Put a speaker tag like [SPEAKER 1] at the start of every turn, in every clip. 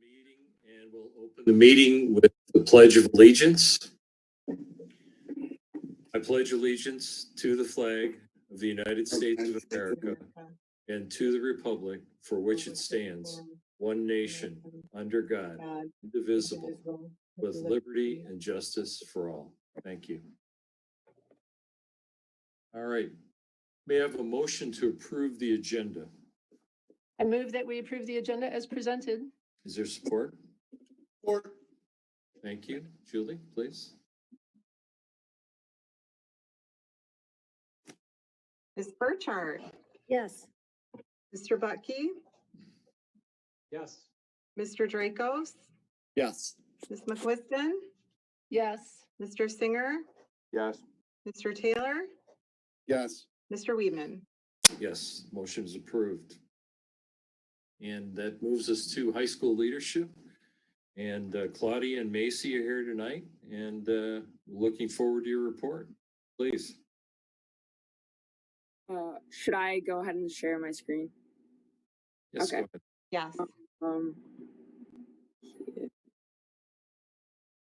[SPEAKER 1] Meeting, and we'll open the meeting with the Pledge of Allegiance. I pledge allegiance to the flag of the United States of America and to the republic for which it stands, one nation, under God, indivisible, with liberty and justice for all. Thank you. All right. May I have a motion to approve the agenda?
[SPEAKER 2] I move that we approve the agenda as presented.
[SPEAKER 1] Is there support?
[SPEAKER 3] Support.
[SPEAKER 1] Thank you. Julie, please.
[SPEAKER 4] Ms. Burchard,
[SPEAKER 2] Yes.
[SPEAKER 4] Mr. Butke,
[SPEAKER 3] Yes.
[SPEAKER 4] Mr. Dracos,
[SPEAKER 3] Yes.
[SPEAKER 4] Ms. McQuiston,
[SPEAKER 2] Yes.
[SPEAKER 4] Mr. Singer,
[SPEAKER 3] Yes.
[SPEAKER 4] Mr. Taylor,
[SPEAKER 3] Yes.
[SPEAKER 4] Mr. Weedman.
[SPEAKER 1] Yes, motion is approved. And that moves us to high school leadership. And Claudia and Macy are here tonight, and looking forward to your report. Please.
[SPEAKER 5] Should I go ahead and share my screen?
[SPEAKER 1] Yes,
[SPEAKER 5] Okay.
[SPEAKER 1] go ahead.
[SPEAKER 4] Yes.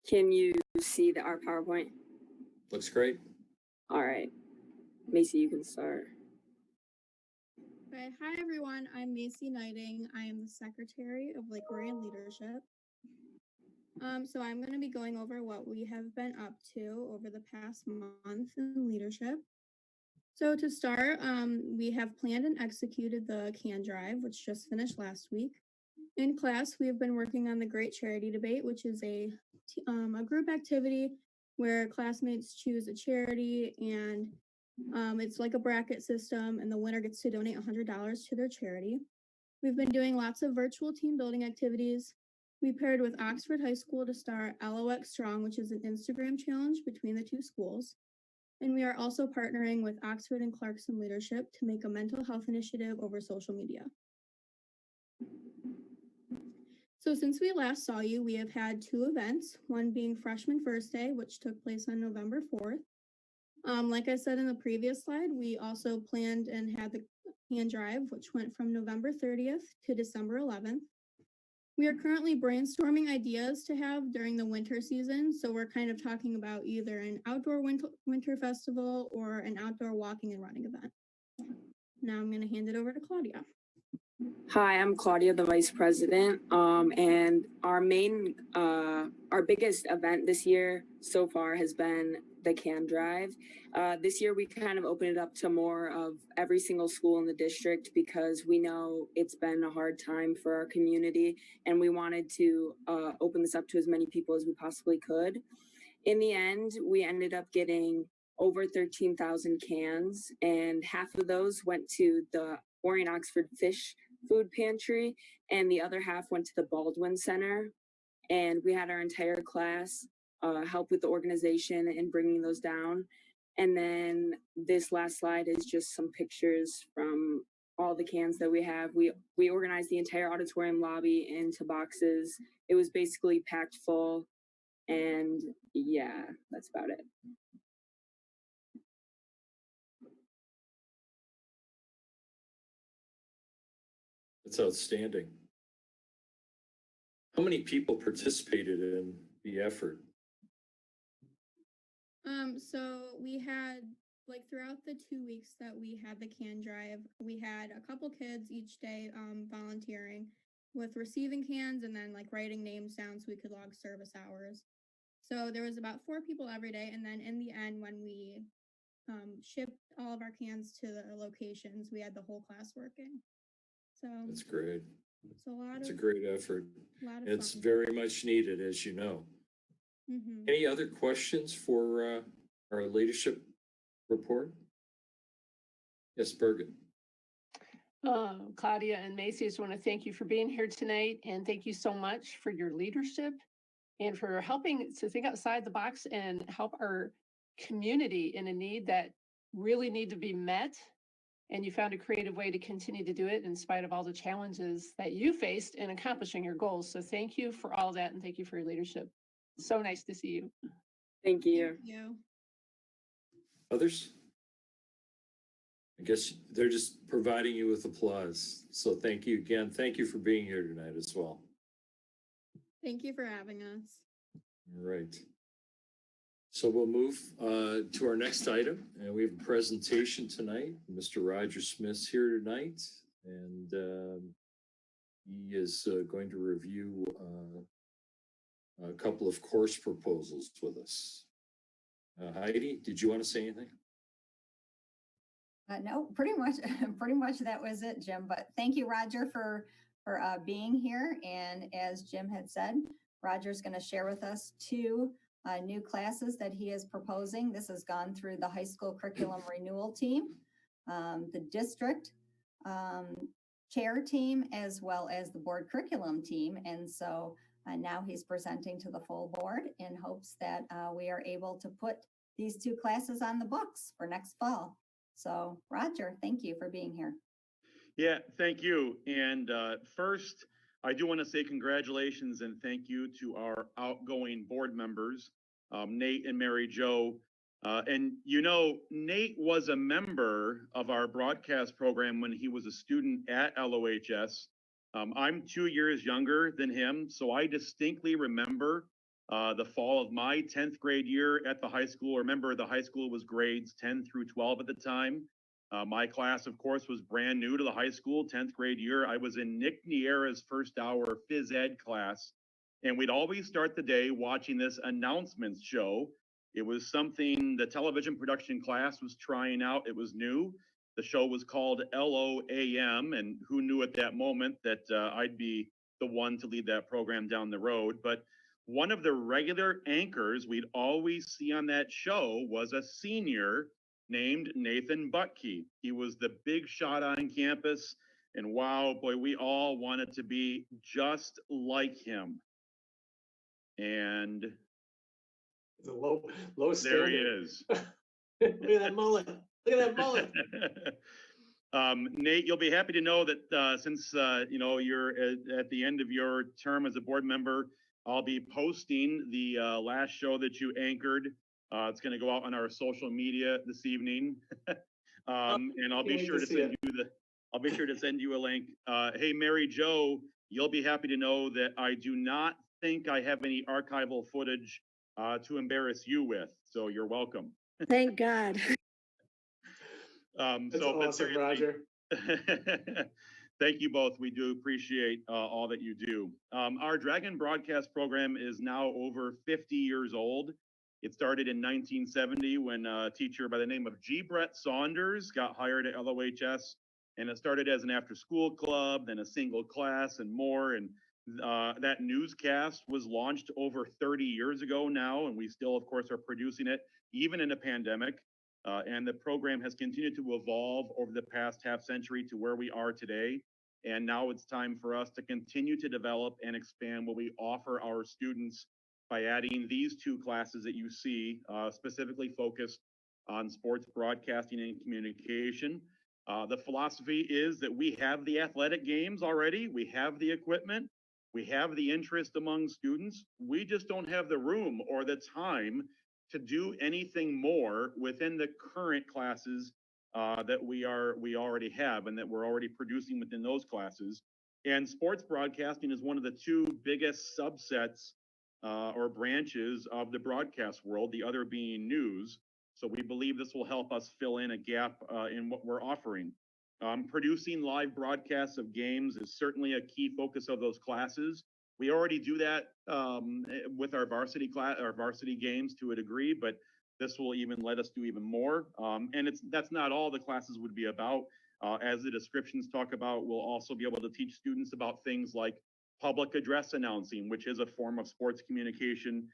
[SPEAKER 5] Can you see our PowerPoint?
[SPEAKER 1] Looks great.
[SPEAKER 5] All right. Macy, you can start.
[SPEAKER 6] Okay, hi everyone. I'm Macy Knighting. I am the Secretary of Lake Orion Leadership. So I'm going to be going over what we have been up to over the past month in leadership. So to start, we have planned and executed the CAN Drive, which just finished last week. In class, we have been working on the Great Charity Debate, which is a group activity where classmates choose a charity, and it's like a bracket system, and the winner gets to donate $100 to their charity. We've been doing lots of virtual team building activities. We paired with Oxford High School to start LOCS Strong, which is an Instagram challenge between the two schools. And we are also partnering with Oxford and Clarkson Leadership to make a mental health initiative over social media. So since we last saw you, we have had two events, one being Freshman First Day, which took place on November 4th. Like I said in the previous slide, we also planned and had the CAN Drive, which went from November 30th to December 11th. We are currently brainstorming ideas to have during the winter season, so we're kind of talking about either an outdoor winter festival or an outdoor walking and running event. Now I'm going to hand it over to Claudia.
[SPEAKER 5] Hi, I'm Claudia, the Vice President. And our biggest event this year so far has been the CAN Drive. This year we kind of opened it up to more of every single school in the district because we know it's been a hard time for our community, and we wanted to open this up to as many people as we possibly could. In the end, we ended up getting over 13,000 cans, and half of those went to the Orion Oxford Fish Food Pantry, and the other half went to the Baldwin Center. And we had our entire class help with the organization and bringing those down. And then this last slide is just some pictures from all the cans that we have. We organized the entire auditorium lobby into boxes. It was basically packed full, and yeah, that's about it.
[SPEAKER 1] That's outstanding. How many people participated in the effort?
[SPEAKER 6] So we had, like, throughout the 2 weeks that we had the CAN Drive, we had a couple kids each day volunteering with receiving cans and then like writing names down so we could log service hours. So there was about 4 people every day, and then in the end, when we shipped all of our cans to the locations, we had the whole class working. So
[SPEAKER 1] That's great.
[SPEAKER 6] it's a lot
[SPEAKER 1] It's a
[SPEAKER 6] of
[SPEAKER 1] great effort. It's
[SPEAKER 6] fun.
[SPEAKER 1] very much needed, as you know.
[SPEAKER 6] Mm-hmm.
[SPEAKER 1] Any other questions for our leadership report? Yes, Birgit.
[SPEAKER 2] Claudia and Macy, I just want to thank you for being here tonight, and thank you so much for your leadership and for helping to think outside the box and help our community in a need that really need to be met. And you found a creative way to continue to do it in spite of all the challenges that you faced in accomplishing your goals. So thank you for all that, and thank you for your leadership. So nice to see you.
[SPEAKER 5] Thank you.
[SPEAKER 6] Thank you.
[SPEAKER 1] Others? I guess they're just providing you with applause. So thank you again. Thank you for being here tonight as well.
[SPEAKER 6] Thank you for having us.
[SPEAKER 1] All right. So we'll move to our next item, and we have a presentation tonight. Mr. Roger Smith's here tonight, and he is going to review a couple of course proposals with us. Heidi, did you want to say anything?
[SPEAKER 7] No, pretty much, pretty much that was it, Jim. But thank you, Roger, for being here. And as Jim had said, Roger's going to share with us two new classes that he is proposing. This has gone through the high school curriculum renewal team, the district chair team, as well as the board curriculum team. And so now he's presenting to the full board in hopes that we are able to put these two classes on the books for next fall. So Roger, thank you for being here.
[SPEAKER 8] Yeah, thank you. And first, I do want to say congratulations and thank you to our outgoing board members, Nate and Mary Jo. And you know, Nate was a member of our broadcast program when he was a student at LOHS. I'm 2 years younger than him, so I distinctly remember the fall of my 10th grade year at the high school. Remember, the high school was grades 10 through 12 at the time. My class, of course, was brand new to the high school, 10th grade year. I was in Nick Niera's first hour phys ed class, and we'd always start the day watching this announcements show. It was something the television production class was trying out. It was new. The show was called LOAM, and who knew at that moment that I'd be the one to lead that program down the road. But one of the regular anchors we'd always see on that show was a senior named Nathan Butke. He was the big shot on campus, and wow, boy, we all wanted to be just like him. And
[SPEAKER 3] It's a low
[SPEAKER 8] there he
[SPEAKER 3] standard.
[SPEAKER 8] is.
[SPEAKER 3] Look at that mullet. Look at that mullet.
[SPEAKER 8] Nate, you'll be happy to know that since you know you're at the end of your term as a board member, I'll be posting the last show that you anchored. It's going to go out on our social media this evening, and I'll be sure to send you the. I'll be sure to send you a link. Hey, Mary Jo, you'll be happy to know that I do not think I have any archival footage to embarrass you with. So you're welcome.
[SPEAKER 9] Thank God.
[SPEAKER 3] That's
[SPEAKER 8] So, but
[SPEAKER 3] awesome,
[SPEAKER 8] seriously,
[SPEAKER 3] Roger.
[SPEAKER 8] thank you both. We do appreciate all that you do. Our Dragon broadcast program is now over 50 years old. It started in 1970 when a teacher by the name of G. Brett Saunders got hired at LOHS, and it started as an after-school club, then a single class, and more. And that newscast was launched over 30 years ago now, and we still, of course, are producing it even in a pandemic. And the program has continued to evolve over the past half century to where we are today. And now it's time for us to continue to develop and expand what we offer our students by adding these two classes that you see, specifically focused on sports broadcasting and communication. The philosophy is that we have the athletic games already, we have the equipment, we have the interest among students. We just don't have the room or the time to do anything more within the current classes that we already have and that we're already producing within those classes. And sports broadcasting is one of the two biggest subsets or branches of the broadcast world, the other being news. So we believe this will help us fill in a gap in what we're offering. Producing live broadcasts of games is certainly a key focus of those classes. We already do that with our varsity class, our varsity games to a degree, but this will even let us do even more. And that's not all the classes would be about. As the descriptions talk about, we'll also be able to teach students about things like public address announcing, which is a form of sports communication.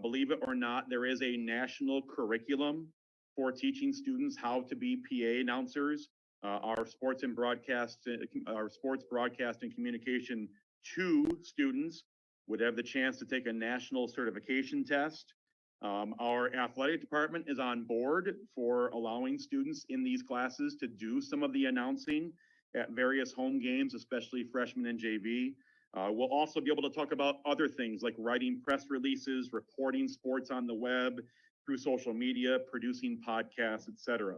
[SPEAKER 8] Believe it or not, there is a national curriculum for teaching students how to be PA announcers. Our sports broadcast and communication 2 students would have the chance to take a national certification test. Our athletic department is on board for allowing students in these classes to do some of the announcing at various home games, especially freshmen and JV. We'll also be able to talk about other things like writing press releases, reporting sports on the web, through social media, producing podcasts, etc.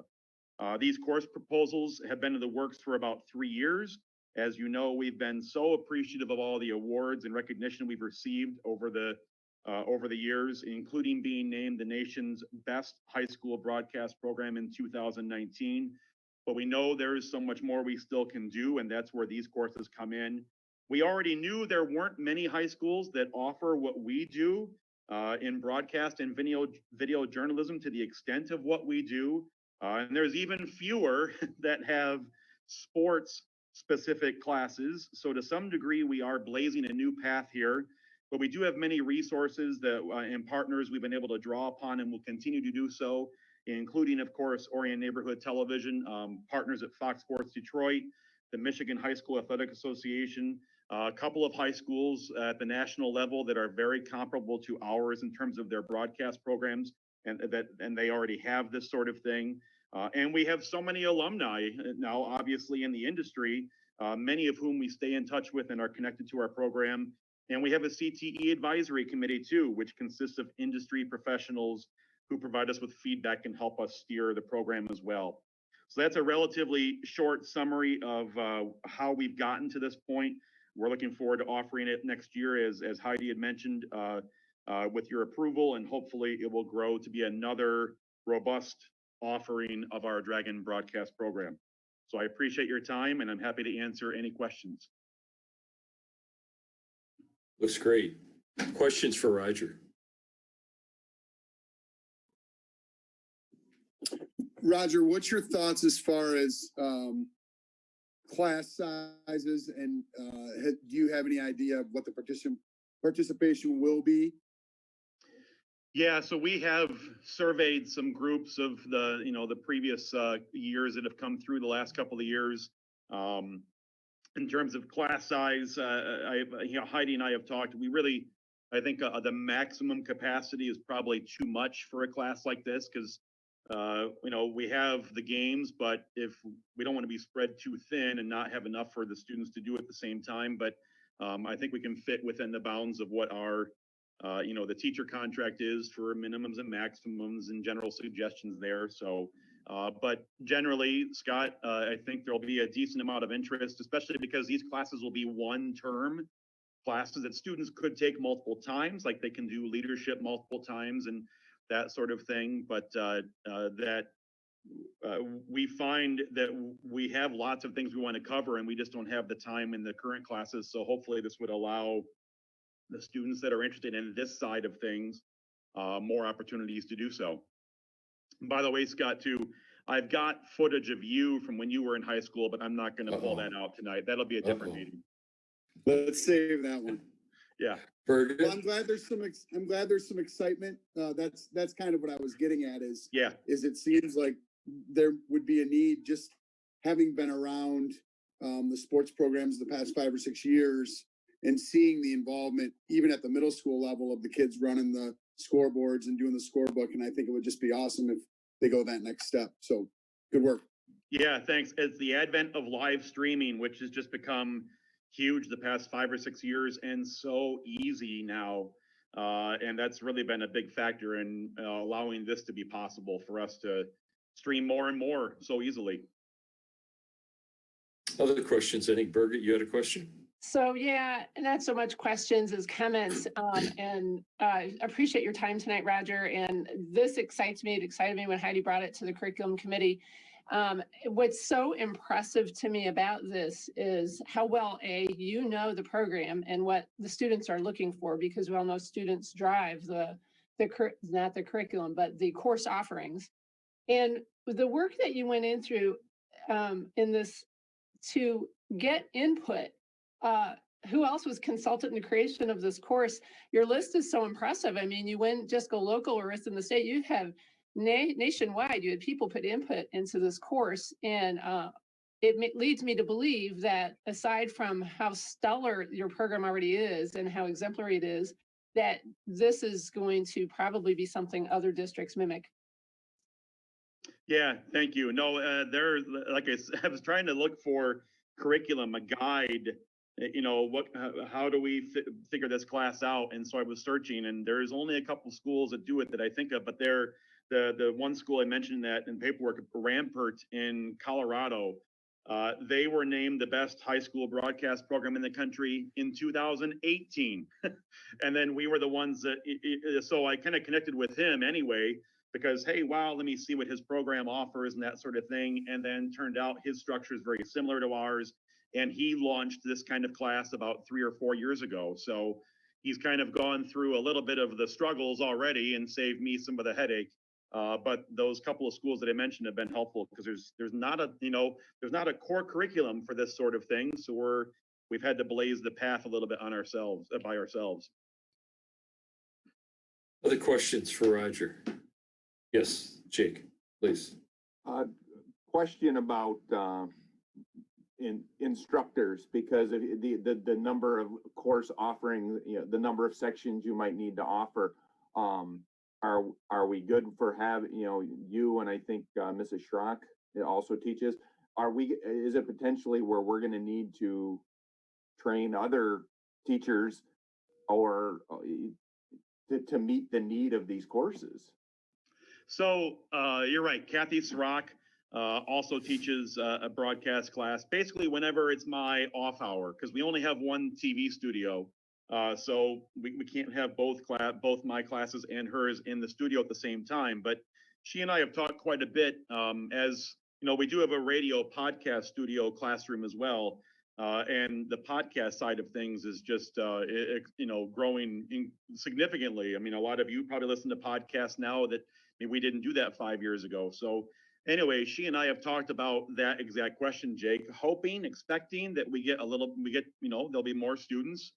[SPEAKER 8] These course proposals have been in the works for about 3 years, As you know, we've been so appreciative of all the awards and recognition we've received over the years, including being named the nation's best high school broadcast program in 2019. But we know there is so much more we still can do, and that's where these courses come in. We already knew there weren't many high schools that offer what we do in broadcast and video journalism to the extent of what we do. And there's even fewer that have sports specific classes. So to some degree, we are blazing a new path here, but we do have many resources that and partners we've been able to draw upon and will continue to do so, including, of course, Orion Neighborhood Television, partners at Fox Sports Detroit, the Michigan High School Athletic Association, a couple of high schools at the national level that are very comparable to ours in terms of their broadcast programs, and they already have this sort of thing. And we have so many alumni now, obviously, in the industry, many of whom we stay in touch with and are connected to our program. And we have a CTE advisory committee too, which consists of industry professionals who provide us with feedback and help us steer the program as well. So that's a relatively short summary of how we've gotten to this point. We're looking forward to offering it next year, as Heidi had mentioned, with your approval, and hopefully it will grow to be another robust offering of our Dragon broadcast program. So I appreciate your time, and I'm happy to answer any questions.
[SPEAKER 1] Looks great. Questions for Roger?
[SPEAKER 9] Roger, what's your thoughts as far as class sizes, and do you have any idea of what the participation will be?
[SPEAKER 8] Yeah, so we have surveyed some groups of the previous years that have come through the last couple of years. In terms of class size, Heidi and I have talked. I think the maximum capacity is probably too much for a class like this, because we have the games, but if we don't want to be spread too thin and not have enough for the students to do at the same time. But I think we can fit within the bounds of what our the teacher contract is for minimums and maximums and general suggestions there. So, but generally, Scott, I think there'll be a decent amount of interest, especially because these classes will be one-term classes that students could take multiple times, like they can do leadership multiple times and that sort of thing. But we find that we have lots of things we want to cover, and we just don't have the time in the current classes. So hopefully this would allow the students that are interested in this side of things more opportunities to do so. And by the way, Scott, too, I've got footage of you from when you were in high school, but I'm not going to pull that out tonight. That'll be a different meeting.
[SPEAKER 9] Let's save that one.
[SPEAKER 8] Yeah.
[SPEAKER 9] Well, I'm glad there's some excitement. That's kind of what I was getting at is it seems like there would be a need, just having been around the sports programs the past 5 or 6 years and seeing the involvement even at the middle school level of the kids running the scoreboards and doing the scorebook. And I think it would just be awesome if they go that next step. So good work.
[SPEAKER 8] Yeah, thanks. It's the advent of live streaming, which has just become huge the past 5 or 6 years and so easy now. And that's really been a big factor in allowing this to be possible for us to stream more and more so easily.
[SPEAKER 1] Other questions? I think Birgit, you had a question?
[SPEAKER 2] So yeah, not so much questions as comments. And I appreciate your time tonight, Roger. And this excites me. It excited me when Heidi brought it to the curriculum committee. What's so impressive to me about this is how well, you know the program and what the students are looking for, because we all know students drive not the curriculum, but the course offerings. And the work that you went in through in this to get input, who else was consulted in the creation of this course? Your list is so impressive. I mean, you wouldn't just go local or within the state. You have nationwide. You had people put input into this course, and it leads me to believe that aside from how stellar your program already is and how exemplary it is, that this is going to probably be something other districts mimic.
[SPEAKER 8] Yeah, thank you. No, like I was trying to look for curriculum, a guide, how do we figure this class out? And so I was searching, and there's only a couple schools that do it that I think of, but they're the one school I mentioned that in paperwork, Rampart in Colorado, They were named the best high school broadcast program in the country in 2018. And then we were the ones that, so I kind of connected with him anyway, because, hey, wow, let me see what his program offers and that sort of thing. And then turned out his structure is very similar to ours. And he launched this kind of class about 3 or 4 years ago. So he's kind of gone through a little bit of the struggles already and saved me some of the headache. But those couple of schools that I mentioned have been helpful because there's not a, there's not a core curriculum for this sort of thing. So we've had to blaze the path a little bit on ourselves, by ourselves.
[SPEAKER 1] Other questions for Roger? Yes, Jake, please.
[SPEAKER 10] Question about instructors, because of the number of course offering, the number of sections you might need to offer. Are we good for having, you and I think Mrs. Schrock also teaches, is it potentially where we're going to need to train other teachers or to meet the need of these courses?
[SPEAKER 8] So you're right. Kathy Srock also teaches a broadcast class, basically whenever it's my off hour, because we only have one TV studio. So we can't have both my classes and hers in the studio at the same time. But she and I have talked quite a bit, as we do have a radio podcast studio classroom as well. And the podcast side of things is just, growing significantly. I mean, a lot of you probably listen to podcasts now that maybe we didn't do that 5 years ago. So anyway, she and I have talked about that exact question, Jake, expecting that there'll be more students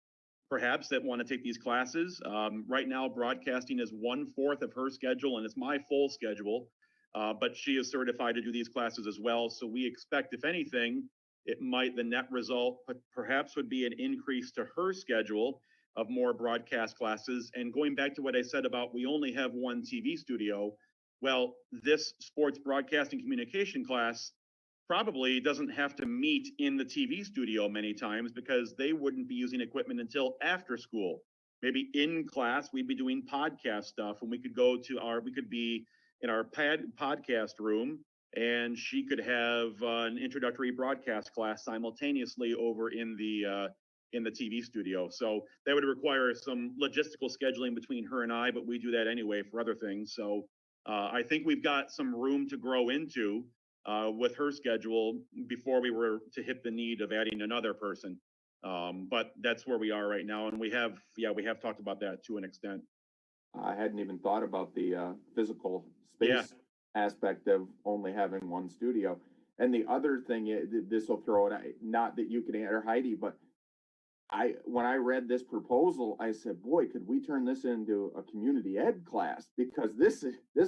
[SPEAKER 8] perhaps that want to take these classes. Right now, broadcasting is 1/4 of her schedule and it's my full schedule, but she is certified to do these classes as well. So we expect, if anything, the net result perhaps would be an increase to her schedule of more broadcast classes. And going back to what I said about we only have one TV studio, well, this sports broadcasting communication class probably doesn't have to meet in the TV studio many times because they wouldn't be using equipment until after school. Maybe in class, we'd be doing podcast stuff, and we could be in our podcast room, and she could have an introductory broadcast class simultaneously over in the TV studio. So that would require some logistical scheduling between her and I, but we do that anyway for other things. So I think we've got some room to grow into with her schedule before we were to hit the need of adding another person. But that's where we are right now. And we have talked about that to an extent.
[SPEAKER 10] I hadn't even thought about the physical space aspect of only having one studio. And the other thing, this will throw it, not that you can answer, Heidi, but when I read this proposal, I said, boy, could we turn this into a community ed class? Because this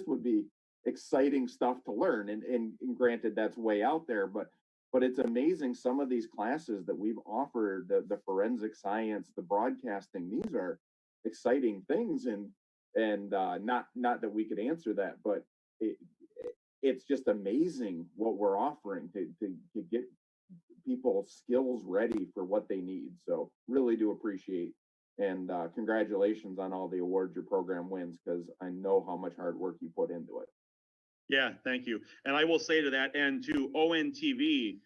[SPEAKER 10] would be exciting stuff to learn. And granted, that's way out there, but it's amazing. Some of these classes that we've offered, the forensic science, the broadcasting, these are exciting things. And not that we could answer that, but it's just amazing what we're offering to get people's skills ready for what they need. So really do appreciate, and congratulations on all the awards your program wins, because I know how much hard work you put into it.
[SPEAKER 8] Yeah, thank you. And I will say to that end too, ONTV,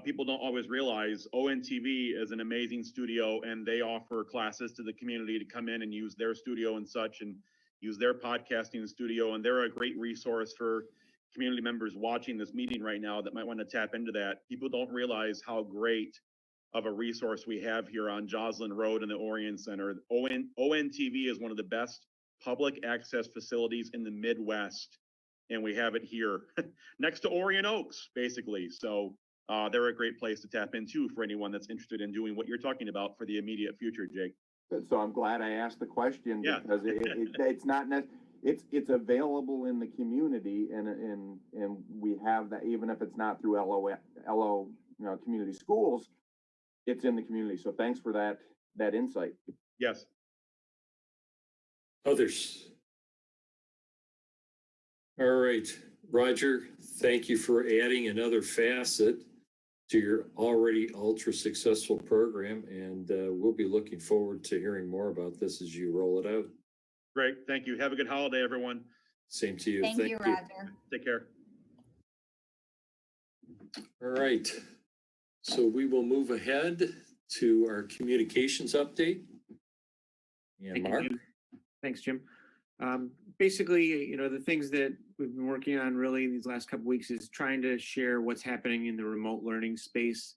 [SPEAKER 8] people don't always realize ONTV is an amazing studio, and they offer classes to the community to come in and use their studio and such, and use their podcasting studio. And they're a great resource for community members watching this meeting right now that might want to tap into that. People don't realize how great of a resource we have here on Joslyn Road in the Orion Center. ONTV is one of the best public access facilities in the Midwest, and we have it here next to Orion Oaks, basically. So they're a great place to tap into for anyone that's interested in doing what you're talking about for the immediate future, Jake.
[SPEAKER 10] So I'm glad I asked the question, because it's not it's available in the community, and we have that, even if it's not through LO community schools, it's in the community. So thanks for that insight.
[SPEAKER 8] Yes.
[SPEAKER 1] Others? All right, Roger, thank you for adding another facet to your already ultra successful program, and we'll be looking forward to hearing more about this as you roll it out.
[SPEAKER 8] Great, thank you. Have a good holiday, everyone.
[SPEAKER 1] Same to you.
[SPEAKER 7] Thank you, Roger.
[SPEAKER 8] Take care.
[SPEAKER 1] All right. So we will move ahead to our communications update. And
[SPEAKER 11] Thank you,
[SPEAKER 1] Mark?
[SPEAKER 11] Jim. Thanks, Jim. Basically, you know, the things that we've been working on really these last couple weeks is trying to share what's happening in the remote learning space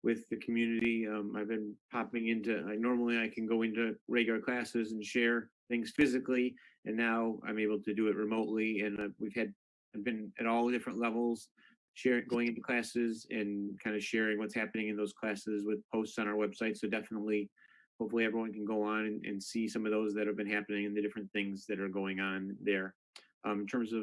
[SPEAKER 11] with the community. I've been popping into, normally I can go into regular classes and share things physically, and now I'm able to do it remotely. And I've been at all different levels, going into classes and kind of sharing what's happening in those classes with posts on our website. So definitely, hopefully everyone can go on and see some of those that have been happening and the different things that are going on there. In terms of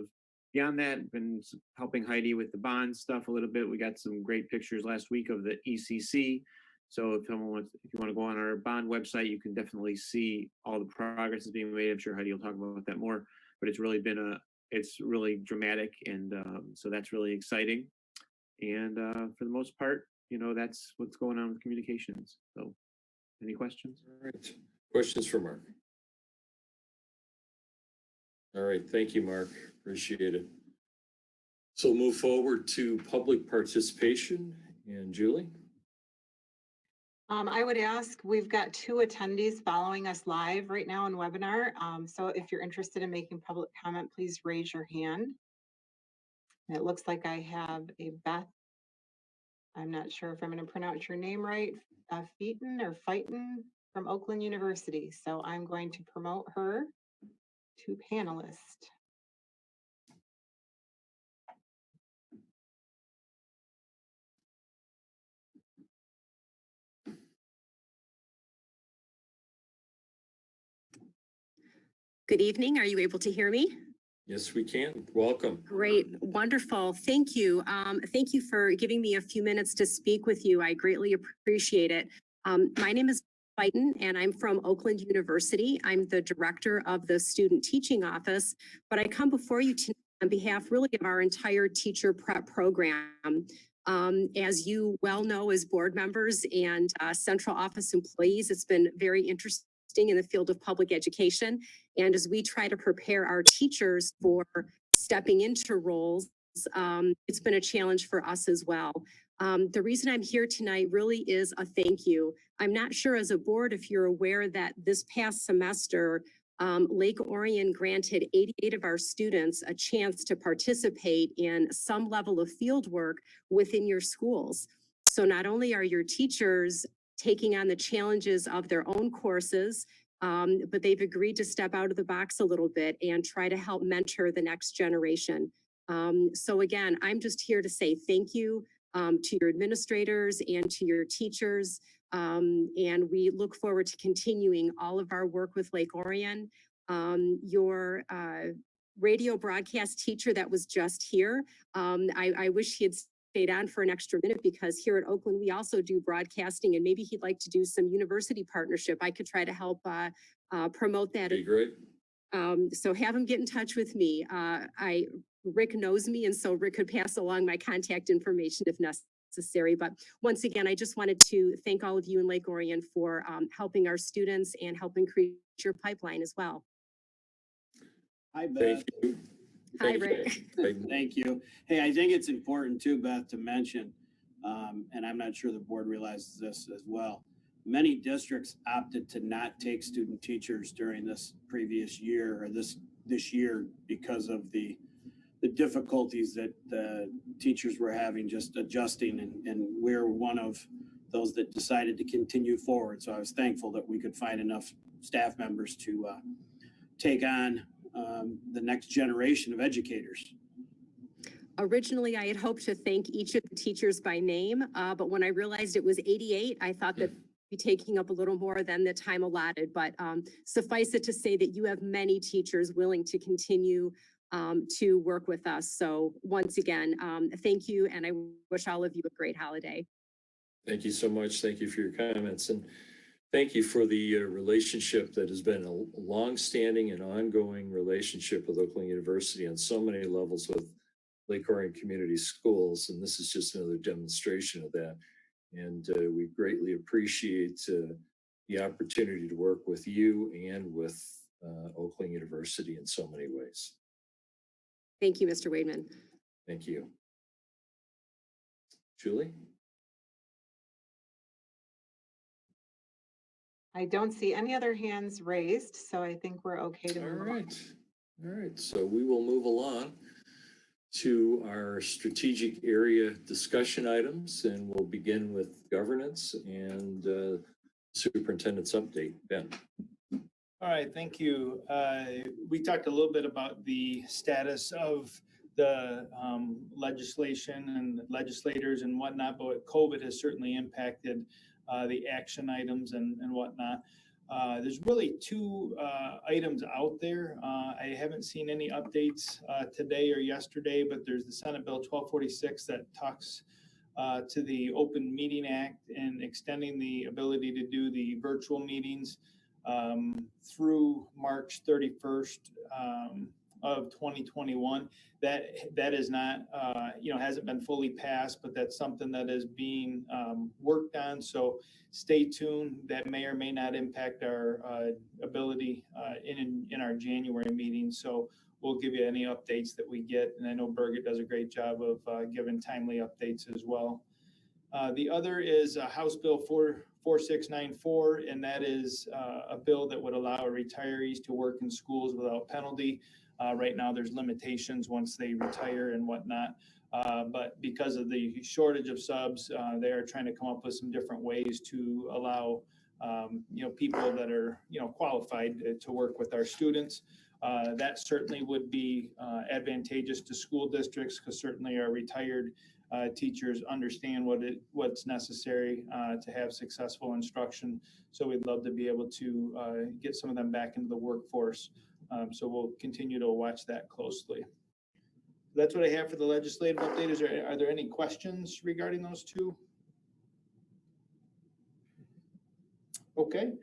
[SPEAKER 11] beyond that, been helping Heidi with the bond stuff a little bit. We got some great pictures last week of the ECC. So if you want to go on our bond website, you can definitely see all the progress is being made. I'm sure Heidi will talk about that more, but it's really been it's really dramatic. And so that's really exciting. And for the most part, you know, that's what's going on with communications. So any questions?
[SPEAKER 1] All right. Questions for Mark? All right. Thank you, Mark. Appreciate it. So we'll move forward to public participation. And Julie?
[SPEAKER 4] I would ask, we've got 2 attendees following us live right now in webinar. So if you're interested in making public comment, please raise your hand. And it looks like I have a Beth. I'm not sure if I'm going to pronounce your name right, Featon or Fighton from Oakland University. So I'm going to promote her to panelist.
[SPEAKER 12] Good evening. Are you able to hear me?
[SPEAKER 1] Yes, we can. Welcome.
[SPEAKER 12] Great. Wonderful. Thank you. Thank you for giving me a few minutes to speak with you. I greatly appreciate it. My name is Fighton, and I'm from Oakland University. I'm the director of the Student Teaching Office, but I come before you tonight on behalf really of our entire teacher prep program. As you well know, as board members and central office employees, it's been very interesting in the field of public education. And as we try to prepare our teachers for stepping into roles, it's been a challenge for us as well. The reason I'm here tonight really is a thank you. I'm not sure as a board if you're aware that this past semester, Lake Orion granted 88 of our students a chance to participate in some level of field work within your schools. So not only are your teachers taking on the challenges of their own courses, but they've agreed to step out of the box a little bit and try to help mentor the next generation. So again, I'm just here to say thank you to your administrators and to your teachers. And we look forward to continuing all of our work with Lake Orion. Your radio broadcast teacher that was just here, I wish he had stayed on for an extra minute because here at Oakland, we also do broadcasting and maybe he'd like to do some university partnership. I could try to help promote that.
[SPEAKER 1] Be great.
[SPEAKER 12] So have him get in touch with me. Rick knows me, and so Rick could pass along my contact information if necessary. But once again, I just wanted to thank all of you in Lake Orion for helping our students and helping create your pipeline as well.
[SPEAKER 13] Hi, Beth.
[SPEAKER 1] Thank you.
[SPEAKER 12] Hi, Rick.
[SPEAKER 13] Thank you. Hey, I think it's important too, Beth, to mention, and I'm not sure the board realizes this as well. Many districts opted to not take student teachers during this previous year or this year because of the difficulties that the teachers were having just adjusting, and we're one of those that decided to continue forward. So I was thankful that we could find enough staff members to take on the next generation of educators.
[SPEAKER 12] Originally, I had hoped to thank each of the teachers by name, but when I realized it was 88, I thought that be taking up a little more than the time allotted. But suffice it to say that you have many teachers willing to continue to work with us. So once again, thank you, and I wish all of you a great holiday.
[SPEAKER 1] Thank you so much. Thank you for your comments, and thank you for the relationship that has been a long-standing and ongoing relationship with Oakland University on so many levels with Lake Orion Community Schools, and this is just another demonstration of that. And we greatly appreciate the opportunity to work with you and with Oakland University in so many ways.
[SPEAKER 12] Thank you, Mr. Wademan.
[SPEAKER 1] Thank you. Julie?
[SPEAKER 4] I don't see any other hands raised, so I think we're okay to
[SPEAKER 1] All
[SPEAKER 4] move on.
[SPEAKER 1] right. All right. So we will move along to our strategic area discussion items, and we'll begin with governance and superintendent's update. Ben.
[SPEAKER 14] All right, thank you. We talked a little bit about the status of the legislation and legislators and whatnot, but COVID has certainly impacted the action items and whatnot. There's really two items out there. I haven't seen any updates today or yesterday, but there's the Senate Bill 1246 that talks to the Open Meeting Act and extending the ability to do the virtual meetings through March 31st of 2021. That is not, hasn't been fully passed, but that's something that is being worked on. So stay tuned. That may or may not impact our ability in our January meeting. So we'll give you any updates that we get. And I know Birgit does a great job of giving timely updates as well. The other is House Bill 4694, and that is a bill that would allow retirees to work in schools without penalty. Right now, there's limitations once they retire and whatnot. But because of the shortage of subs, they are trying to come up with some different ways to allow people that are qualified to work with our students. That certainly would be advantageous to school districts, because certainly our retired teachers understand what's necessary to have successful instruction. So we'd love to be able to get some of them back into the workforce. So we'll continue to watch that closely. That's what I have for the legislative update. Are there any questions regarding those two? Okay.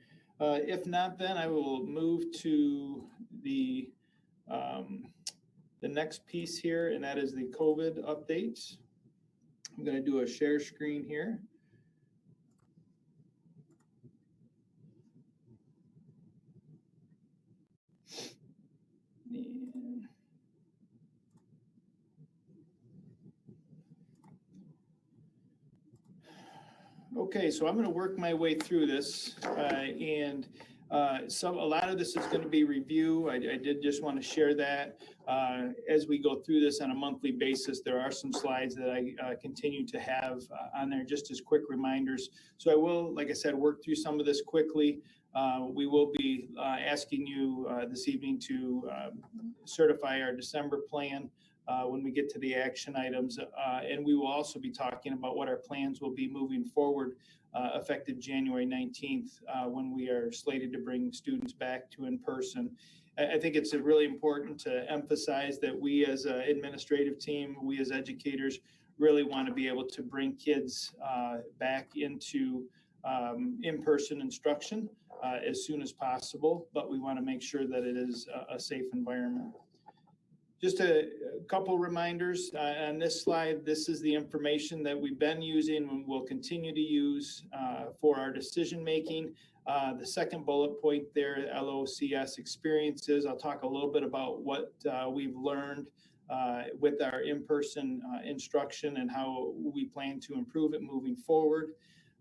[SPEAKER 14] If not, then I will move to the next piece here, and that is the COVID updates. I'm going to do a share screen here. Okay, so I'm going to work my way through this, and a lot of this is going to be review. I did just want to share that as we go through this on a monthly basis. There are some slides that I continue to have on there just as quick reminders. So I will, like I said, work through some of this quickly. We will be asking you this evening to certify our December plan when we get to the action items. And we will also be talking about what our plans will be moving forward effective January 19th when we are slated to bring students back to in-person. I think it's really important to emphasize that we as an administrative team, we as educators really want to be able to bring kids back into in-person instruction as soon as possible, but we want to make sure that it is a safe environment. Just a couple reminders on this slide. This is the information that we've been using and will continue to use for our decision making. The second bullet point there, LOCS experiences. I'll talk a little bit about what we've learned with our in-person instruction and how we plan to improve it moving forward.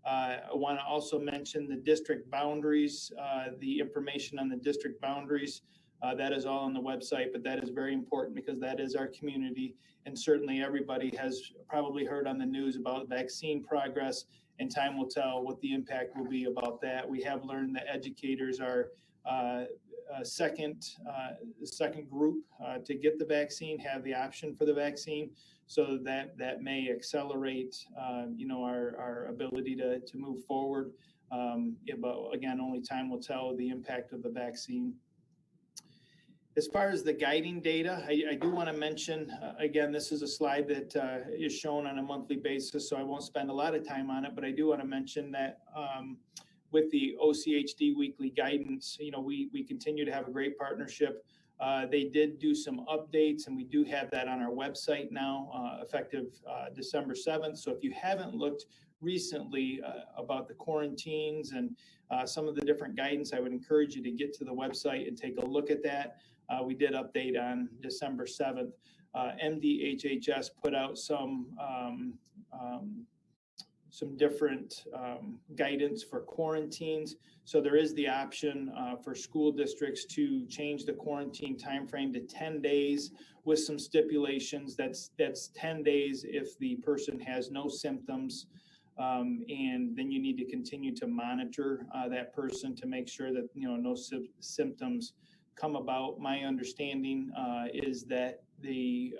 [SPEAKER 14] I want to also mention the district boundaries, the information on the district boundaries. That is all on the website, but that is very important because that is our community. And certainly everybody has probably heard on the news about vaccine progress, and time will tell what the impact will be about that. We have learned that educators are second group to get the vaccine, have the option for the vaccine. So that may accelerate, our ability to move forward. But again, only time will tell the impact of the vaccine. As far as the guiding data, I do want to mention, again, this is a slide that is shown on a monthly basis, so I won't spend a lot of time on it, but I do want to mention that with the OCHD weekly guidance, we continue to have a great partnership. They did do some updates, and we do have that on our website now, effective December 7th. So if you haven't looked recently about the quarantines and some of the different guidance, I would encourage you to get to the website and take a look at that. We did update on December 7th. MDHHS put out some different guidance for quarantines. So there is the option for school districts to change the quarantine timeframe to 10 days with some stipulations. That's 10 days if the person has no symptoms. And then you need to continue to monitor that person to make sure that, no symptoms come about. My understanding is that the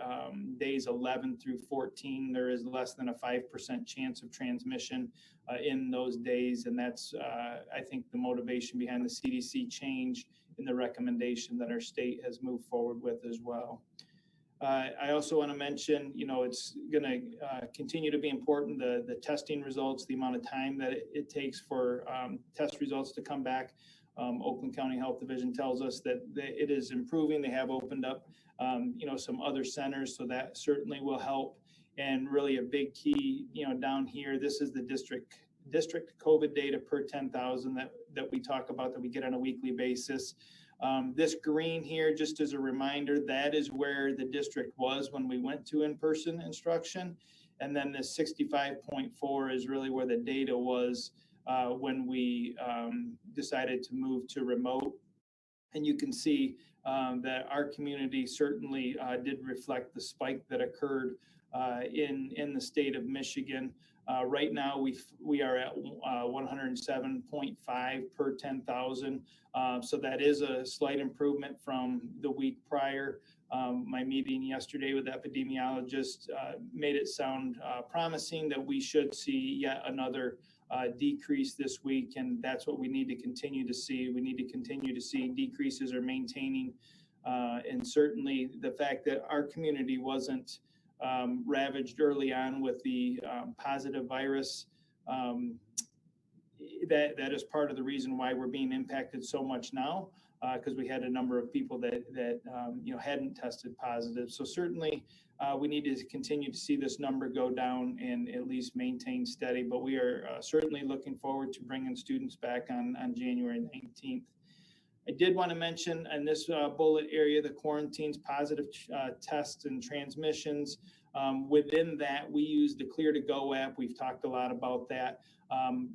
[SPEAKER 14] days 11 through 14, there is less than a 5% chance of transmission in those days. And that's, I think, the motivation behind the CDC change in the recommendation that our state has moved forward with as well. I also want to mention, it's going to continue to be important, the testing results, the amount of time that it takes for test results to come back. Oakland County Health Division tells us that it is improving. They have opened up, some other centers, so that certainly will help. And really a big key, down here, this is the district COVID data per 10,000 that we talk about, that we get on a weekly basis. This green here, just as a reminder, that is where the district was when we went to in-person instruction. And then this 65.4 is really where the data was when we decided to move to remote. And you can see that our community certainly did reflect the spike that occurred in the state of Michigan. Right now, we are at 107.5 per 10,000. So that is a slight improvement from the week prior. My meeting yesterday with epidemiologists made it sound promising that we should see yet another decrease this week, and that's what we need to continue to see. We need to continue to see decreases or maintaining, and certainly the fact that our community wasn't ravaged early on with the positive virus. That is part of the reason why we're being impacted so much now, because we had a number of people that hadn't tested positive. So certainly we need to continue to see this number go down and at least maintain steady. But we are certainly looking forward to bringing students back on January 19th. I did want to mention in this bullet area, the quarantines, positive tests and transmissions. Within that, we use the Clear to Go app. We've talked a lot about that.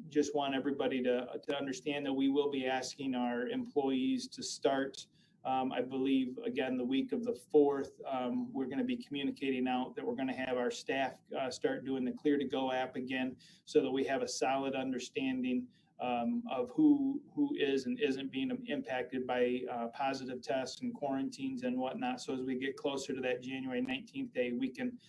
[SPEAKER 14] Just want everybody to understand that we will be asking our employees to start, I believe, again, the week of the 4th. We're going to be communicating out that we're going to have our staff start doing the Clear to Go app again, so that we have a solid understanding of who is and isn't being impacted by positive tests and quarantines and whatnot. So as we get closer to that January 19th day, we can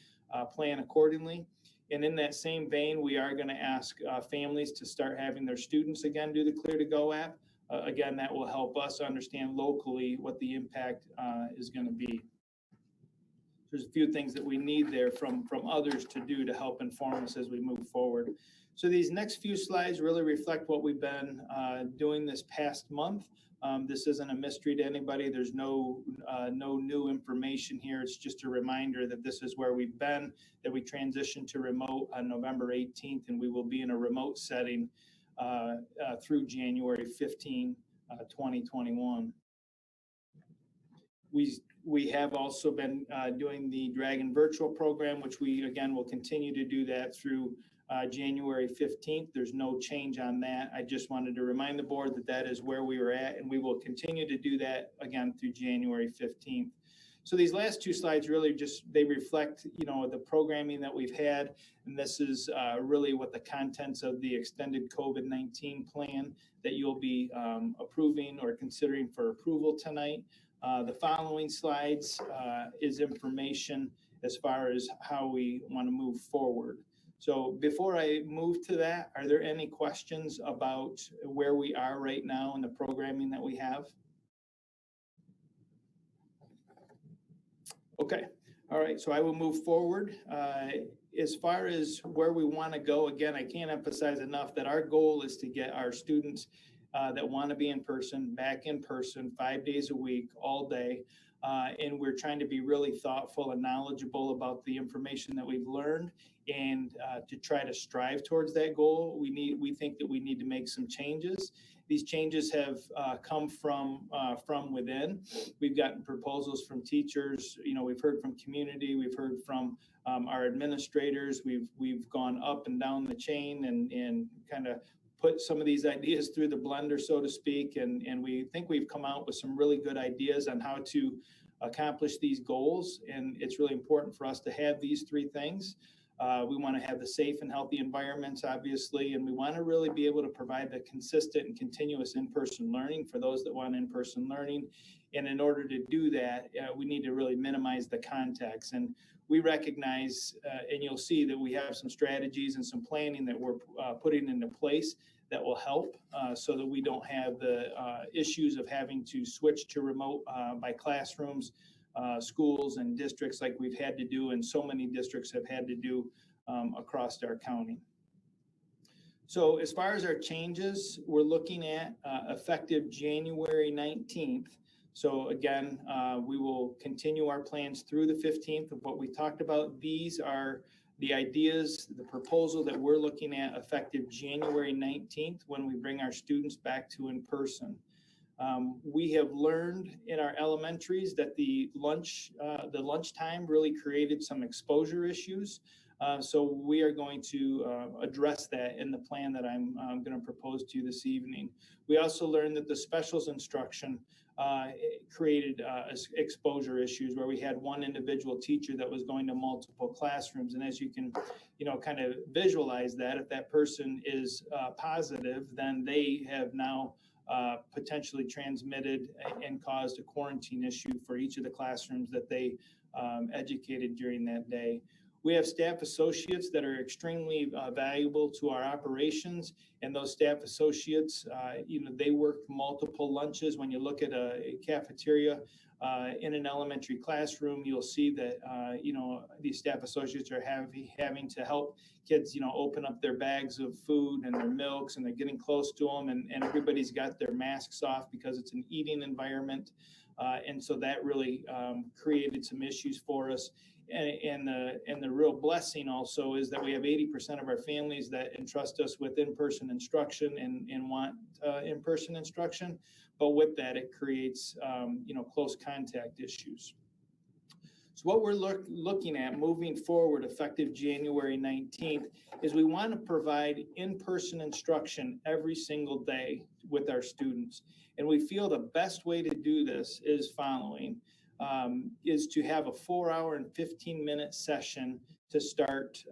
[SPEAKER 14] plan accordingly. And in that same vein, we are going to ask families to start having their students again do the Clear to Go app. Again, that will help us understand locally what the impact is going to be. There's a few things that we need there from others to do to help inform us as we move forward. So these next few slides really reflect what we've been doing this past month. This isn't a mystery to anybody. There's no new information here. It's just a reminder that this is where we've been, that we transitioned to remote on November 18th, and we will be in a remote setting through January 15, 2021. We have also been doing the DragonVirtual program, which we, again, will continue to do that through January 15th. There's no change on that. I just wanted to remind the board that that is where we were at, and we will continue to do that again through January 15th. So these last two slides really just, they reflect, the programming that we've had, and this is really what the contents of the extended COVID-19 plan that you'll be approving or considering for approval tonight. The following slides is information as far as how we want to move forward. So before I move to that, are there any questions about where we are right now in the programming that we have? Okay, all right, so I will move forward. As far as where we want to go, again, I can't emphasize enough that our goal is to get our students that want to be in person, back in person, 5 days a week, all day. And we're trying to be really thoughtful and knowledgeable about the information that we've learned, and to try to strive towards that goal. We think that we need to make some changes. These changes have come from within. We've gotten proposals from teachers. We've heard from community. We've heard from our administrators. We've gone up and down the chain and kind of put some of these ideas through the blender, so to speak. And we think we've come out with some really good ideas on how to accomplish these goals. And it's really important for us to have these three things. We want to have the safe and healthy environments, obviously, and we want to really be able to provide the consistent and continuous in-person learning for those that want in-person learning. And in order to do that, we need to really minimize the contacts. And we recognize, and you'll see that we have some strategies and some planning that we're putting into place that will help so that we don't have the issues of having to switch to remote by classrooms, schools and districts like we've had to do, and so many districts have had to do across our county. So as far as our changes, we're looking at effective January 19th. So again, we will continue our plans through the 15th of what we talked about. These are the ideas, the proposal that we're looking at effective January 19th when we bring our students back to in person. We have learned in our elementaries that the lunchtime really created some exposure issues. So we are going to address that in the plan that I'm going to propose to you this evening. We also learned that the specials instruction created exposure issues where we had one individual teacher that was going to multiple classrooms. And as you can, kind of visualize that, if that person is positive, then they have now potentially transmitted and caused a quarantine issue for each of the classrooms that they educated during that day. We have staff associates that are extremely valuable to our operations, and those staff associates, they work multiple lunches. When you look at a cafeteria in an elementary classroom, you'll see that, these staff associates are having to help kids, open up their bags of food and their milks, and they're getting close to them, and everybody's got their masks off because it's an eating environment. And so that really created some issues for us. And the real blessing also is that we have 80% of our families that entrust us with in-person instruction and want in-person instruction. But with that, it creates, close contact issues. So what we're looking at moving forward effective January 19th is we want to provide in-person instruction every single day with our students. And we feel the best way to do this is following. Is to have a 4-hour and 15-minute session to start,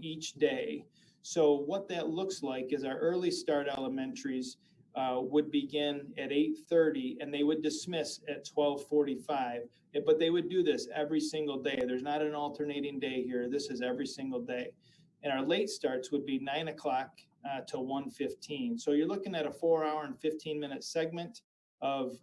[SPEAKER 14] each day. So what that looks like is our early start elementaries would begin at 8:30 and they would dismiss at 12:45. But they would do this every single day. There's not an alternating day here. This is every single day. And our late starts would be 9 o'clock to 1:15. So you're looking at a 4-hour and 15-minute segment of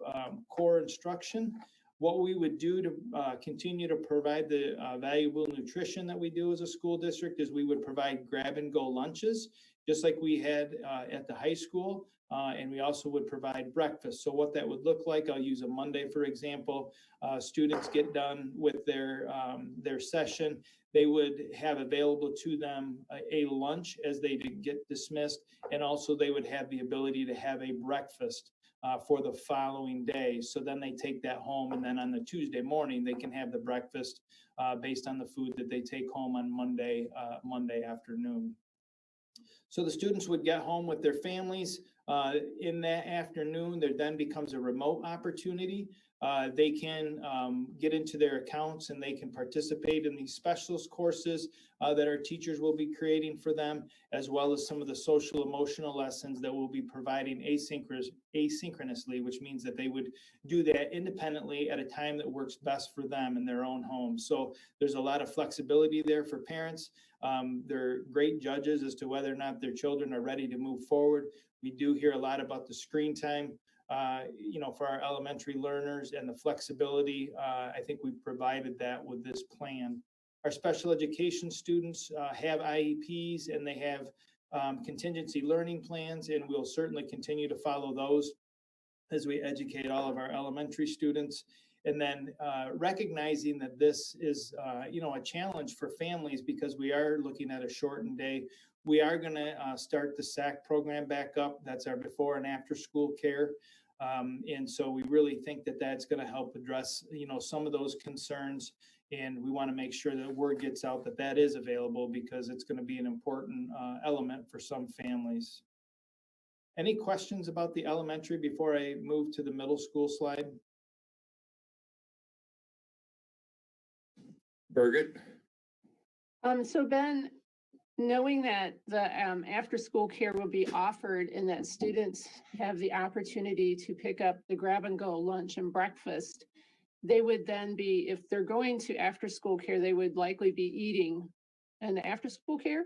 [SPEAKER 14] core instruction. What we would do to continue to provide the valuable nutrition that we do as a school district is we would provide grab and go lunches, just like we had at the high school. And we also would provide breakfast. So what that would look like, I'll use a Monday, for example. Students get done with their session. They would have available to them a lunch as they get dismissed. And also they would have the ability to have a breakfast for the following day. So then they take that home, and then on the Tuesday morning, they can have the breakfast based on the food that they take home on Monday afternoon. So the students would get home with their families. In that afternoon, there then becomes a remote opportunity. They can get into their accounts and they can participate in these specialist courses that our teachers will be creating for them, as well as some of the social emotional lessons that we'll be providing asynchronously, which means that they would do that independently at a time that works best for them in their own home. So there's a lot of flexibility there for parents. They're great judges as to whether or not their children are ready to move forward. We do hear a lot about the screen time, for our elementary learners and the flexibility. I think we've provided that with this plan. Our special education students have IEPs and they have contingency learning plans, and we'll certainly continue to follow those as we educate all of our elementary students. And then recognizing that this is, a challenge for families because we are looking at a shortened day. We are going to start the SAC program back up. That's our before and after school care. And so we really think that that's going to help address, some of those concerns. And we want to make sure that word gets out that that is available because it's going to be an important element for some families. Any questions about the elementary before I move to the middle school slide?
[SPEAKER 1] Birgit?
[SPEAKER 2] So Ben, knowing that the after-school care will be offered and that students have the opportunity to pick up the grab-and-go lunch and breakfast, they would then be, if they're going to after-school care, they would likely be eating in the after-school care,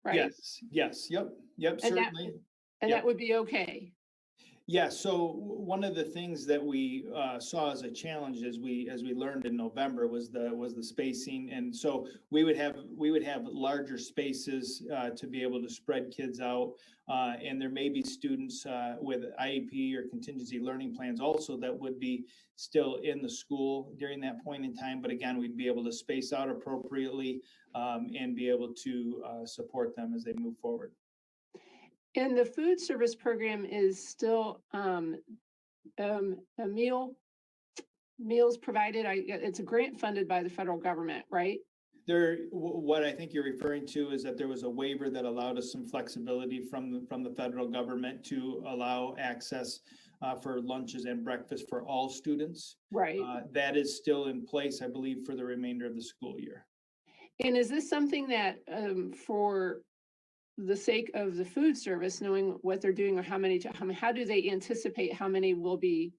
[SPEAKER 2] right?
[SPEAKER 14] Yes, yep,
[SPEAKER 2] And
[SPEAKER 14] certainly.
[SPEAKER 2] that would be okay.
[SPEAKER 14] Yeah, so one of the things that we saw as a challenge as we learned in November was the spacing, and so we would have larger spaces to be able to spread kids out, and there may be students with IEP or contingency learning plans also that would be still in the school during that point in time. But again, we'd be able to space out appropriately and be able to support them as they move forward.
[SPEAKER 2] And the food service program is still meals provided. It's a grant funded by the federal government, right?
[SPEAKER 14] What I think you're referring to is that there was a waiver that allowed us some flexibility from the federal government to allow access for lunches and breakfast for all students.
[SPEAKER 2] Right.
[SPEAKER 14] That is still in place, I believe, for the remainder of the school year.
[SPEAKER 2] And is this something that for the sake of the food service, knowing what they're doing or how do they anticipate how many will be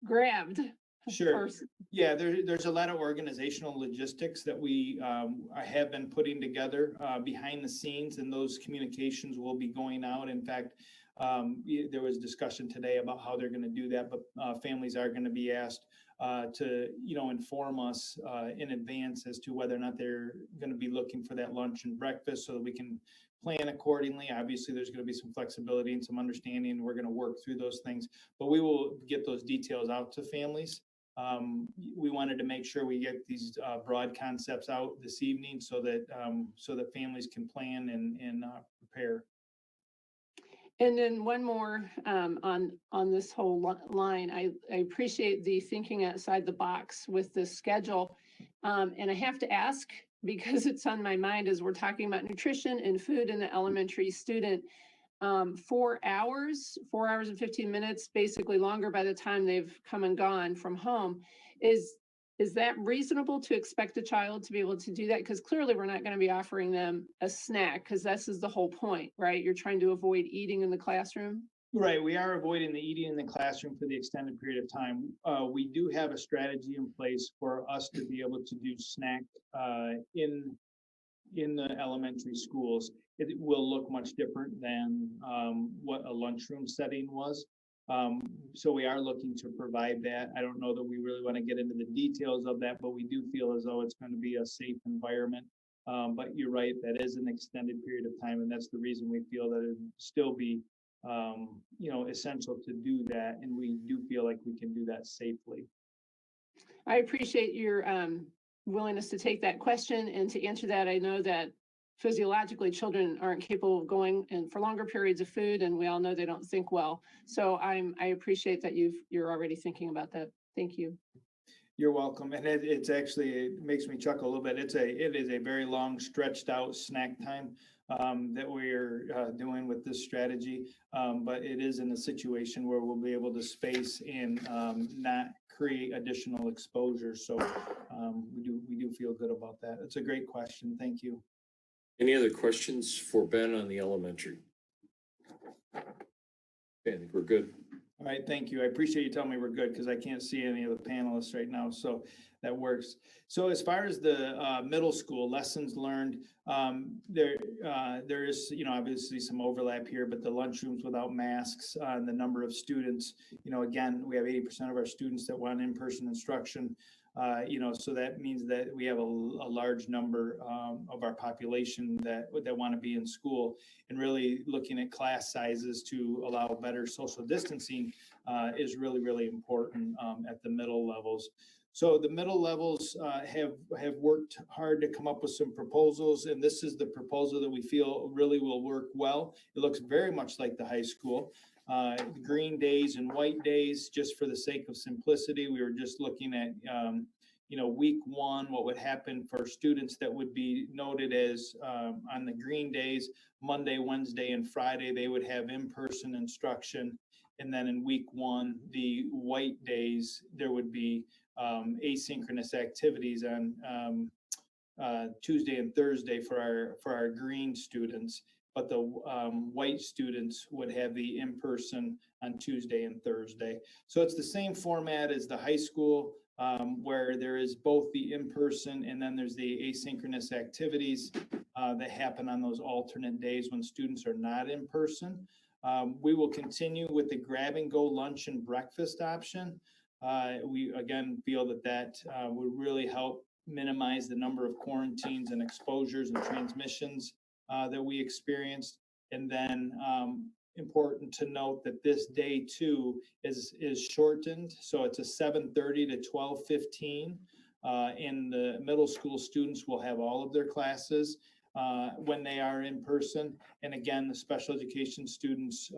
[SPEAKER 2] grabbed?
[SPEAKER 14] Sure. Yeah, there's a lot of organizational logistics that we have been putting together behind the scenes, and those communications will be going out. In fact, there was discussion today about how they're going to do that, but families are going to be asked to, inform us in advance as to whether or not they're going to be looking for that lunch and breakfast so that we can plan accordingly. Obviously, there's going to be some flexibility and some understanding, and we're going to work through those things, but we will get those details out to families. We wanted to make sure we get these broad concepts out this evening so that families can plan and prepare.
[SPEAKER 2] And then one more on this whole line. I appreciate the thinking outside the box with the schedule. And I have to ask, because it's on my mind as we're talking about nutrition and food in the elementary student, 4 hours and 15 minutes, basically longer by the time they've come and gone from home. Is that reasonable to expect a child to be able to do that? Because clearly we're not going to be offering them a snack, because this is the whole point, right? You're trying to avoid eating in the classroom.
[SPEAKER 14] Right, we are avoiding the eating in the classroom for the extended period of time. We do have a strategy in place for us to be able to do snack in the elementary schools. It will look much different than what a lunchroom setting was. So we are looking to provide that. I don't know that we really want to get into the details of that, but we do feel as though it's going to be a safe environment. But you're right, that is an extended period of time, and that's the reason we feel that it would still be essential to do that, and we do feel like we can do that safely.
[SPEAKER 2] I appreciate your willingness to take that question and to answer that. I know that physiologically children aren't capable of going and for longer periods of food, and we all know they don't think well. So I appreciate that you're already thinking about that. Thank you.
[SPEAKER 14] You're welcome. And it makes me chuckle a little bit. It is a very long, stretched out snack time that we're doing with this strategy. But it is in a situation where we'll be able to space and not create additional exposure. So we do feel good about that. It's a great question. Thank you.
[SPEAKER 1] Any other questions for Ben on the elementary? Okay, I think we're good.
[SPEAKER 14] All right, thank you. I appreciate you telling me we're good because I can't see any of the panelists right now, so that works. So as far as the middle school lessons learned, there is, obviously some overlap here, but the lunchrooms without masks and the number of students, again, we have 80% of our students that want in-person instruction. So that means that we have a large number of our population that want to be in school, and really looking at class sizes to allow better social distancing is really, really important at the middle levels. So the middle levels have worked hard to come up with some proposals, and this is the proposal that we feel really will work well. It looks very much like the high school. Green days and white days, just for the sake of simplicity. We were just looking at, week one, what would happen for students that would be noted as on the green days, Monday, Wednesday, and Friday, they would have in-person instruction. And then in week one, the white days, there would be asynchronous activities on Tuesday and Thursday for our green students, but the white students would have the in-person on Tuesday and Thursday. So it's the same format as the high school, where there is both the in-person and then there's the asynchronous activities that happen on those alternate days when students are not in person. We will continue with the grab and go lunch and breakfast option. We again feel that would really help minimize the number of quarantines and exposures and transmissions that we experienced. And then important to note that this day two is shortened. So it's a 7:30 to 12:15. And the middle school students will have all of their classes when they are in person. And again, the special education students,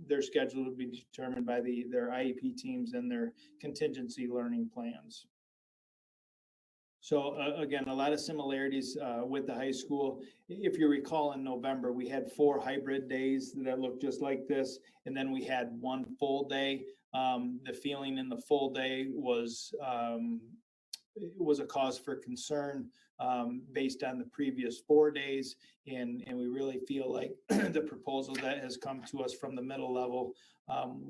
[SPEAKER 14] their schedule will be determined by their IEP teams and their contingency learning plans. So again, a lot of similarities with the high school. If you recall, in November, we had 4 hybrid days that looked just like this, and then we had 1 full day. The feeling in the full day was a cause for concern based on the previous 4 days, and we really feel like the proposal that has come to us from the middle level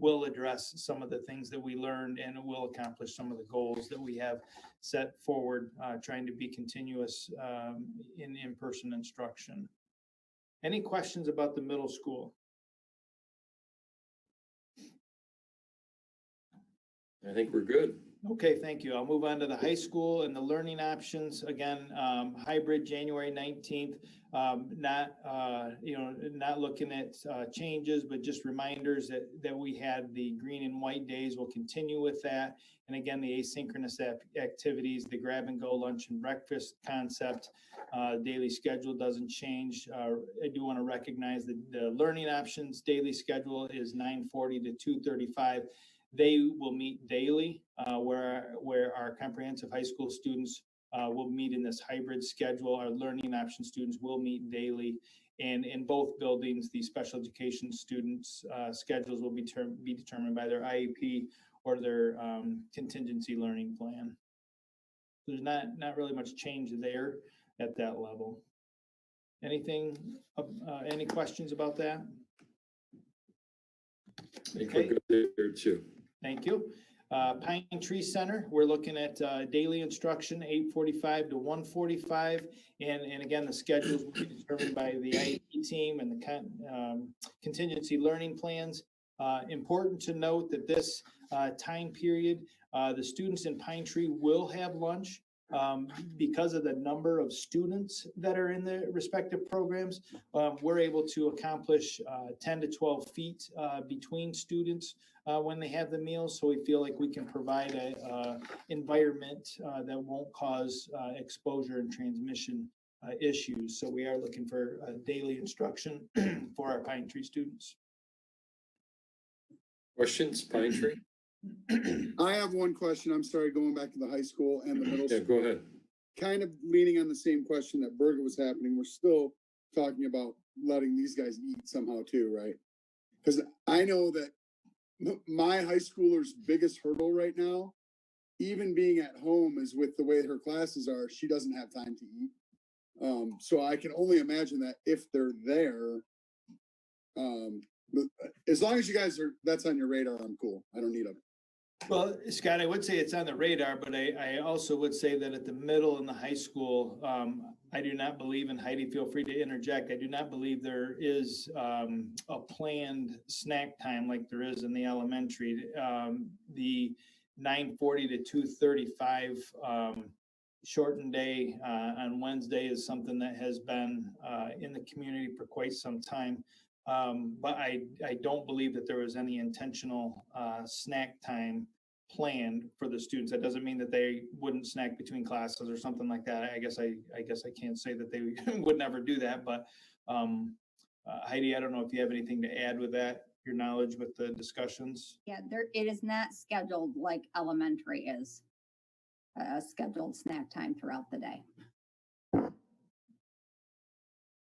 [SPEAKER 14] will address some of the things that we learned, and it will accomplish some of the goals that we have set forward, trying to be continuous in in-person instruction. Any questions about the middle school?
[SPEAKER 1] I think we're good.
[SPEAKER 14] Okay, thank you. I'll move on to the high school and the learning options. Again, hybrid January 19th, not looking at changes, but just reminders that we had the green and white days. We'll continue with that. And again, the asynchronous activities, the grab and go lunch and breakfast concept, daily schedule doesn't change. I do want to recognize that the learning options daily schedule is 9:40 to 2:35. They will meet daily, where our comprehensive high school students will meet in this hybrid schedule. Our learning option students will meet daily. And in both buildings, the special education students' schedules will be determined by their IEP or their contingency learning plan. There's not really much change there at that level. Any questions about that?
[SPEAKER 1] I think we're good there too.
[SPEAKER 14] Thank you. Pine Tree Center, we're looking at daily instruction, 8:45 to 1:45. And again, the schedules will be determined by the IEP team and the contingency learning plans. Important to note that this time period, the students in Pine Tree will have lunch. Because of the number of students that are in the respective programs, we're able to accomplish 10 to 12 feet between students when they have the meals. So we feel like we can provide a environment that won't cause exposure and transmission issues. So we are looking for daily instruction for our Pine Tree students.
[SPEAKER 1] Questions, Pine Tree?
[SPEAKER 9] I have one question. I'm sorry, going back to the high school and the middle
[SPEAKER 1] Yeah,
[SPEAKER 9] school.
[SPEAKER 1] go ahead.
[SPEAKER 9] Kind of leaning on the same question that Berger was happening. We're still talking about letting these guys eat somehow too, right? Because I know that my high schooler's biggest hurdle right now, even being at home, is with the way her classes are, she doesn't have time to eat. So I can only imagine that if they're there, as long as you guys that's on your radar, I'm cool. I don't need a.
[SPEAKER 14] Well, Scott, I would say it's on the radar, but I also would say that at the middle and the high school, I do not believe, and Heidi, feel free to interject, I do not believe there is a planned snack time like there is in the elementary. 9:40 to 2:35 shortened day on Wednesday is something that has been in the community for quite some time. But I don't believe that there was any intentional snack time planned for the students. That doesn't mean that they wouldn't snack between classes or something like that. I guess I can't say that they would never do that, but Heidi, I don't know if you have anything to add with that, your knowledge with the discussions.
[SPEAKER 7] Yeah, it is not scheduled like elementary is, a scheduled snack time throughout the day.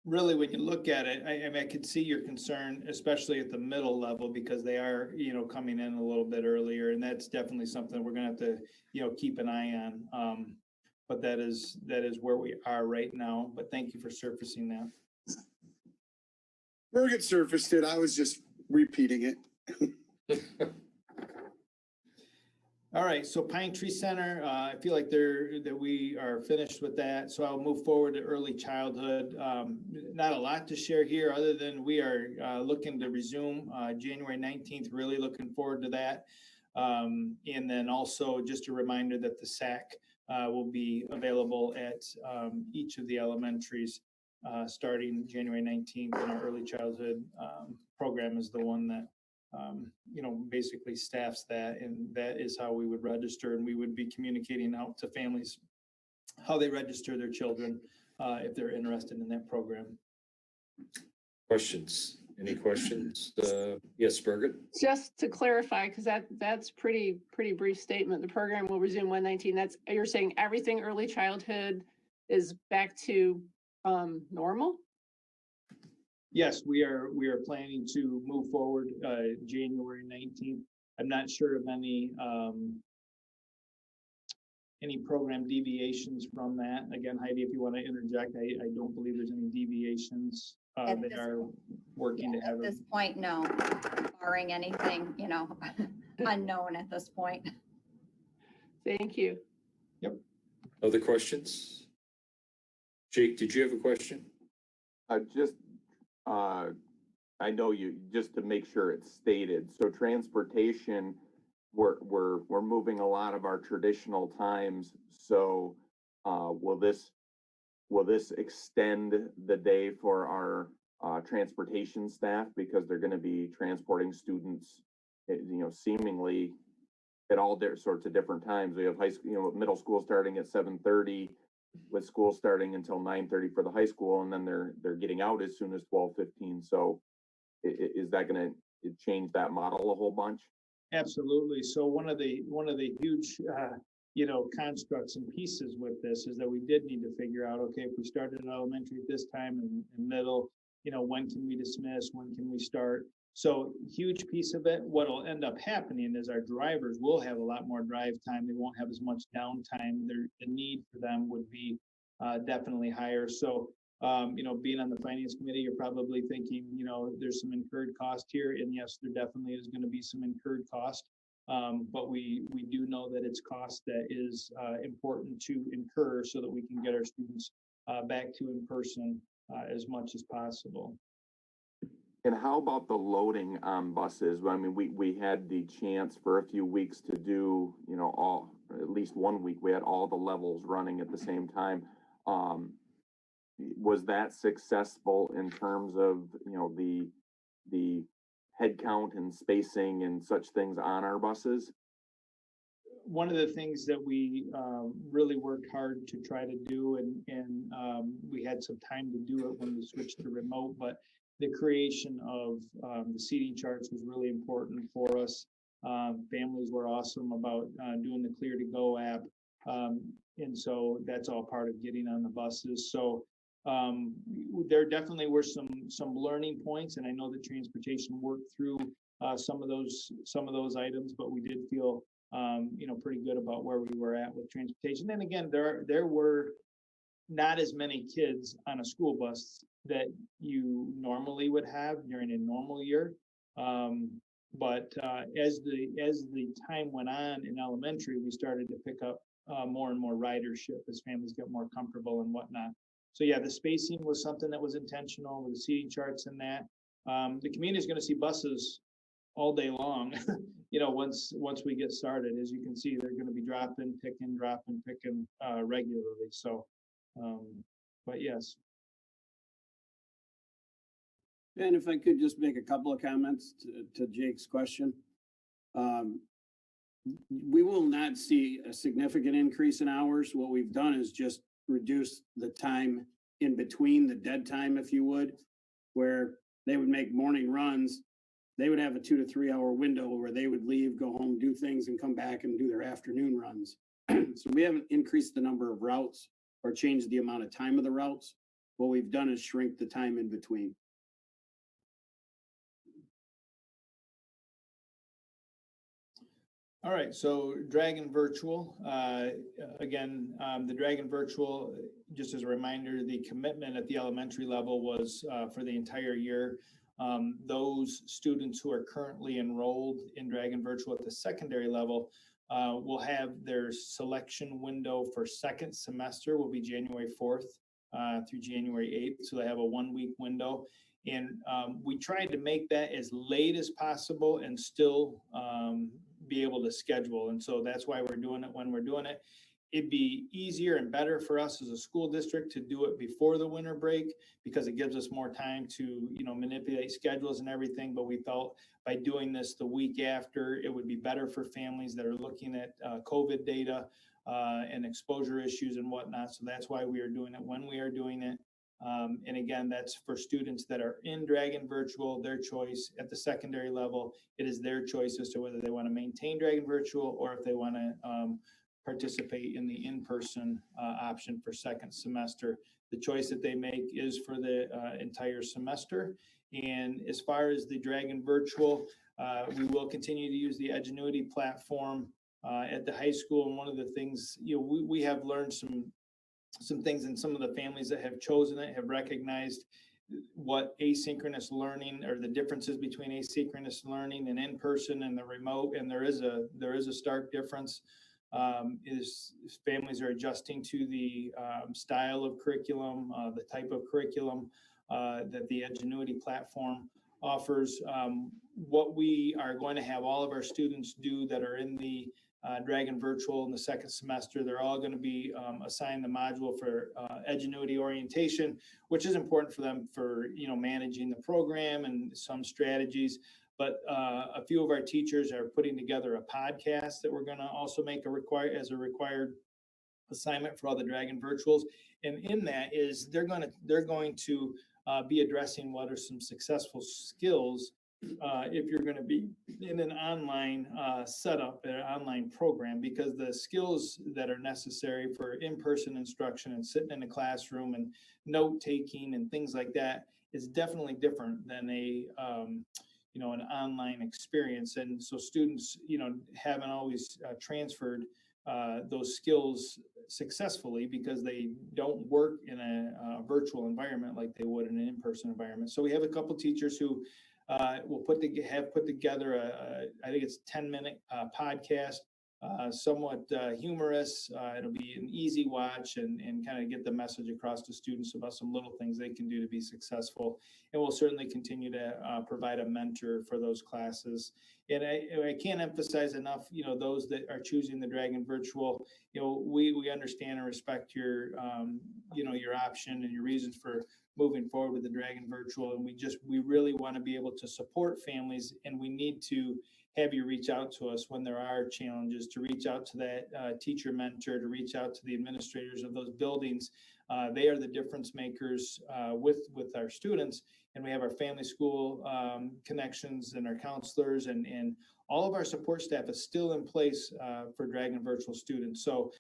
[SPEAKER 14] Really, when you look at it, I mean, I could see your concern, especially at the middle level, because they are, coming in a little bit earlier, and that's definitely something we're gonna have to, keep an eye on. But that is where we are right now, but thank you for surfacing that.
[SPEAKER 9] Birgit surfaced it. I was just repeating it.
[SPEAKER 14] All right, so Pine Tree Center, I feel like that we are finished with that, so I'll move forward to early childhood. Not a lot to share here, other than we are looking to resume January 19th, really looking forward to that. And then also just a reminder that the SAC will be available at each of the elementaries starting January 19th, and our early childhood program is the one that basically staffs that, and that is how we would register, and we would be communicating out to families how they register their children if they're interested in that program.
[SPEAKER 1] Questions? Any questions? Yes, Birgit?
[SPEAKER 2] Just to clarify, because that's pretty brief statement. The program will resume 119. That's, you're saying everything early childhood is back to normal?
[SPEAKER 14] Yes, we are planning to move forward January 19th. I'm not sure of any program deviations from that. Again, Heidi, if you want to interject, I don't believe there's any deviations. They are working to have
[SPEAKER 7] at this point, no, barring anything, unknown at this point.
[SPEAKER 2] Thank you.
[SPEAKER 14] Yep.
[SPEAKER 1] Other questions? Jake, did you have a question?
[SPEAKER 10] I know you, just to make sure it's stated, so transportation, we're moving a lot of our traditional times. So will this extend the day for our transportation staff, because they're going to be transporting students, seemingly at all sorts of different times? We have high school, middle school starting at 7:30. With school starting until 9:30 for the high school, and then they're getting out as soon as 12:15. So is that going to change that model a whole bunch?
[SPEAKER 14] Absolutely. So one of the huge constructs and pieces with this is that we did need to figure out, okay, if we started in elementary at this time and middle, when can we dismiss, when can we start? So huge piece of it. What will end up happening is our drivers will have a lot more drive time. They won't have as much downtime. The need for them would be definitely higher. So, being on the finance committee, you're probably thinking, there's some incurred cost here. And yes, there definitely is going to be some incurred cost. But we do know that it's cost that is important to incur so that we can get our students back to in person as much as possible.
[SPEAKER 10] And how about the loading on buses? I mean, we had the chance for a few weeks to do, at least 1 week, we had all the levels running at the same time. Was that successful in terms of, the head count and spacing and such things on our buses?
[SPEAKER 14] One of the things that we really worked hard to try to do, and we had some time to do it when we switched to remote, but the creation of the seating charts was really important for us. Families were awesome about doing the Clear to Go app. And so that's all part of getting on the buses. So there definitely were some learning points, and I know that transportation worked through some of those items, but we did feel pretty good about where we were at with transportation. And again, there were not as many kids on a school bus that you normally would have during a normal year. But as the time went on in elementary, we started to pick up more and more ridership as families get more comfortable and whatnot. So yeah, the spacing was something that was intentional with the seating charts and that. The community is going to see buses all day long. Once we get started, as you can see, they're going to be dropping, picking regularly. So, but yes.
[SPEAKER 13] And if I could just make a couple of comments to Jake's question. We will not see a significant increase in hours. What we've done is just reduce the time in between, the dead time, if you would, where they would make morning runs. They would have a 2 to 3 hour window where they would leave, go home, do things, and come back and do their afternoon runs. So we haven't increased the number of routes or changed the amount of time of the routes. What we've done is shrink the time in between.
[SPEAKER 14] All right, so DragonVirtual, again, the DragonVirtual, just as a reminder, the commitment at the elementary level was for the entire year. Those students who are currently enrolled in DragonVirtual at the secondary level will have their selection window for second semester will be January 4th through January 8th. So they have a 1 week window. And we tried to make that as late as possible and still be able to schedule. And so that's why we're doing it when we're doing it. It'd be easier and better for us as a school district to do it before the winter break because it gives us more time to, manipulate schedules and everything. But we felt by doing this the week after, it would be better for families that are looking at COVID data and exposure issues and whatnot. So that's why we are doing it when we are doing it. And again, that's for students that are in DragonVirtual, their choice. At the secondary level, it is their choice as to whether they want to maintain DragonVirtual or if they want to participate in the in-person option for second semester. The choice that they make is for the entire semester. And as far as the DragonVirtual, we will continue to use the Edgenuity platform at the high school. And one of the things, we have learned some things, and some of the families that have chosen it have recognized what asynchronous learning or the differences between asynchronous learning and in-person and the remote. And there is a stark difference. Is families are adjusting to the style of curriculum, the type of curriculum that the Edgenuity platform offers. What we are going to have all of our students do that are in the DragonVirtual in the second semester, they're all going to be assigned the module for Edgenuity orientation, which is important for them for managing the program and some strategies. But a few of our teachers are putting together a podcast that we're going to also make a required assignment for all the DragonVirtuals. And in that is they're going to be addressing what are some successful skills if you're going to be in an online setup, an online program, because the skills that are necessary for in-person instruction and sitting in a classroom and note taking and things like that is definitely different than an online experience. And so students, haven't always transferred those skills successful because they don't work in a virtual environment like they would in an in-person environment. So we have a couple teachers who will have put together I think it's 10-minute podcast, somewhat humorous. It'll be an easy watch and kind of get the message across to students about some little things they can do to be successful. And we'll certainly continue to provide a mentor for those classes. And I can't emphasize enough, those that are choosing the DragonVirtual, we understand and respect your, your option and your reasons for moving forward with the DragonVirtual. And we really want to be able to support families, and we need to have you reach out to us when there are challenges, to reach out to that teacher mentor, to reach out to the administrators of those buildings. They are the difference makers with our students. And we have our family school connections and our counselors, and all of our support staff is still in place for DragonVirtual students. So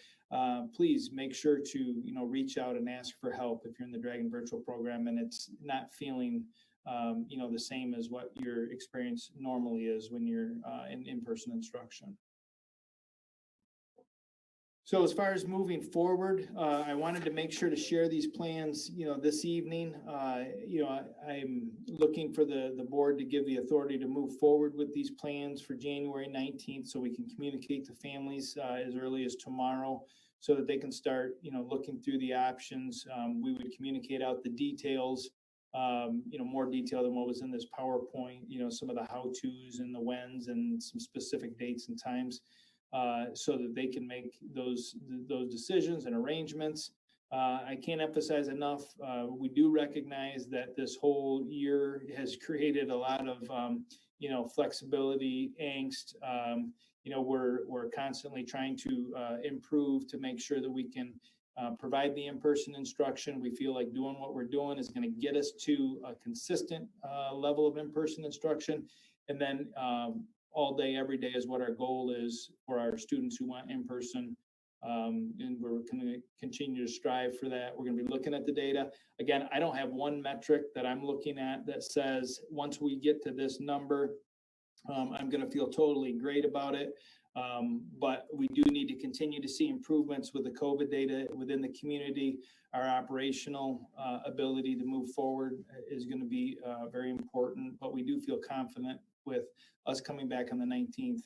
[SPEAKER 14] please make sure to reach out and ask for help if you're in the DragonVirtual program and it's not feeling the same as what your experience normally is when you're in in-person instruction. So as far as moving forward, I wanted to make sure to share these plans, this evening. I'm looking for the board to give the authority to move forward with these plans for January 19th so we can communicate to families as early as tomorrow so that they can start, looking through the options. We would communicate out the details more detail than what was in this PowerPoint, some of the how-tos and the whens and some specific dates and times, so that they can make those decisions and arrangements. I can't emphasize enough, we do recognize that this whole year has created a lot of, flexibility, angst. We're constantly trying to improve to make sure that we can provide the in-person instruction. We feel like doing what we're doing is going to get us to a consistent level of in-person instruction. And then all day, every day is what our goal is for our students who want in-person. And we're going to continue to strive for that. We're going to be looking at the data. Again, I don't have one metric that I'm looking at that says once we get to this number, I'm going to feel totally great about it. But we do need to continue to see improvements with the COVID data within the community. Our operational ability to move forward is going to be very important, but we do feel confident with us coming back on the 19th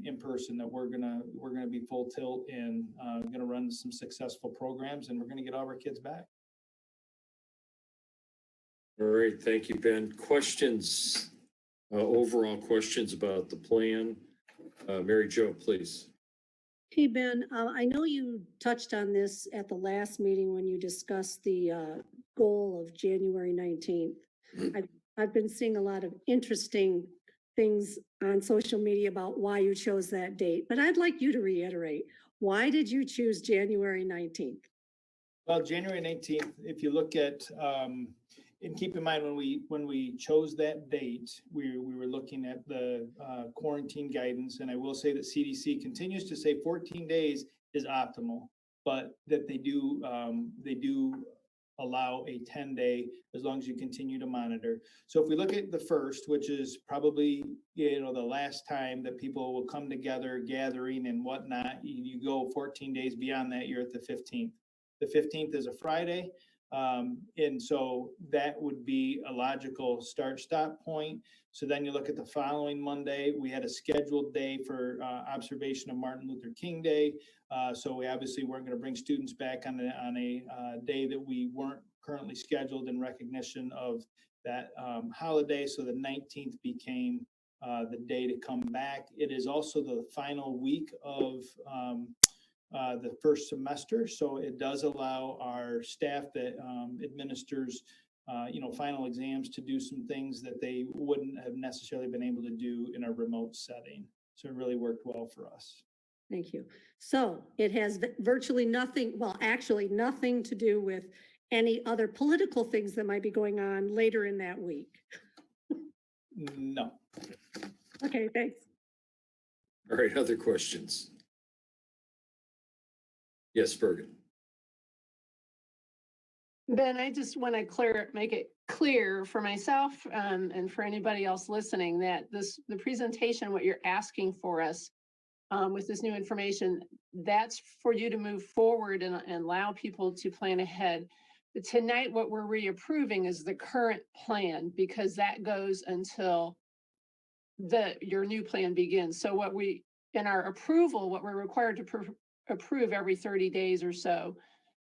[SPEAKER 14] in person that we're gonna be full tilt and gonna run some successful programs, and we're gonna get all of our kids back.
[SPEAKER 1] All right, thank you, Ben. Questions, overall questions about the plan? Mary Jo, please.
[SPEAKER 15] Hey, Ben, I know you touched on this at the last meeting when you discussed the goal of January 19th. I've been seeing a lot of interesting things on social media about why you chose that date, but I'd like you to reiterate, why did you choose January 19th?
[SPEAKER 14] Well, January 19th, if you look at, and keep in mind when we chose that date, we were looking at the quarantine guidance, and I will say that CDC continues to say 14 days is optimal, but that they do allow a 10-day as long as you continue to monitor. So if we look at the first, which is probably the last time that people will come together, gathering and whatnot, you go 14 days beyond that, you're at the 15th. The 15th is a Friday. And so that would be a logical stop point. So then you look at the following Monday, we had a scheduled day for observation of Martin Luther King Day. So we obviously weren't going to bring students back on a day that we weren't currently scheduled in recognition of that holiday. So the 19th became the day to come back. It is also the final week of the first semester. So it does allow our staff that administers, final exams to do some things that they wouldn't have necessarily been able to do in a remote setting. So it really worked well for us.
[SPEAKER 15] Thank you. So it has virtually nothing, well, actually nothing to do with any other political things that might be going on later in that week.
[SPEAKER 14] No.
[SPEAKER 15] Okay, thanks.
[SPEAKER 1] All right, other questions? Yes, Bergen.
[SPEAKER 2] Ben, I just want to make it clear for myself and for anybody else listening that the presentation, what you're asking for us with this new information, that's for you to move forward and allow people to plan ahead. But tonight, what we're reapproving is the current plan because that goes until your new plan begins. So in our approval, what we're required to approve every 30 days or so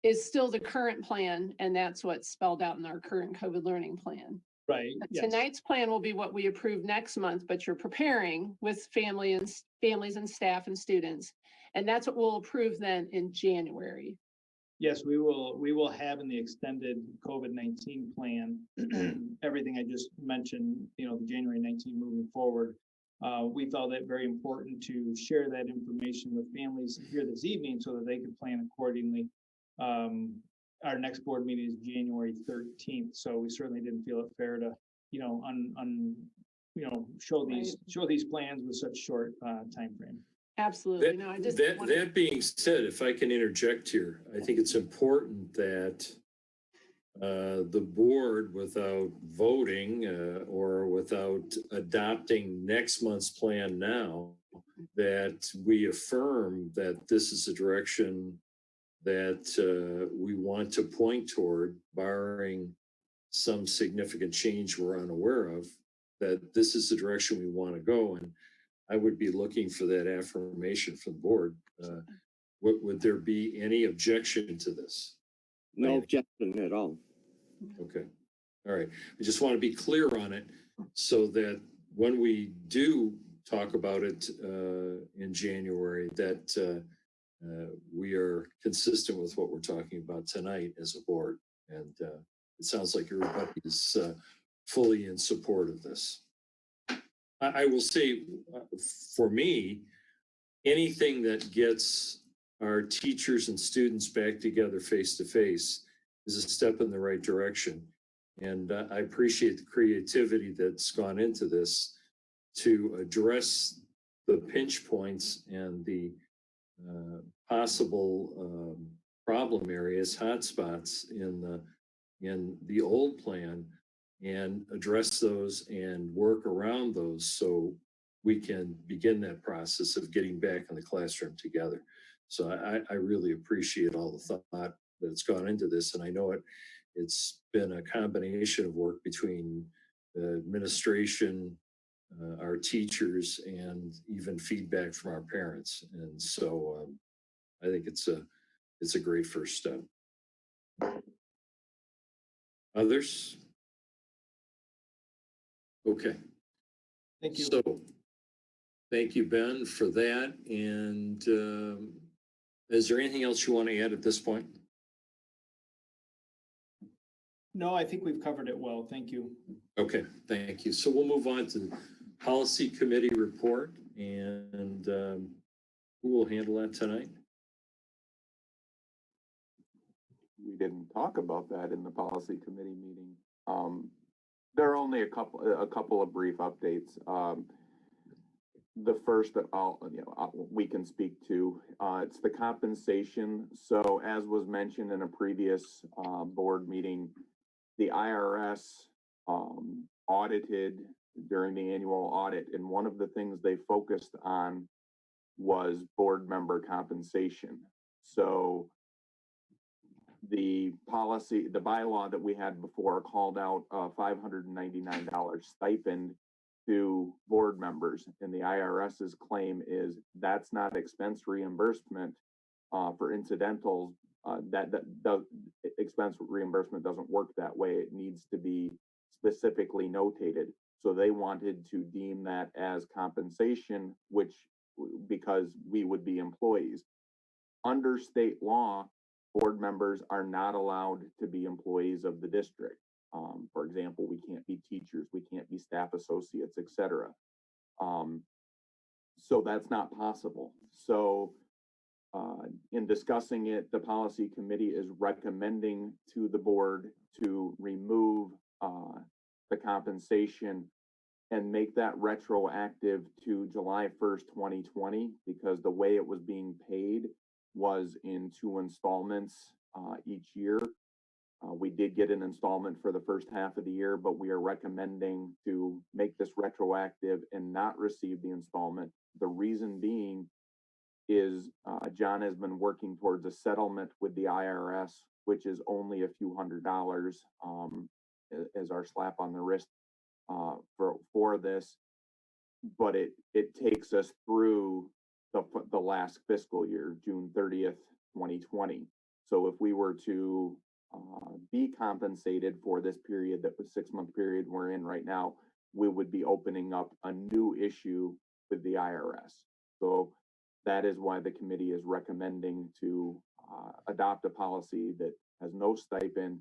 [SPEAKER 2] is still the current plan, and that's what's spelled out in our current COVID learning plan.
[SPEAKER 14] Right.
[SPEAKER 2] Yes. Tonight's plan will be what we approve next month, but you're preparing with families and staff and students, and that's what we'll approve then in January.
[SPEAKER 14] Yes, we will have in the extended COVID-19 plan everything I just mentioned, the January 19 moving forward. We felt it very important to share that information with families here this evening so that they can plan accordingly. Our next board meeting is January 13th, so we certainly didn't feel it fair to, show these plans with such short time frame.
[SPEAKER 2] Absolutely. No, I just
[SPEAKER 1] that being said, if I can interject here, I think it's important that the board, without voting or without adopting next month's plan now, that we affirm that this is a direction that we want to point toward, barring some significant change we're unaware of, that this is the direction we want to go. And I would be looking for that affirmation from the board. Would there be any objection to this?
[SPEAKER 16] No objection at all.
[SPEAKER 1] Okay. All right. I just want to be clear on it so that when we do talk about it in January, that we are consistent with what we're talking about tonight as a board. And it sounds like everybody is fully in support of this. I will say, for me, anything that gets our teachers and students back together face to face is a step in the right direction. And I appreciate the creativity that's gone into this to address the pinch points and the possible problem areas, hotspots in the old plan, and address those and work around those so we can begin that process of getting back in the classroom together. So I really appreciate all the thought that's gone into this, and I know it's been a combination of work between the administration, our teachers, and even feedback from our parents. And so I think it's a great first step. Others? Okay.
[SPEAKER 14] Thank you.
[SPEAKER 1] So, thank you, Ben, for that. And is there anything else you want to add at this point?
[SPEAKER 14] No, I think we've covered it well. Thank you.
[SPEAKER 1] Okay, thank you. So we'll move on to the policy committee report, and who will handle that tonight?
[SPEAKER 10] We didn't talk about that in the policy committee meeting. There are only a couple of brief updates. The first that we can speak to, it's the compensation. So as was mentioned in a previous board meeting, the IRS audited during the annual audit, and one of the things they focused on was board member compensation. So the policy, the bylaw that we had before called out a $599 stipend to board members, and the IRS's claim is that's not expense reimbursement for incidentals. That expense reimbursement doesn't work that way. It needs to be specifically notated. So they wanted to deem that as compensation, which because we would be employees. Under state law, board members are not allowed to be employees of the district. For example, we can't be teachers, we can't be staff associates, etc. So that's not possible. So in discussing it, the policy committee is recommending to the board to remove the compensation and make that retroactive to July 1st, 2020, because the way it was being paid was in 2 installments each year. We did get an installment for the first half of the year, but we are recommending to make this retroactive and not receive the installment. The reason being is John has been working towards a settlement with the IRS, which is only a few $100s as our slap on the wrist for this, but it takes us through the last fiscal year, June 30th, 2020. So if we were to be compensated for this period, that was 6-month period we're in right now, we would be opening up a new issue with the IRS. So that is why the committee is recommending to adopt a policy that has no stipend,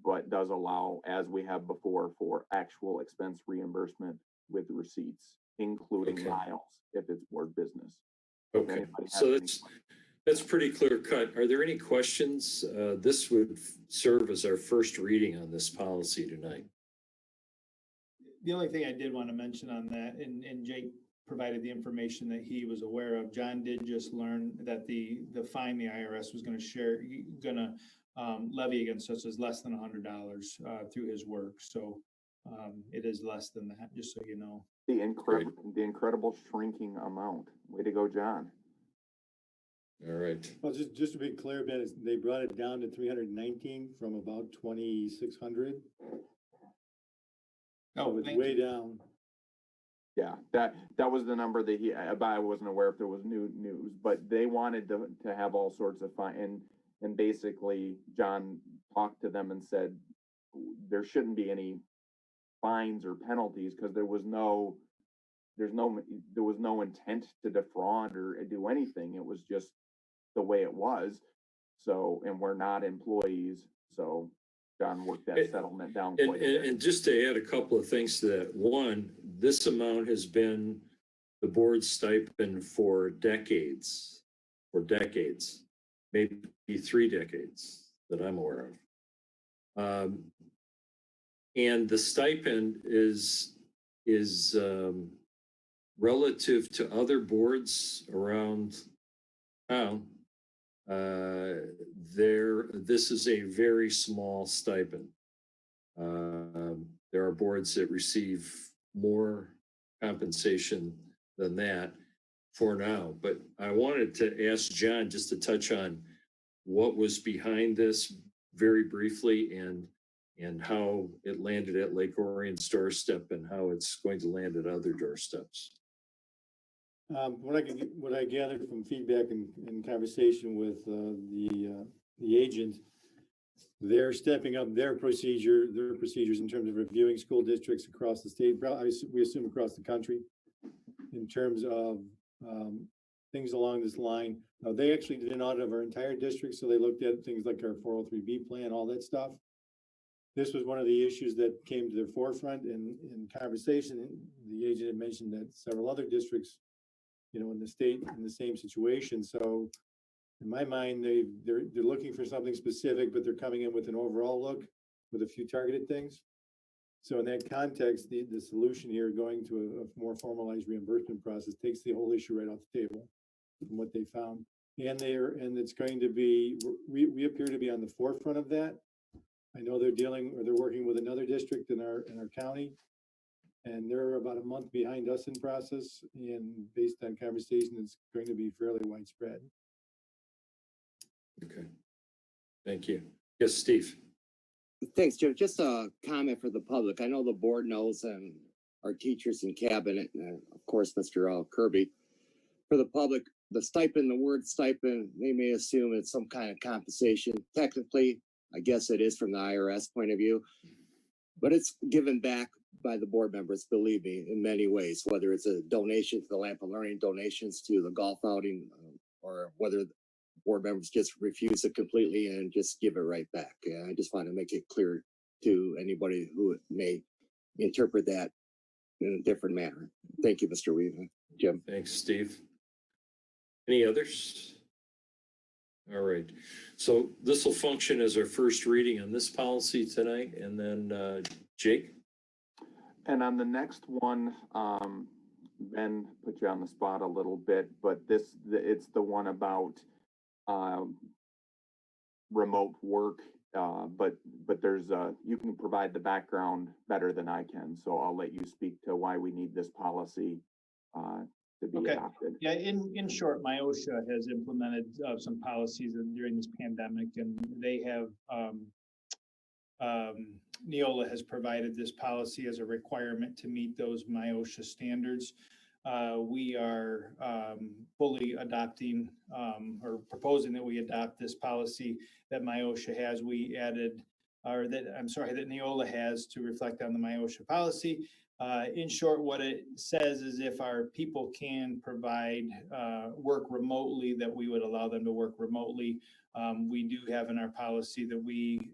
[SPEAKER 10] but does allow, as we have before, for actual expense reimbursement with receipts, including miles, if it's board business.
[SPEAKER 1] Okay, so that's pretty clear cut. Are there any questions? This would serve as our first reading on this policy tonight.
[SPEAKER 14] The only thing I did want to mention on that, and Jake provided the information that he was aware of. John did just learn that the fine the IRS was going to levy against us is less than $100 through his work. So it is less than that, just so you know.
[SPEAKER 10] The incredible shrinking amount. Way to go, John.
[SPEAKER 1] All right.
[SPEAKER 16] Well, just to be clear, Ben, they brought it down to 319 from about 2,600.
[SPEAKER 14] Oh,
[SPEAKER 16] it's way down.
[SPEAKER 10] Yeah, that was the number that I wasn't aware if there was new news, but they wanted to have all sorts of fine, and basically John talked to them and said, there shouldn't be any fines or penalties because there was no intent to defraud or do anything. It was just the way it was. So, and we're not employees. So John worked that settlement down quite a bit.
[SPEAKER 1] And just to add a couple of things to that. One, this amount has been the board's stipend for decades, maybe 3 decades that I'm aware of. And the stipend is relative to other boards around town. This is a very small stipend. There are boards that receive more compensation than that for now, but I wanted to ask John just to touch on what was behind this very briefly and how it landed at Lake Orion's doorstep and how it's going to land at other doorsteps.
[SPEAKER 16] What I gathered from feedback and conversation with the agent, they're stepping up their procedures in terms of reviewing school districts across the state, we assume across the country, in terms of things along this line. Now, they actually did an audit of our entire district, so they looked at things like our 403B plan, all that stuff. This was one of the issues that came to the forefront in conversation. The agent had mentioned that several other districts, in the state in the same situation. So in my mind, they're looking for something specific, but they're coming in with an overall look with a few targeted things. So in that context, the solution here, going to a more formalized reimbursement process, takes the whole issue right off the table from what they found. And it's going to be, we appear to be on the forefront of that. I know they're working with another district in our county, and they're about a month behind us in process. And based on conversation, it's going to be fairly widespread.
[SPEAKER 1] Okay, thank you. Yes, Steve.
[SPEAKER 17] Thanks, Jim. Just a comment for the public. I know the board knows and our teachers in cabinet, and of course, Mr. Kirby. For the public, the word stipend, they may assume it's some kind of compensation. Technically, I guess it is from the IRS point of view, but it's given back by the board members, believe me, in many ways, whether it's a donation to the Lamp of Learning, donations to the golf outing, or whether board members just refuse it completely and just give it right back. I just want to make it clear to anybody who may interpret that in a different manner. Thank you, Mr. Weaver. Jim.
[SPEAKER 1] Thanks, Steve. Any others? All right. So this will function as our first reading on this policy tonight. And then Jake?
[SPEAKER 10] And on the next one, Ben put you on the spot a little bit, but it's the one about remote work, but there's you can provide the background better than I can, so I'll let you speak to why we need this policy to be adopted.
[SPEAKER 14] Yeah, in short, MIOSHA has implemented some policies during this pandemic, and they have Neola has provided this policy as a requirement to meet those MIOSHA standards. We are fully adopting or proposing that we adopt this policy that MIOSHA has. We added, that Neola has to reflect on the MIOSHA policy. In short, what it says is if our people can provide work remotely, that we would allow them to work remotely. We do have in our policy that we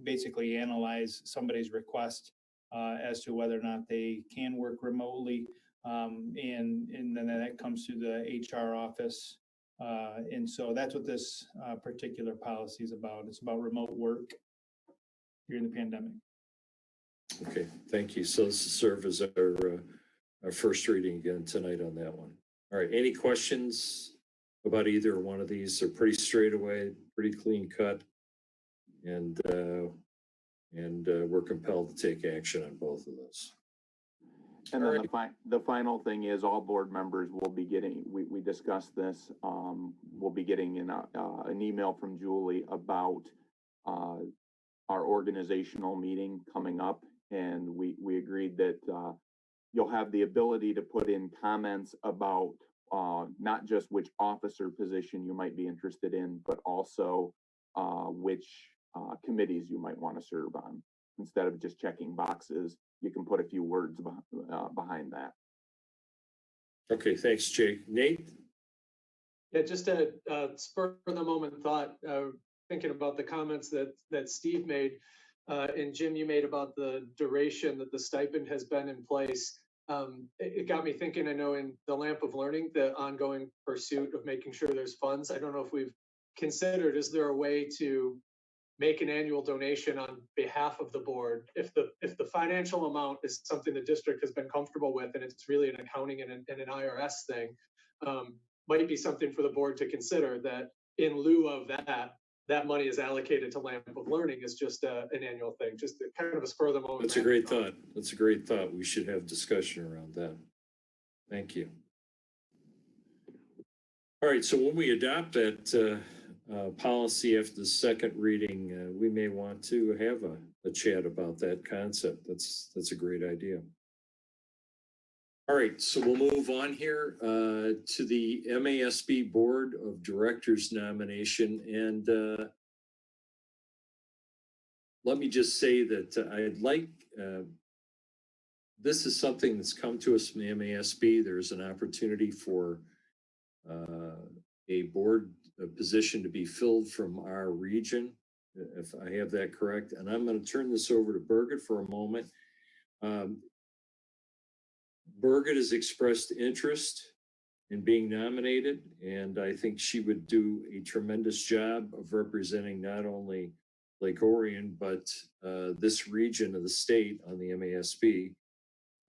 [SPEAKER 14] basically analyze somebody's request as to whether or not they can work remotely. And then that comes through the HR office. And so that's what this particular policy is about. It's about remote work during the pandemic.
[SPEAKER 1] Okay, thank you. So this will serve as our first reading again tonight on that one. All right, any questions about either one of these? They're pretty straight away, pretty clean cut. And we're compelled to take action on both of those.
[SPEAKER 10] And then the final thing is all board members will be getting, we discussed this, we'll be getting an email from Julie about our organizational meeting coming up. And we agreed that you'll have the ability to put in comments about not just which officer position you might be interested in, but also which committees you might want to serve on. instead of just checking boxes, you can put a few words behind that.
[SPEAKER 1] Okay, thanks, Jake. Nate?
[SPEAKER 3] Yeah, just a spur of the moment thought, thinking about the comments that Steve made, and Jim, you made about the duration that the stipend has been in place. It got me thinking, I know in the Lamp of Learning, the ongoing pursuit of making sure there's funds. I don't know if we've considered, is there a way to make an annual donation on behalf of the board? If the financial amount is something the district has been comfortable with, and it's really an accounting and an IRS thing, might be something for the board to consider, that in lieu of that money is allocated to Lamp of Learning is just an annual thing, just kind of a spur of the moment.
[SPEAKER 1] That's a great thought. That's a great thought. We should have discussion around that. Thank you. All right, so when we adopt that policy after the second reading, we may want to have a chat about that concept. That's a great idea. All right, so we'll move on here to the MASB Board of Directors nomination. And let me just say that I'd like, this is something that's come to us from the MASB. There's an opportunity for a board position to be filled from our region, if I have that correct. And I'm going to turn this over to Birgit for a moment. Birgit has expressed interest in being nominated, and I think she would do a tremendous job of representing not only Lake Orion, but this region of the state on the MASB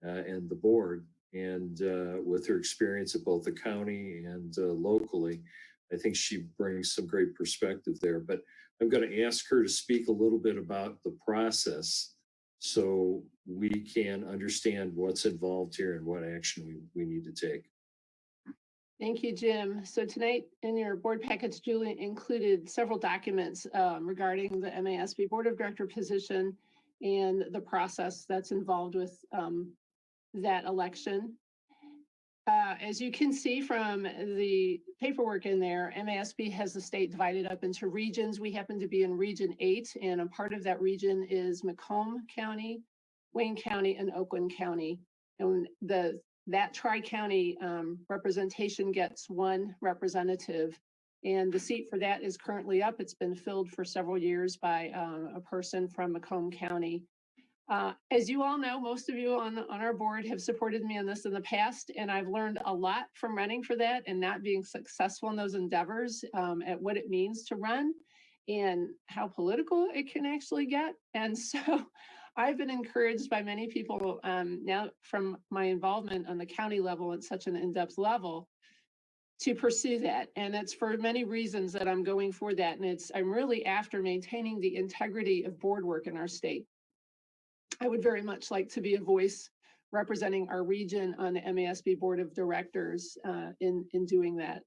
[SPEAKER 1] and the board. And with her experience at both the county and locally, I think she brings some great perspective there. But I'm going to ask her to speak a little bit about the process so we can understand what's involved here and what action we need to take.
[SPEAKER 2] Thank you, Jim. So tonight in your board package, Julie included several documents regarding the MASB Board of Director position and the process that's involved with that election. As you can see from the paperwork in there, MASB has the state divided up into regions. We happen to be in Region 8, and a part of that region is Macomb County, Wayne County, and Oakland County. And that tri-county representation gets one representative, and the seat for that is currently up. It's been filled for several years by a person from Macomb County. As you all know, most of you on our board have supported me on this in the past, and I've learned a lot from running for that and not being successful in those endeavors at what it means to run and how political it can actually get. And so I've been encouraged by many people now from my involvement on the county level at such an in-depth level to pursue that. And it's for many reasons that I'm going for that. And I'm really after maintaining the integrity of board work in our state. I would very much like to be a voice representing our region on the MASB Board of Directors in doing that.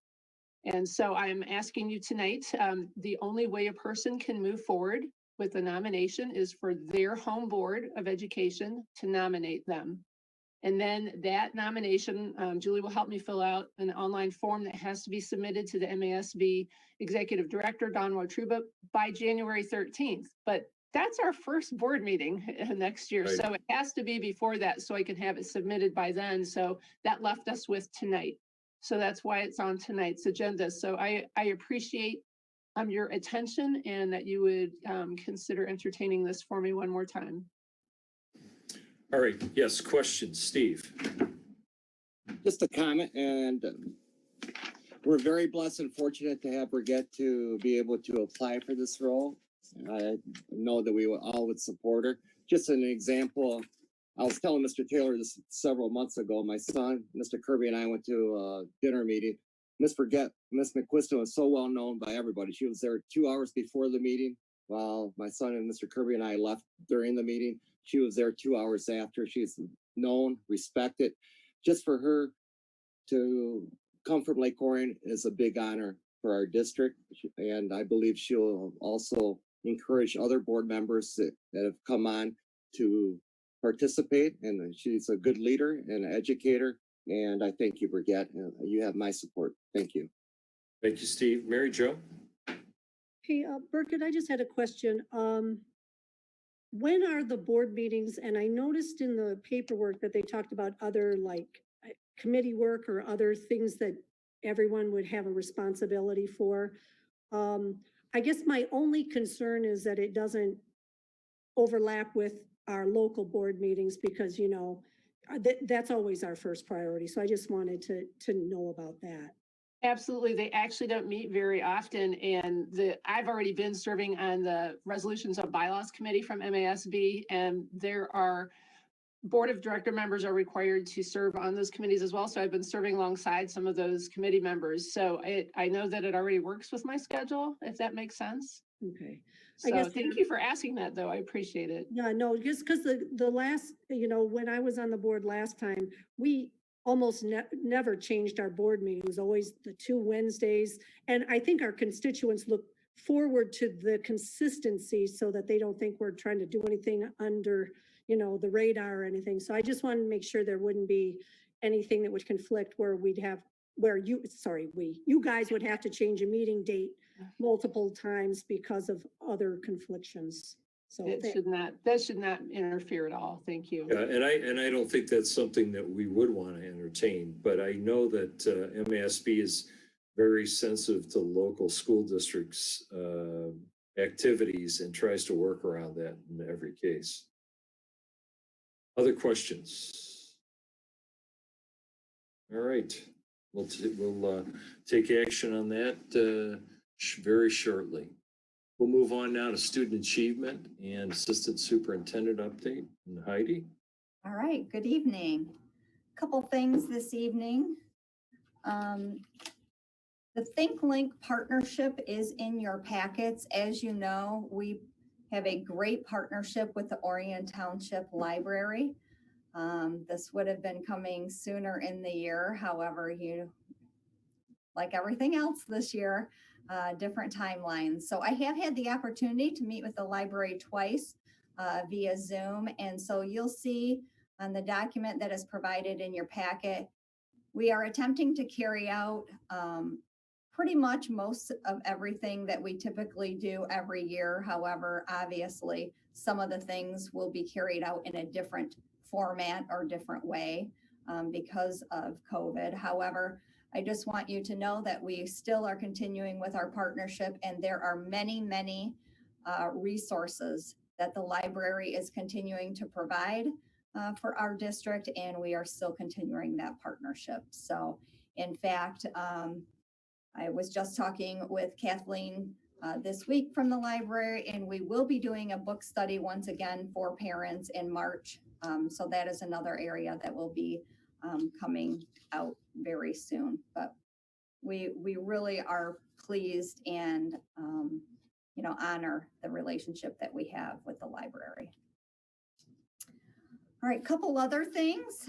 [SPEAKER 2] And so I'm asking you tonight, the only way a person can move forward with the nomination is for their home board of education to nominate them. And then that nomination, Julie will help me fill out an online form that has to be submitted to the MASB Executive Director, Don Watruba, by January 13th. But that's our first board meeting next year. Right. So it has to be before that so I can have it submitted by then. So that left us with tonight. So that's why it's on tonight's agenda. So I appreciate your attention and that you would consider entertaining this for me one more time.
[SPEAKER 1] All right. Yes, questions, Steve.
[SPEAKER 17] Just a comment, and we're very blessed and fortunate to have Brigitte to be able to apply for this role. I know that we all would support her. Just an example, I was telling Mr. Taylor this several months ago. My son, Mr. Kirby, and I went to a dinner meeting. Miss McQuiston was so well known by everybody. She was there 2 hours before the meeting, while my son and Mr. Kirby and I left during the meeting. She was there 2 hours after. She's known, respected. Just for her to come from Lake Orion is a big honor for our district, and I believe she'll also encourage other board members that have come on to participate. And she's a good leader and an educator. And I thank you, Brigitte. You have my support. Thank you.
[SPEAKER 1] Thank you, Steve. Mary Jo?
[SPEAKER 15] Hey, Birgit, I just had a question. when are the board meetings? And I noticed in the paperwork that they talked about other like committee work or other things that everyone would have a responsibility for. I guess my only concern is that it doesn't overlap with our local board meetings because, you know, that's always our first priority. So I just wanted to know about that.
[SPEAKER 2] Absolutely. They actually don't meet very often. And I've already been serving on the Resolutions of Bylaws Committee from MASB, and there are board of director members are required to serve on those committees as well. So I've been serving alongside some of those committee members. So I know that it already works with my schedule, if that makes sense.
[SPEAKER 15] Okay.
[SPEAKER 2] So
[SPEAKER 15] I guess
[SPEAKER 2] thank you for asking that, though. I appreciate it.
[SPEAKER 15] Yeah, no, just because the last, you know, when I was on the board last time, we almost never changed our board meeting. It was always the 2 Wednesdays. And I think our constituents look forward to the consistency so that they don't think we're trying to do anything under, you know, the radar or anything. So I just wanted to make sure there wouldn't be anything that would conflict where you guys would have to change a meeting date multiple times because of other conflictions. So
[SPEAKER 2] that should not interfere at all. Thank you.
[SPEAKER 1] Yeah, and I don't think that's something that we would want to entertain, but I know that MASB is very sensitive to local school districts' activities and tries to work around that in every case. Other questions? All right, we'll take action on that very shortly. We'll move on now to student achievement and assistant superintendent update. And Heidi?
[SPEAKER 7] All right, good evening. Couple things this evening. The ThinkLink partnership is in your packets. As you know, we have a great partnership with the Orion Township Library. This would have been coming sooner in the year. However, like everything else this year, different timelines. So I have had the opportunity to meet with the library twice via Zoom. And so you'll see on the document that is provided in your packet, we are attempting to carry out pretty much most of everything that we typically do every year. However, obviously, some of the things will be carried out in a different format or different way because of COVID. However, I just want you to know that we still are continuing with our partnership, and there are many, many resources that the library is continuing to provide for our district, and we are still continuing that partnership. So in fact, I was just talking with Kathleen this week from the library, and we will be doing a book study once again for parents in March. So that is another area that will be coming out very soon. But we really are pleased and honor the relationship that we have with the library. All right, couple other things.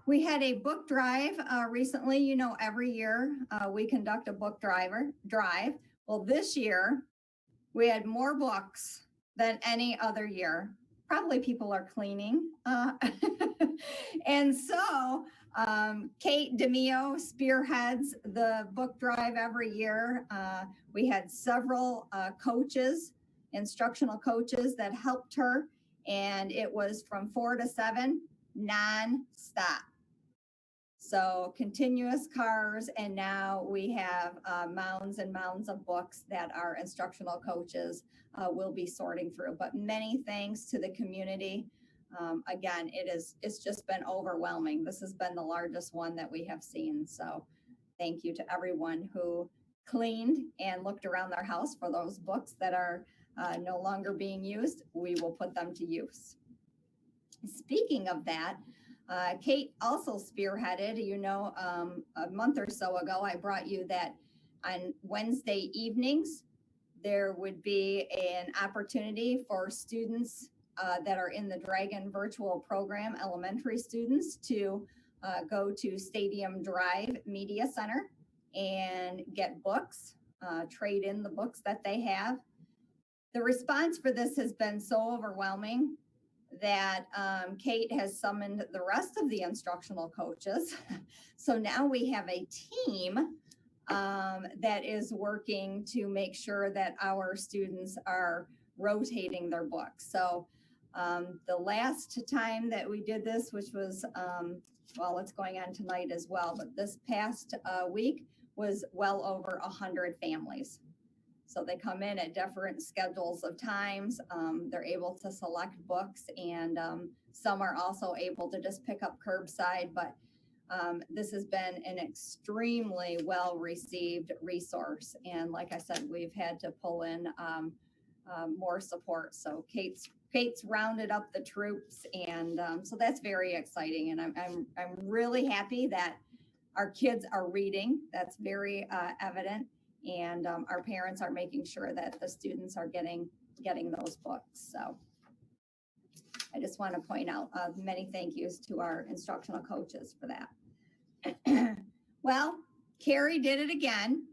[SPEAKER 7] We had a book drive recently. You know, every year we conduct a book drive. Well, this year we had more books than any other year. Probably people are cleaning. And so Kate DeMio spearheads the book drive every year. We had several coaches, instructional coaches that helped her, and it was from 4 to 7, non-stop. So continuous cars, and now we have mounds and mounds of books that our instructional coaches will be sorting through. But many thanks to the community. Again, it's just been overwhelming. This has been the largest one that we have seen. So thank you to everyone who cleaned and looked around their house for those books that are no longer being used. We will put them to use. Speaking of that, Kate also spearheaded, a month or so ago, I brought you that on Wednesday evenings, there would be an opportunity for students that are in the DragonVirtual program, elementary students, to go to Stadium Drive Media Center and get books, trade in the books that they have. The response for this has been so overwhelming that Kate has summoned the rest of the instructional coaches. So now we have a team that is working to make sure that our students are rotating their books. So the last time that we did this, which was, well, it's going on tonight as well, but this past week was well over 100 families. So they come in at different schedules of times. They're able to select books, and some are also able to just pick up curbside. But this has been an extremely well-received resource. And like I said, we've had to pull in more support. So Kate's rounded up the troops, and so that's very exciting. And I'm really happy that our kids are reading. That's very evident. And our parents are making sure that the students are getting those books. So I just want to point out many thank yous to our instructional coaches for that. Well, Carrie did it again.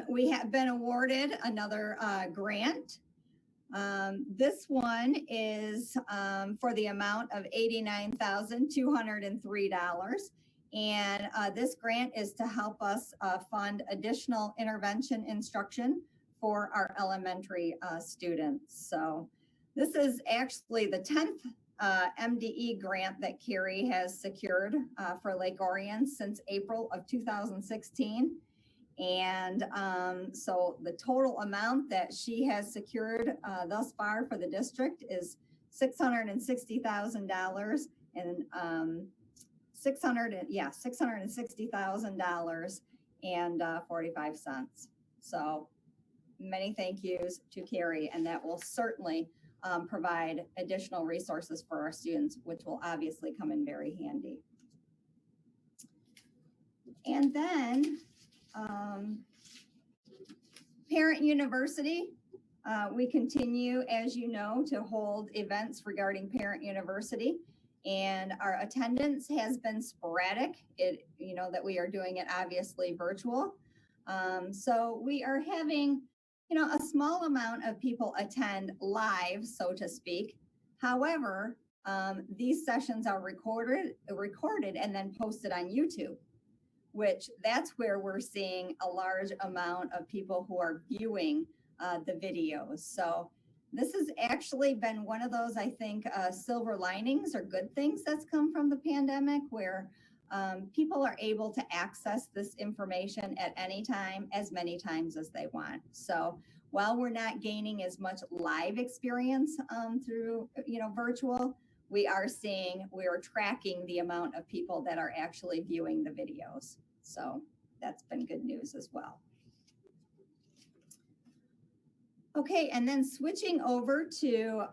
[SPEAKER 7] We have been awarded another grant. This one is for the amount of $89,203. And this grant is to help us fund additional intervention instruction for our elementary students. So this is actually the 10th MDE grant that Carrie has secured for Lake Orion since April of 2016. And so the total amount that she has secured thus far for the district is $660,000 and $660,000 and 45 cents. So many thank yous to Carrie, and that will certainly provide additional resources for our students, which will obviously come in very handy. And then Parent University. We continue, as you know, to hold events regarding Parent University. And our attendance has been sporadic. You know that we are doing it obviously virtual. So we are having, a small amount of people attend live, so to speak. However, these sessions are recorded and then posted on YouTube, which that's where we're seeing a large amount of people who are viewing the videos. So this has actually been one of those, I think, silver linings or good things that's come from the pandemic, where people are able to access this information at any time, as many times as they want. So while we're not gaining as much live experience through, virtual, we are tracking the amount of people that are actually viewing the videos. So that's been good news as well. Okay, and then switching over to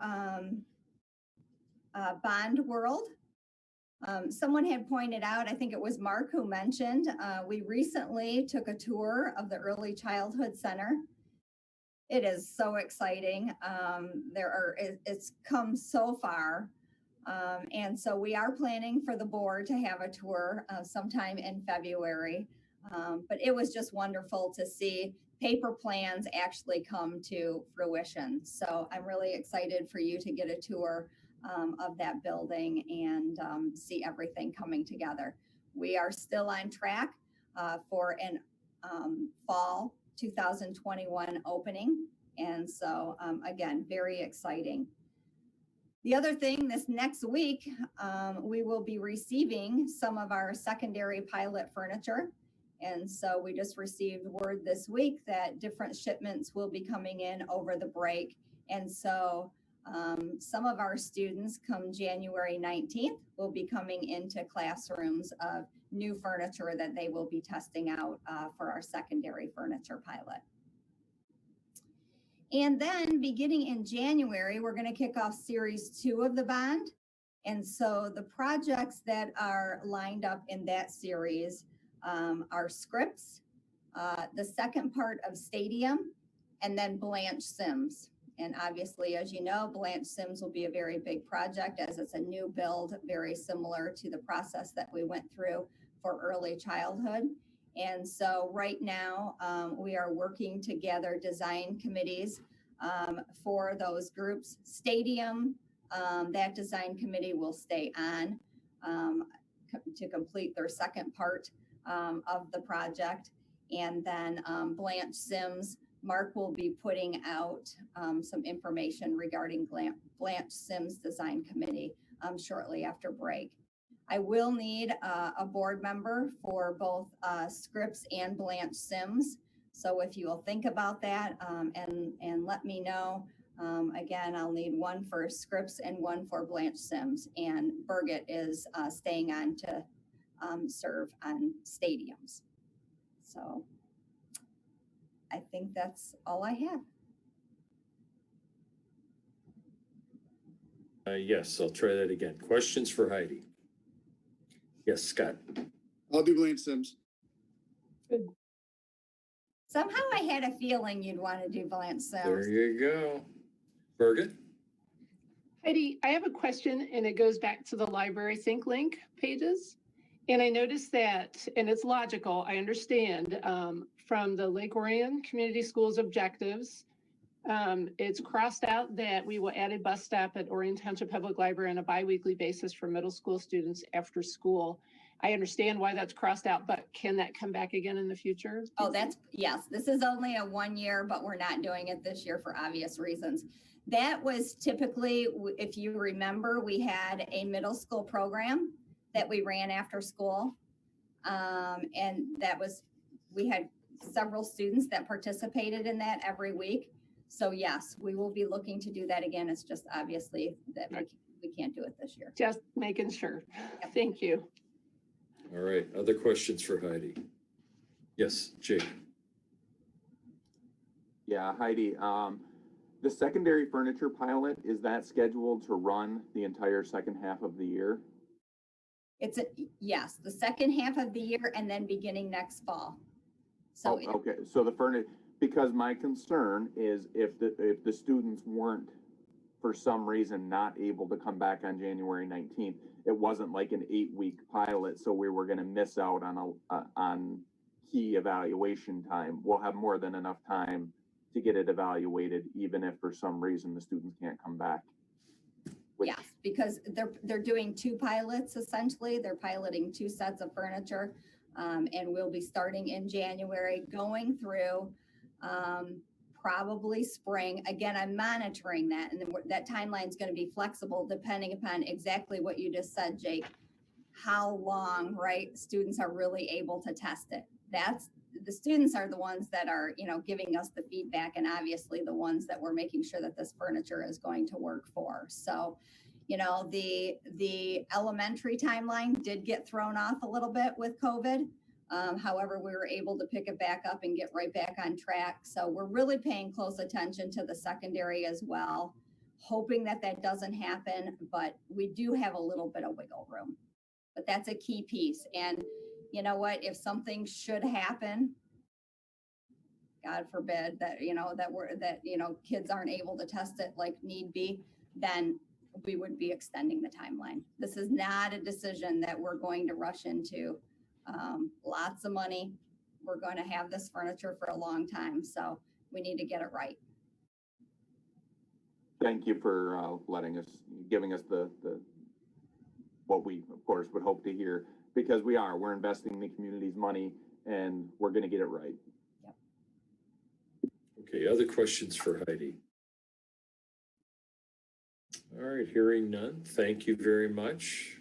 [SPEAKER 7] Bond World. Someone had pointed out, I think it was Mark who mentioned, we recently took a tour of the Early Childhood Center. It is so exciting. It's come so far. And so we are planning for the board to have a tour sometime in February. But it was just wonderful to see paper plans actually come to fruition. So I'm really excited for you to get a tour of that building and see everything coming together. We are still on track for an fall 2021 opening. And so again, very exciting. The other thing, this next week, we will be receiving some of our secondary pilot furniture. And so we just received word this week that different shipments will be coming in over the break. And so some of our students come January 19th will be coming into classrooms of new furniture that they will be testing out for our secondary furniture pilot. And then beginning in January, we're going to kick off series 2 of the bond. And so the projects that are lined up in that series are scripts, the second part of Stadium, and then Blanche Sims. And obviously, as you know, Blanche Sims will be a very big project as it's a new build, very similar to the process that we went through for early childhood. And so right now, we are working together, design committees for those groups. Stadium, that design committee will stay on to complete their second part of the project. And then Blanche Sims Mark will be putting out some information regarding Blanche Sims Design Committee shortly after break. I will need a board member for both Scripps and Blanche Sims. So if you will think about that and let me know. Again, I'll need one for Scripps and one for Blanche Sims. And Birgit is staying on to serve on stadiums. So I think that's all I have.
[SPEAKER 1] Yes, I'll try that again. Questions for Heidi? Yes, Scott.
[SPEAKER 9] I'll do Blanche Sims.
[SPEAKER 7] Somehow I had a feeling you'd want to do Blanche Sims.
[SPEAKER 1] There you go. Birgit?
[SPEAKER 2] Heidi, I have a question and it goes back to the Library Think Link pages. And I noticed that, and it's logical, I understand, from the Lake Orion Community Schools objectives, it's crossed out that we will add a bus stop at Orion Township Public Library on a biweekly basis for middle school students after school. I understand why that's crossed out, but can that come back again in the future?
[SPEAKER 7] Oh, yes, this is only a 1 year, but we're not doing it this year for obvious reasons. That was typically, if you remember, we had a middle school program that we ran after school. And that was, we had several students that participated in that every week. So yes, we will be looking to do that again. It's just obviously that we can't do it this year.
[SPEAKER 2] Just making sure. Thank you.
[SPEAKER 1] All right, other questions for Heidi? Yes, Jake.
[SPEAKER 10] Yeah, Heidi, the secondary furniture pilot, is that scheduled to run the entire second half of the year?
[SPEAKER 7] Yes, the second half of the year and then beginning next fall. So
[SPEAKER 10] okay, so the furniture, because my concern is if the students weren't for some reason not able to come back on January 19th, it wasn't like an 8-week pilot, so we were going to miss out on key evaluation time. We'll have more than enough time to get it evaluated, even if for some reason the students can't come back.
[SPEAKER 7] Yes, because they're doing 2 pilots essentially. They're piloting 2 sets of furniture, and we'll be starting in January, going through probably spring. Again, I'm monitoring that, and then that timeline is going to be flexible depending upon exactly what you just said, Jake. How long, right? Students are really able to test it. The students are the ones that are, giving us the feedback, and obviously the ones that we're making sure that this furniture is going to work for. So, the elementary timeline did get thrown off a little bit with COVID. However, we were able to pick it back up and get right back on track. So we're really paying close attention to the secondary as well, hoping that doesn't happen, but we do have a little bit of wiggle room. But that's a key piece. And you know what, if something should happen, God forbid that, kids aren't able to test it like need be, then we would be extending the timeline. This is not a decision that we're going to rush into. Lots of money. We're going to have this furniture for a long time, so we need to get it right.
[SPEAKER 10] Thank you for giving us the what we of course would hope to hear, because we're investing the community's money and we're going to get it right.
[SPEAKER 7] Yep.
[SPEAKER 1] Okay, other questions for Heidi? All right, hearing none, thank you very much.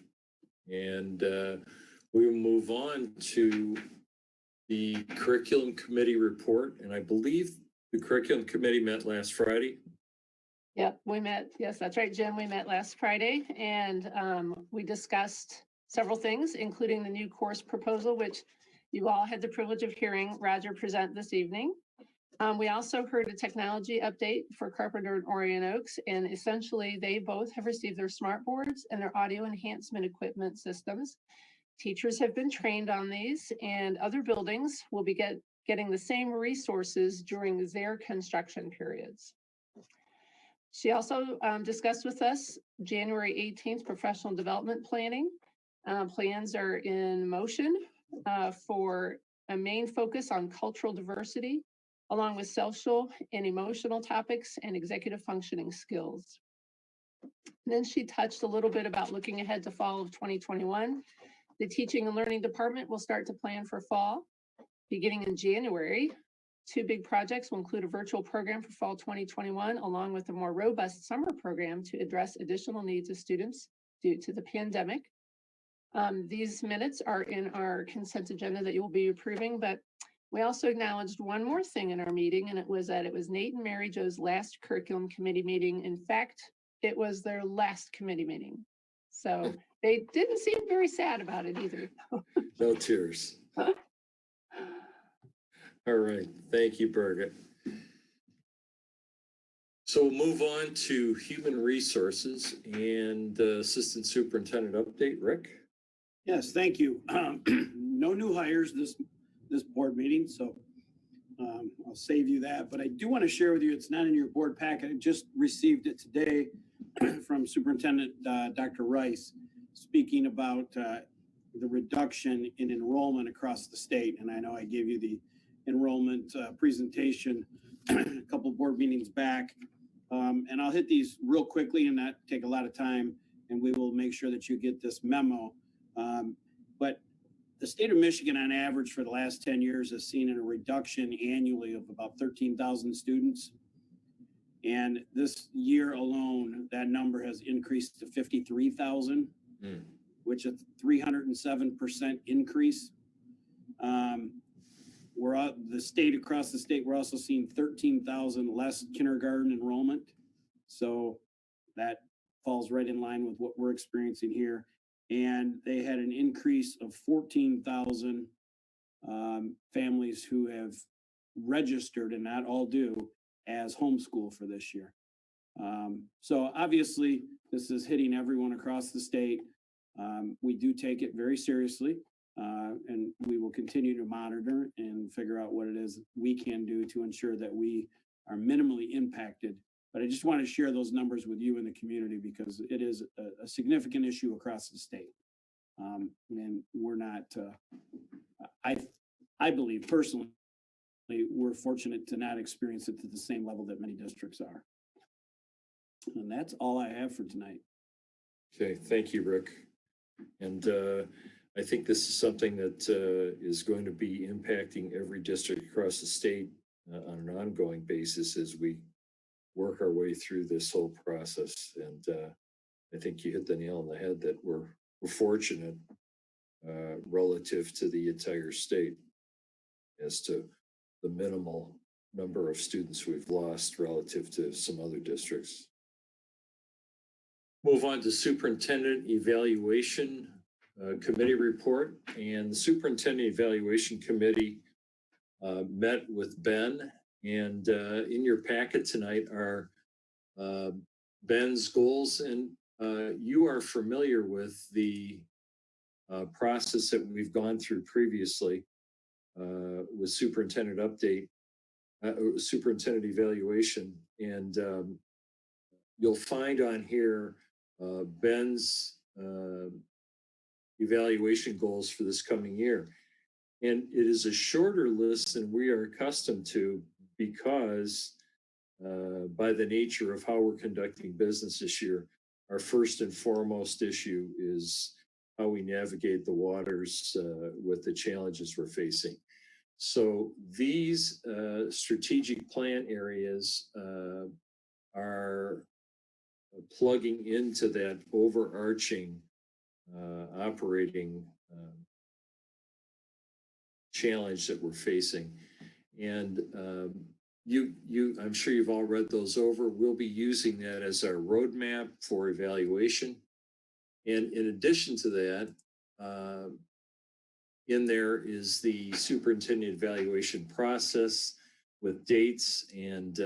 [SPEAKER 1] And we will move on to the curriculum committee report. And I believe the curriculum committee met last Friday.
[SPEAKER 2] Yep, we met. Yes, that's right, Jim. We met last Friday and we discussed several things, including the new course proposal, which you all had the privilege of hearing Roger present this evening. We also heard a technology update for Carpenter and Orion Oaks, and essentially they both have received their smart boards and their audio enhancement equipment systems. Teachers have been trained on these, and other buildings will be getting the same resources during their construction periods. She also discussed with us January 18th professional development planning. Plans are in motion for a main focus on cultural diversity, along with social and emotional topics and executive functioning skills. And then she touched a little bit about looking ahead to fall of 2021. The teaching and learning department will start to plan for fall. Beginning in January, Two big projects will include a virtual program for fall 2021, along with a more robust summer program to address additional needs of students due to the pandemic. These minutes are in our consent agenda that you'll be approving, but we also acknowledged one more thing in our meeting, and it was that it was Nate and Mary Jo's last curriculum committee meeting. In fact, it was their last committee meeting. So they didn't seem very sad about it either.
[SPEAKER 1] No tears. All right, thank you, Birgit. So we'll move on to human resources and assistant superintendent update. Rick?
[SPEAKER 13] Yes, thank you. No new hires this board meeting, so I'll save you that. But I do want to share with you, it's not in your board packet. I just received it today from Superintendent Dr. Rice, speaking about the reduction in enrollment across the state. And I know I gave you the enrollment presentation a couple of board meetings back. And I'll hit these real quickly and not take a lot of time, and we will make sure that you get this memo. But the state of Michigan on average for the last 10 years has seen a reduction annually of about 13,000 students. And this year alone, that number has increased to 53,000, which is a 307% increase. Across the state, we're also seeing 13,000 less kindergarten enrollment. So that falls right in line with what we're experiencing here. And they had an increase of 14,000 families who have registered, and not all do, as homeschool for this year. So obviously, this is hitting everyone across the state. We do take it very seriously. And we will continue to monitor and figure out what it is we can do to ensure that we are minimally impacted. But I just want to share those numbers with you in the community because it is a significant issue across the state. And we're not, I believe personally, we're fortunate to not experience it to the same level that many districts are. And that's all I have for tonight.
[SPEAKER 1] Okay, thank you, Rick. And I think this is something that is going to be impacting every district across the state on an ongoing basis as we work our way through this whole process. And I think you hit the nail on the head that we're fortunate relative to the entire state as to the minimal number of students we've lost relative to some other districts. Move on to superintendent evaluation committee report, and the superintendent evaluation committee met with Ben, and in your packet tonight are Ben's goals, and you are familiar with the process that we've gone through previously with superintendent update, superintendent evaluation, and you'll find on here Ben's evaluation goals for this coming year. And it is a shorter list than we are accustomed to because by the nature of how we're conducting business this year, our first and foremost issue is how we navigate the waters with the challenges we're facing. So these strategic plan areas are plugging into that overarching operating challenge that we're facing. And I'm sure you've all read those over. We'll be using that as our roadmap for evaluation. And in addition to that, in there is the superintendent evaluation process with dates, and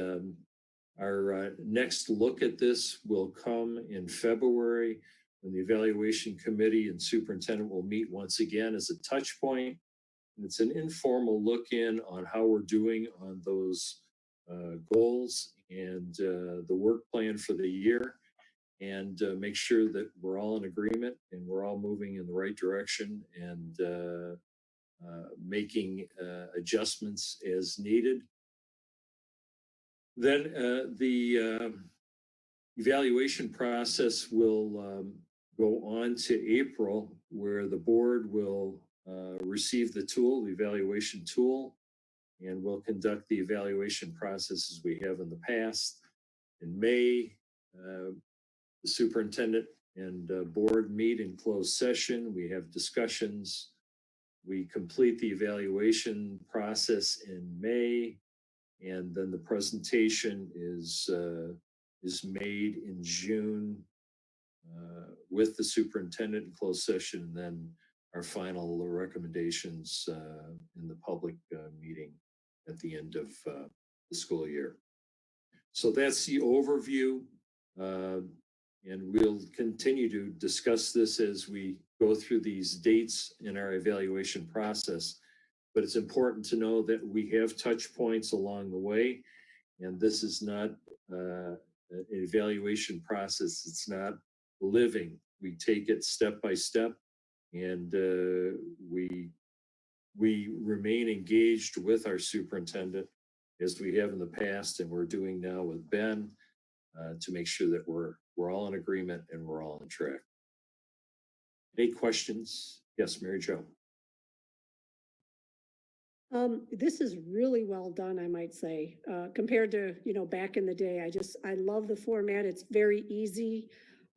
[SPEAKER 1] our next look at this will come in February when the evaluation committee and superintendent will meet once again as a touch point. And it's an informal look in on how we're doing on those goals and the work plan for the year, and make sure that we're all in agreement and we're all moving in the right direction and making adjustments as needed. Then the evaluation process will go on to April, where the board will receive the tool, the evaluation tool, and we'll conduct the evaluation process as we have in the past. In May, the superintendent and board meet in closed session. We have discussions. We complete the evaluation process in May, and then the presentation is made in June with the superintendent in closed session, and then our final recommendations in the public meeting at the end of the school year. So that's the overview, and we'll continue to discuss this as we go through these dates in our evaluation process. But it's important to know that we have touch points along the way, and this is not an evaluation process. It's not living. We take it step by step, and we remain engaged with our superintendent as we have in the past, and we're doing now with Ben to make sure that we're all in agreement and we're all on track. Any questions? Yes, Mary Jo.
[SPEAKER 15] This is really well done, I might say, compared to, back in the day. I love the format. It's very easy.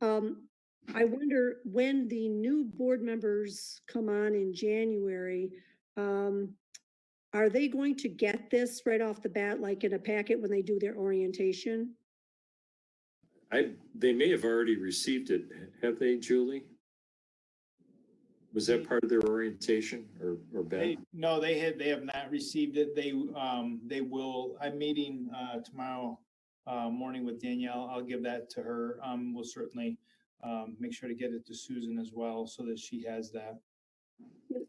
[SPEAKER 15] I wonder when the new board members come on in January, are they going to get this right off the bat, like in a packet when they do their orientation?
[SPEAKER 1] They may have already received it. Have they, Julie? Was that part of their orientation or Ben?
[SPEAKER 14] No, they have not received it. They will. I'm meeting tomorrow morning with Danielle. I'll give that to her. We'll certainly make sure to get it to Susan as well so that she has that.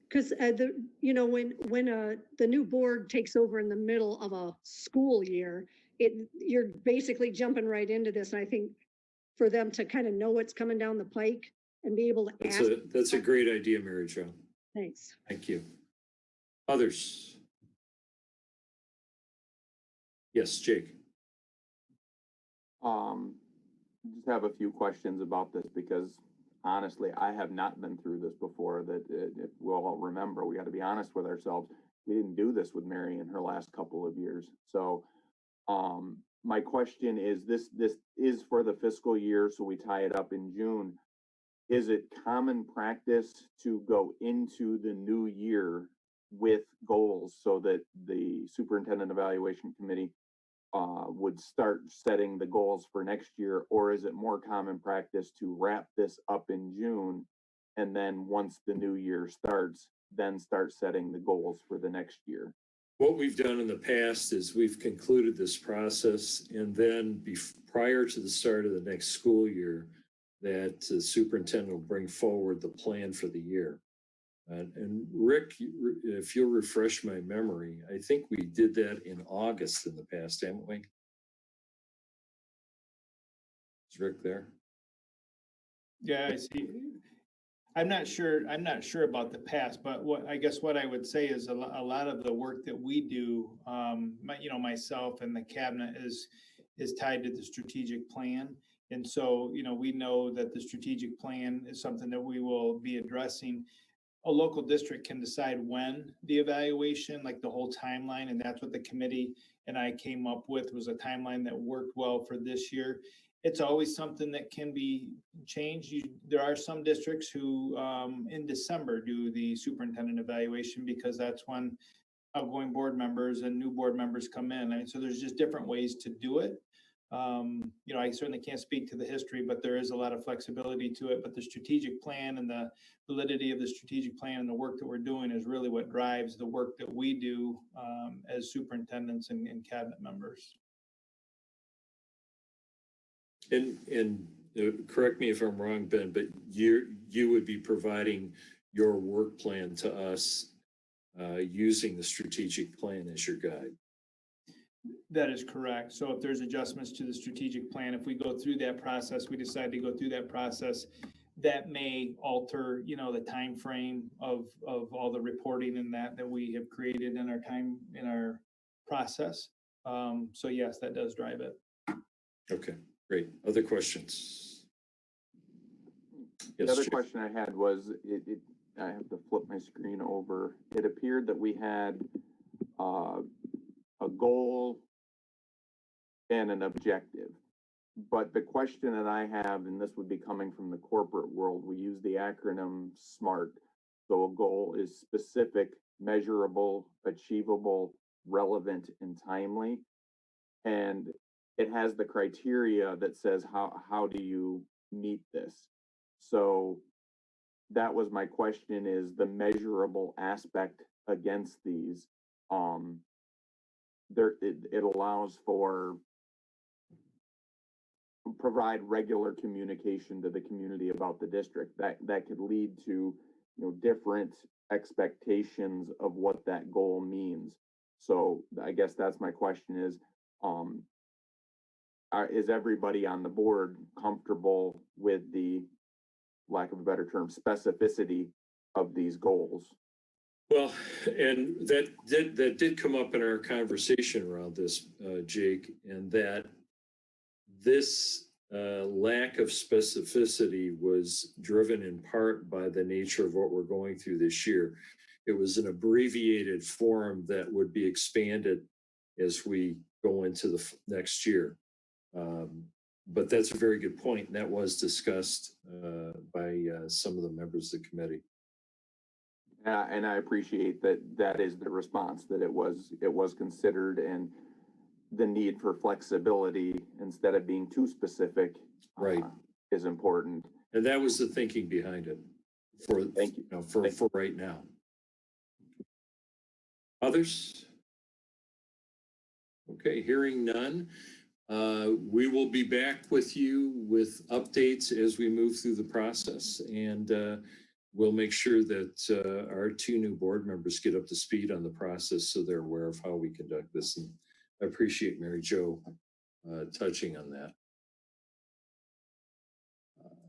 [SPEAKER 15] Because when the new board takes over in the middle of a school year, you're basically jumping right into this. And I think for them to kind of know what's coming down the pike and be able to ask.
[SPEAKER 1] That's a great idea, Mary Jo.
[SPEAKER 15] Thanks.
[SPEAKER 1] Thank you. Others? Yes, Jake.
[SPEAKER 10] Just have a few questions about this because honestly, I have not been through this before. That if we'll all remember, we got to be honest with ourselves. We didn't do this with Mary in her last couple of years. So, my question is: this is for the fiscal year, so we tie it up in June. Is it common practice to go into the new year with goals so that the superintendent evaluation committee would start setting the goals for next year? Or is it more common practice to wrap this up in June and then once the new year starts, then start setting the goals for the next year?
[SPEAKER 1] What we've done in the past is we've concluded this process, and then prior to the start of the next school year, that the superintendent will bring forward the plan for the year. And Rick, if you'll refresh my memory, I think we did that in August in the past, haven't we? Is Rick there?
[SPEAKER 14] Yeah, I see. I'm not sure about the past, but what I would say is a lot of the work that we do, myself and the cabinet is tied to the strategic plan. And so, we know that the strategic plan is something that we will be addressing. A local district can decide when the evaluation, like the whole timeline, and that's what the committee and I came up with, was a timeline that worked well for this year. It's always something that can be changed. There are some districts who in December do the superintendent evaluation because that's when outgoing board members and new board members come in. And so there's just different ways to do it. I certainly can't speak to the history, but there is a lot of flexibility to it. But the strategic plan and the validity of the strategic plan and the work that we're doing is really what drives the work that we do as superintendents and cabinet members.
[SPEAKER 1] And correct me if I'm wrong, Ben, but you would be providing your work plan to us using the strategic plan as your guide.
[SPEAKER 14] That is correct. So if there's adjustments to the strategic plan, if we go through that process, we decide to go through that process, that may alter, the time frame of all the reporting and that we have created in our process. So yes, that does drive it.
[SPEAKER 1] Okay, great. Other questions?
[SPEAKER 10] Yes, the other question I had was, I have to flip my screen over. It appeared that we had a goal and an objective. But the question that I have, and this would be coming from the corporate world, we use the acronym SMART. So a goal is specific, measurable, achievable, relevant, and timely. And it has the criteria that says how do you meet this? So that was my question, is the measurable aspect against these. It allows for provide regular communication to the community about the district. That could lead to, different expectations of what that goal means. So I guess that's my question is everybody on the board comfortable with the, lack of a better term, specificity of these goals?
[SPEAKER 1] Well, and that did come up in our conversation around this, Jake, and that this lack of specificity was driven in part by the nature of what we're going through this year. It was an abbreviated form that would be expanded as we go into the next year. But that's a very good point, and that was discussed by some of the members of the committee.
[SPEAKER 10] And I appreciate that is the response, that it was considered, and the need for flexibility instead of being too specific,
[SPEAKER 1] right,
[SPEAKER 10] is important.
[SPEAKER 1] And that was the thinking behind it for, thank you, for right now. Others? Okay, hearing none. We will be back with you with updates as we move through the process, and we'll make sure that our two new board members get up to speed on the process so they're aware of how we conduct this. And I appreciate Mary Jo touching on that.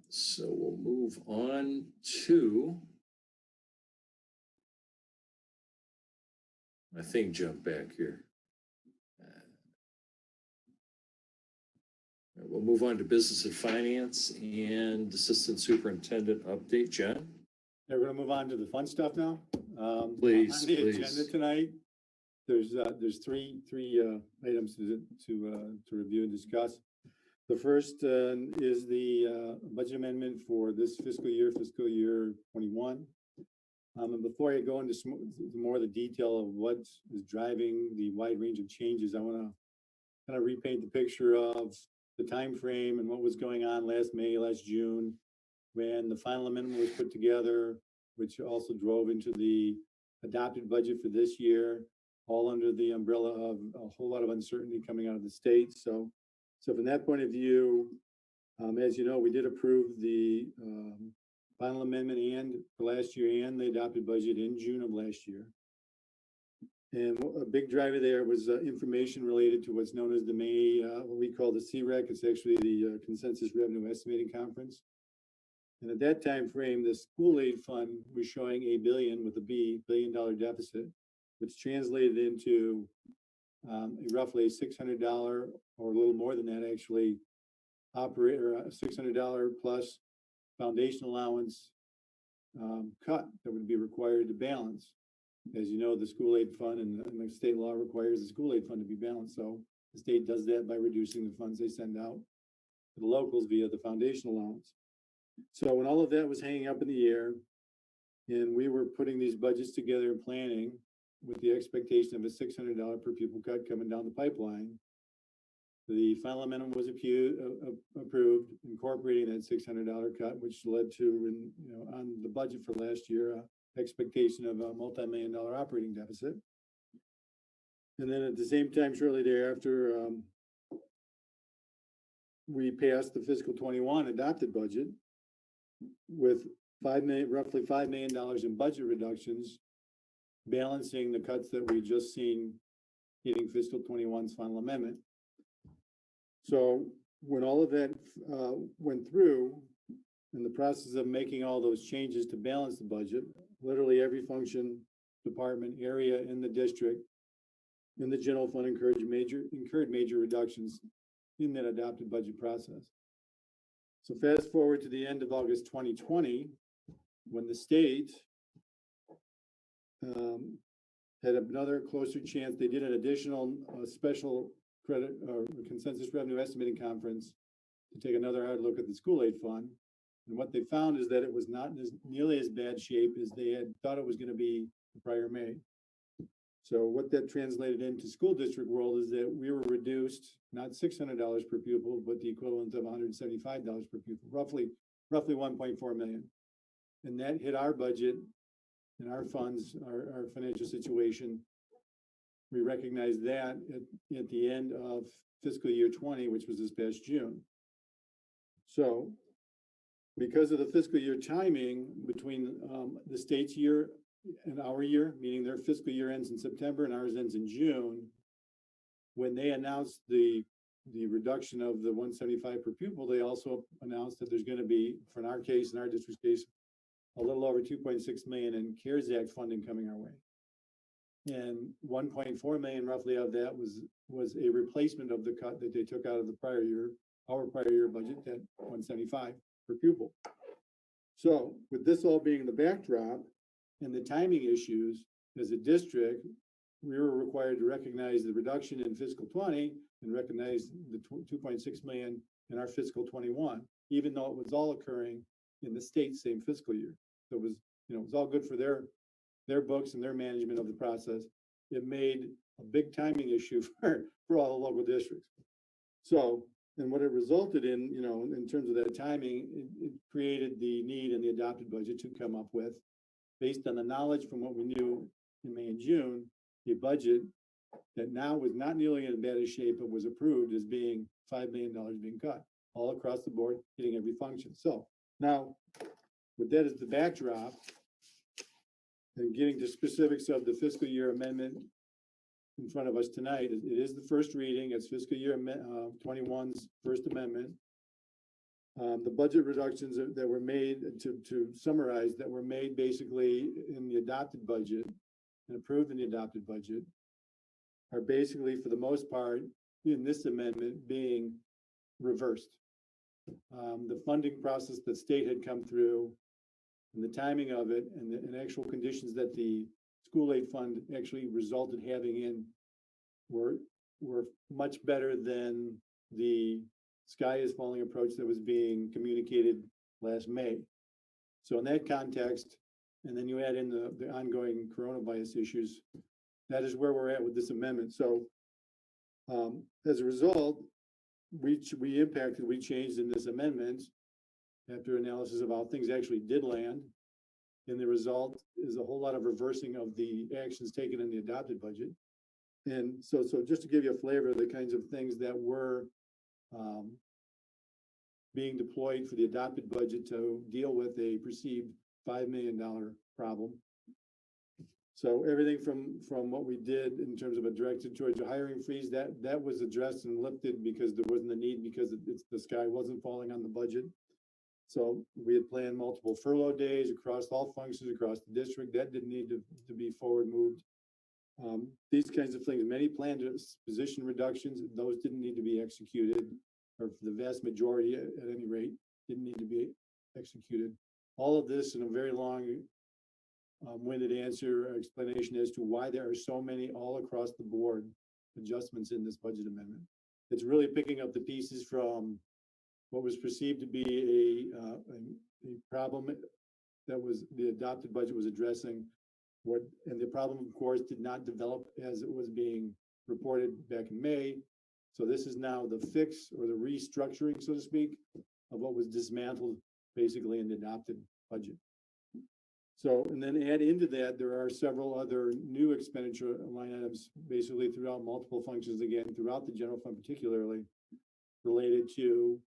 [SPEAKER 1] So we'll move on to, my thing jumped back here. We'll move on to business and finance and assistant superintendent update. John?
[SPEAKER 16] Yeah, we're gonna move on to the fun stuff now.
[SPEAKER 1] Please,
[SPEAKER 16] on the
[SPEAKER 1] please.
[SPEAKER 16] agenda tonight, there's three items to review and discuss. The first is the budget amendment for this fiscal year 21. And before I go into more of the detail of what is driving the wide range of changes, I want to kind of repaint the picture of the time frame and what was going on last May, last June, when the final amendment was put together, which also drove into the adopted budget for this year, all under the umbrella of a whole lot of uncertainty coming out of the state. So from that point of view, as you know, we did approve the final amendment and for last year and the adopted budget in June of last year. And a big driver there was information related to what's known as the May, what we call the CREC. It's actually the Consensus Revenue Estimating Conference. And at that time frame, the school aid fund was showing $1 billion with a $1 billion deficit, which translated into roughly $600 or a little more than that actually, $600 plus foundation allowance cut that would be required to balance. As you know, the school aid fund and the state law requires the school aid fund to be balanced. So the state does that by reducing the funds they send out to the locals via the foundation allowance. So when all of that was hanging up in the air and we were putting these budgets together and planning with the expectation of a $600 per pupil cut coming down the pipeline, the final amendment was approved, incorporating that $600 cut, which led to, on the budget for last year, expectation of a multi-million-dollar operating deficit. And then at the same time, shortly thereafter, we passed the fiscal 21 adopted budget with roughly $5 million in budget reductions, balancing the cuts that we just seen hitting fiscal 21's final amendment. So when all of that went through, in the process of making all those changes to balance the budget, literally every function, department, area in the district, in the general fund incurred major reductions in that adopted budget process. So fast forward to the end of August 2020, when the state had another closer chance. They did an additional special credit or consensus revenue estimating conference to take another hard look at the school aid fund. And what they found is that it was not nearly as bad shape as they had thought it was going to be the prior May. So what that translated into school district world is that we were reduced, not $600 per pupil, but the equivalent of $175 per pupil, roughly 1.4 million. And that hit our budget and our funds, our financial situation. We recognized that at the end of fiscal year 20, which was this past June. So because of the fiscal year timing between the state's year and our year, meaning their fiscal year ends in September and ours ends in June, when they announced the reduction of the 175 per pupil, they also announced that there's going to be, for in our case, in our district's case, a little over 2.6 million in CARES Act funding coming our way. And 1.4 million roughly of that was a replacement of the cut that they took out of the prior year, our prior year budget, that 175 per pupil. So with this all being the backdrop and the timing issues, as a district, we were required to recognize the reduction in fiscal 20 and recognize the 2.6 million in our fiscal 21, even though it was all occurring in the state same fiscal year. So it was, it was all good for their books and their management of the process. It made a big timing issue for all the local districts. So, and what it resulted in, in terms of that timing, it created the need in the adopted budget to come up with, based on the knowledge from what we knew in May and June, a budget that now was not nearly in as bad a shape, but was approved as being $5 million being cut all across the board, hitting every function. So now, with that as the backdrop, and getting to specifics of the fiscal year amendment in front of us tonight, it is the first reading. It's fiscal year 21's first amendment. The budget reductions that were made, to summarize, that were made basically in the adopted budget and approved in the adopted budget, are basically, for the most part, in this amendment being reversed. The funding process that state had come through and the timing of it and the actual conditions that the school aid fund actually resulted having in were much better than the sky is falling approach that was being communicated last May. So in that context, and then you add in the ongoing coronavirus issues, that is where we're at with this amendment. So as a result, we changed in this amendment after analysis of how things actually did land. And the result is a whole lot of reversing of the actions taken in the adopted budget. And so just to give you a flavor of the kinds of things that were being deployed for the adopted budget to deal with a perceived $5 million problem. So everything from what we did in terms of a directed towards a hiring freeze, that was addressed and lifted because there wasn't a need, because the sky wasn't falling on the budget. So we had planned multiple furlough days across all functions across the district. That didn't need to be forward moved. These kinds of things, many planned position reductions, those didn't need to be executed, or for the vast majority at any rate, didn't need to be executed. All of this in a very long winded answer or explanation as to why there are so many all across the board adjustments in this budget amendment. It's really picking up the pieces from what was perceived to be a problem that was the adopted budget was addressing. And the problem, of course, did not develop as it was being reported back in May. So this is now the fix or the restructuring, so to speak, of what was dismantled basically in the adopted budget. So, and then add into that, there are several other new expenditure line items, basically throughout multiple functions, again, throughout the general fund, particularly related to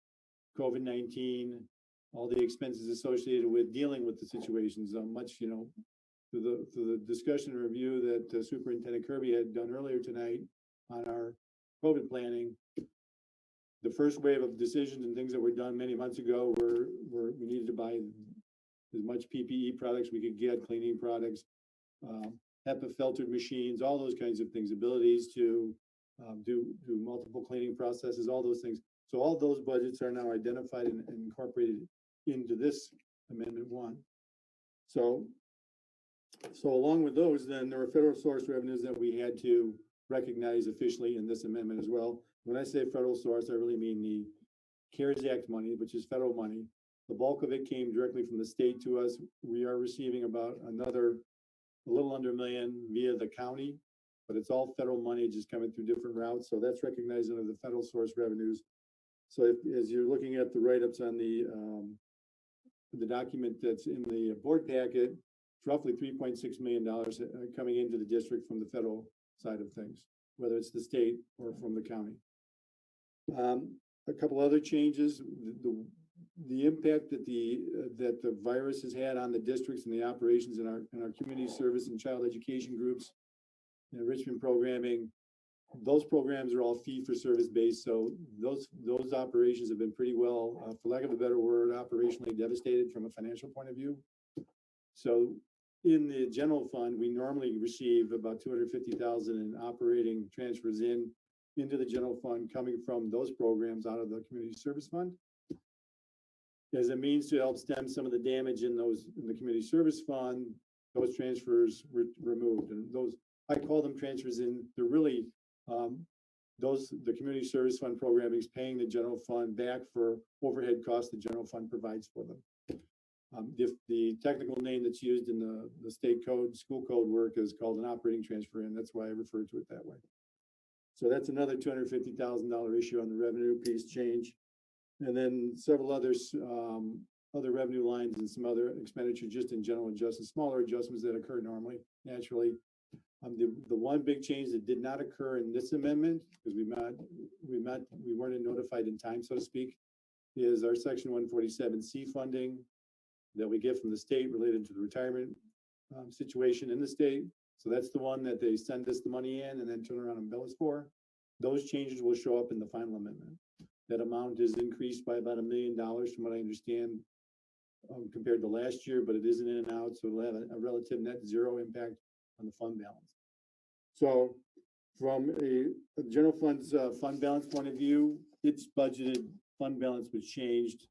[SPEAKER 16] COVID-19, all the expenses associated with dealing with the situations, much, through the discussion and review that Superintendent Kirby had done earlier tonight on our COVID planning. The first wave of decisions and things that were done many months ago were we needed to buy as much PPE products we could get, cleaning products, HEPA filtered machines, all those kinds of things, abilities to do multiple cleaning processes, all those things. So all those budgets are now identified and incorporated into this Amendment 1. So So along with those, then there are federal source revenues that we had to recognize officially in this amendment as well. When I say federal source, I really mean the CARES Act money, which is federal money. The bulk of it came directly from the state to us. We are receiving about a little under $1 million via the county, but it's all federal money just coming through different routes. So that's recognized under the federal source revenues. So as you're looking at the write-ups on the document that's in the board packet, it's roughly $3.6 million coming into the district from the federal side of things, whether it's the state or from the county. A couple other changes, the impact that the virus has had on the districts and the operations in our community service and child education groups, and enrichment programming. Those programs are all fee for service based, so those operations have been pretty well, for lack of a better word, operationally devastated from a financial point of view. So in the general fund, we normally receive about $250,000 in operating transfers into the general fund coming from those programs out of the community service fund, as a means to help stem some of the damage in the community service fund. Those transfers were removed, and those, I call them transfers in. They're really the community service fund programming is paying the general fund back for overhead costs the general fund provides for them. If the technical name that's used in the state code, school code work is called an operating transfer, and that's why I refer to it that way. So that's another $250,000 issue on the revenue piece change. And then several others, other revenue lines and some other expenditure just in general adjustments, smaller adjustments that occur normally, naturally. The one big change that did not occur in this amendment, because we weren't notified in time, so to speak, is our section 147C funding that we get from the state related to the retirement situation in the state. So that's the one that they send us the money in and then turn around and bill us for. Those changes will show up in the final amendment. That amount is increased by about $1 million from what I understand compared to last year, but it isn't in and out, so it'll have a relative net zero impact on the fund balance. So from a general fund's fund balance point of view, its budgeted fund balance was changed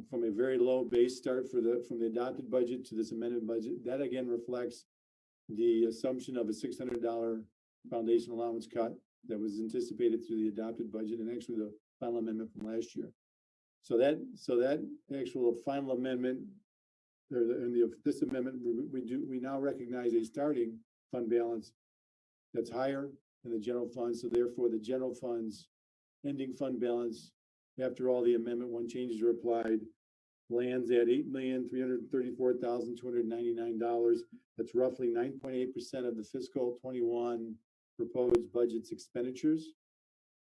[SPEAKER 16] from a very low base start from the adopted budget to this amended budget. That again reflects the assumption of a $600 foundation allowance cut that was anticipated through the adopted budget and actually the final amendment from last year. So that actual final amendment, or this amendment, we now recognize a starting fund balance that's higher than the general fund. So therefore, the general fund's ending fund balance, after all the Amendment 1 changes are applied, lands at $8,334,299. That's roughly 9.8% of the fiscal 21 proposed budget's expenditures.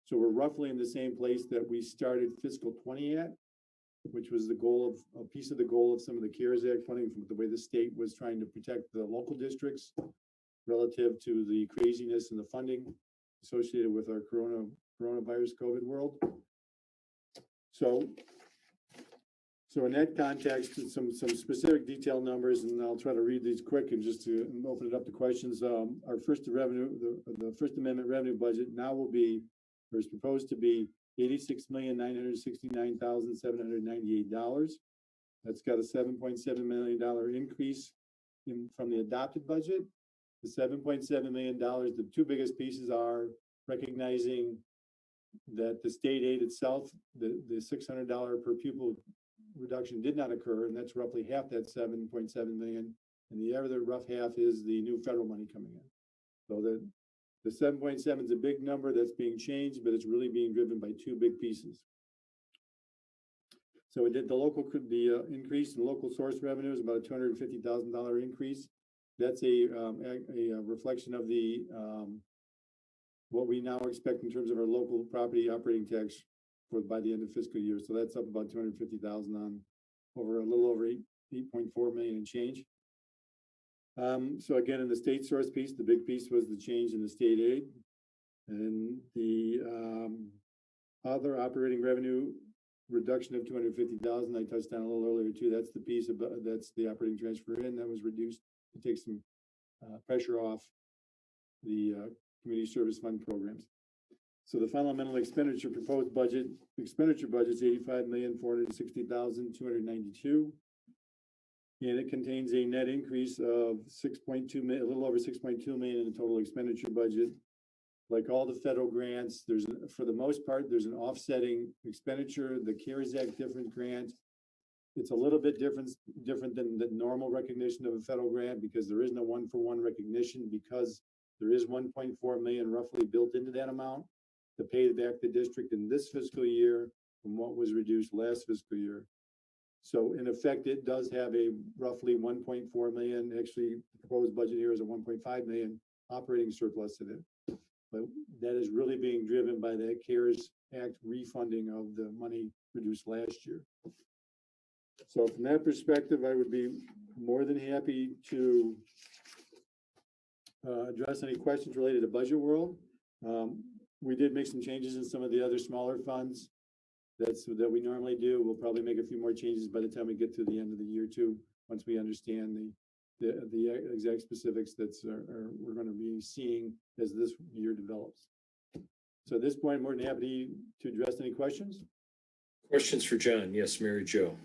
[SPEAKER 16] So we're roughly in the same place that we started fiscal 20 at, which was a piece of the goal of some of the CARES Act funding from the way the state was trying to protect the local districts relative to the craziness and the funding associated with our coronavirus COVID world. So in that context, some specific detailed numbers, and I'll try to read these quick and just to open it up to questions. Our first the First Amendment revenue budget now will be, or is proposed to be, $86,969,798. That's got a $7.7 million increase from the adopted budget. The $7.7 million, the two biggest pieces are recognizing that the state aid itself, the $600 per pupil reduction did not occur, and that's roughly half that 7.7 million. And the other rough half is the new federal money coming in. So the 7.7 is a big number that's being changed, but it's really being driven by two big pieces. So we did the increase in local source revenues, about a $250,000 increase. That's a reflection of the what we now expect in terms of our local property operating tax by the end of fiscal year. So that's up about 250,000 on over a little over 8.4 million and change. So again, in the state source piece, the big piece was the change in the state aid, and the other operating revenue reduction of 250,000. I touched on a little earlier too. That's the piece of that's the operating transfer in that was reduced to take some pressure off the community service fund programs. So the final amendment expenditure proposed budget expenditure budget is $85,460,292. And it contains a net increase of 6.2 million, a little over 6.2 million in the total expenditure budget. Like all the federal grants, for the most part, there's an offsetting expenditure. The CARES Act different grant, it's a little bit different than the normal recognition of a federal grant because there is no one-for-one recognition because there is 1.4 million roughly built into that amount to pay back the district in this fiscal year from what was reduced last fiscal year. So in effect, it does have a roughly 1.4 million, actually the proposed budget here is a 1.5 million operating surplus in it. But that is really being driven by the CARES Act refunding of the money reduced last year. So from that perspective, I would be more than happy to address any questions related to Budget World. We did make some changes in some of the other smaller funds that we normally do. We'll probably make a few more changes by the time we get to the end of the year too, once we understand the exact specifics we're going to be seeing as this year develops. So at this point, I'm more than happy to address any questions.
[SPEAKER 1] Questions for John? Yes, Mary Jo.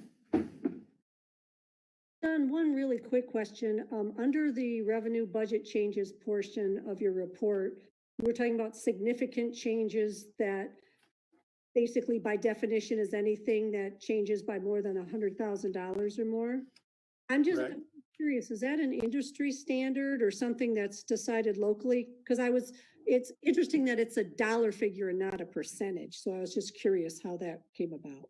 [SPEAKER 15] John, one really quick question. Under the revenue budget changes portion of your report, we're talking about significant changes that basically by definition is anything that changes by more than $100,000 or more. I'm just curious, is that an industry standard or something that's decided locally? Because it's interesting that it's a dollar figure and not a percentage. So I was just curious how that came about.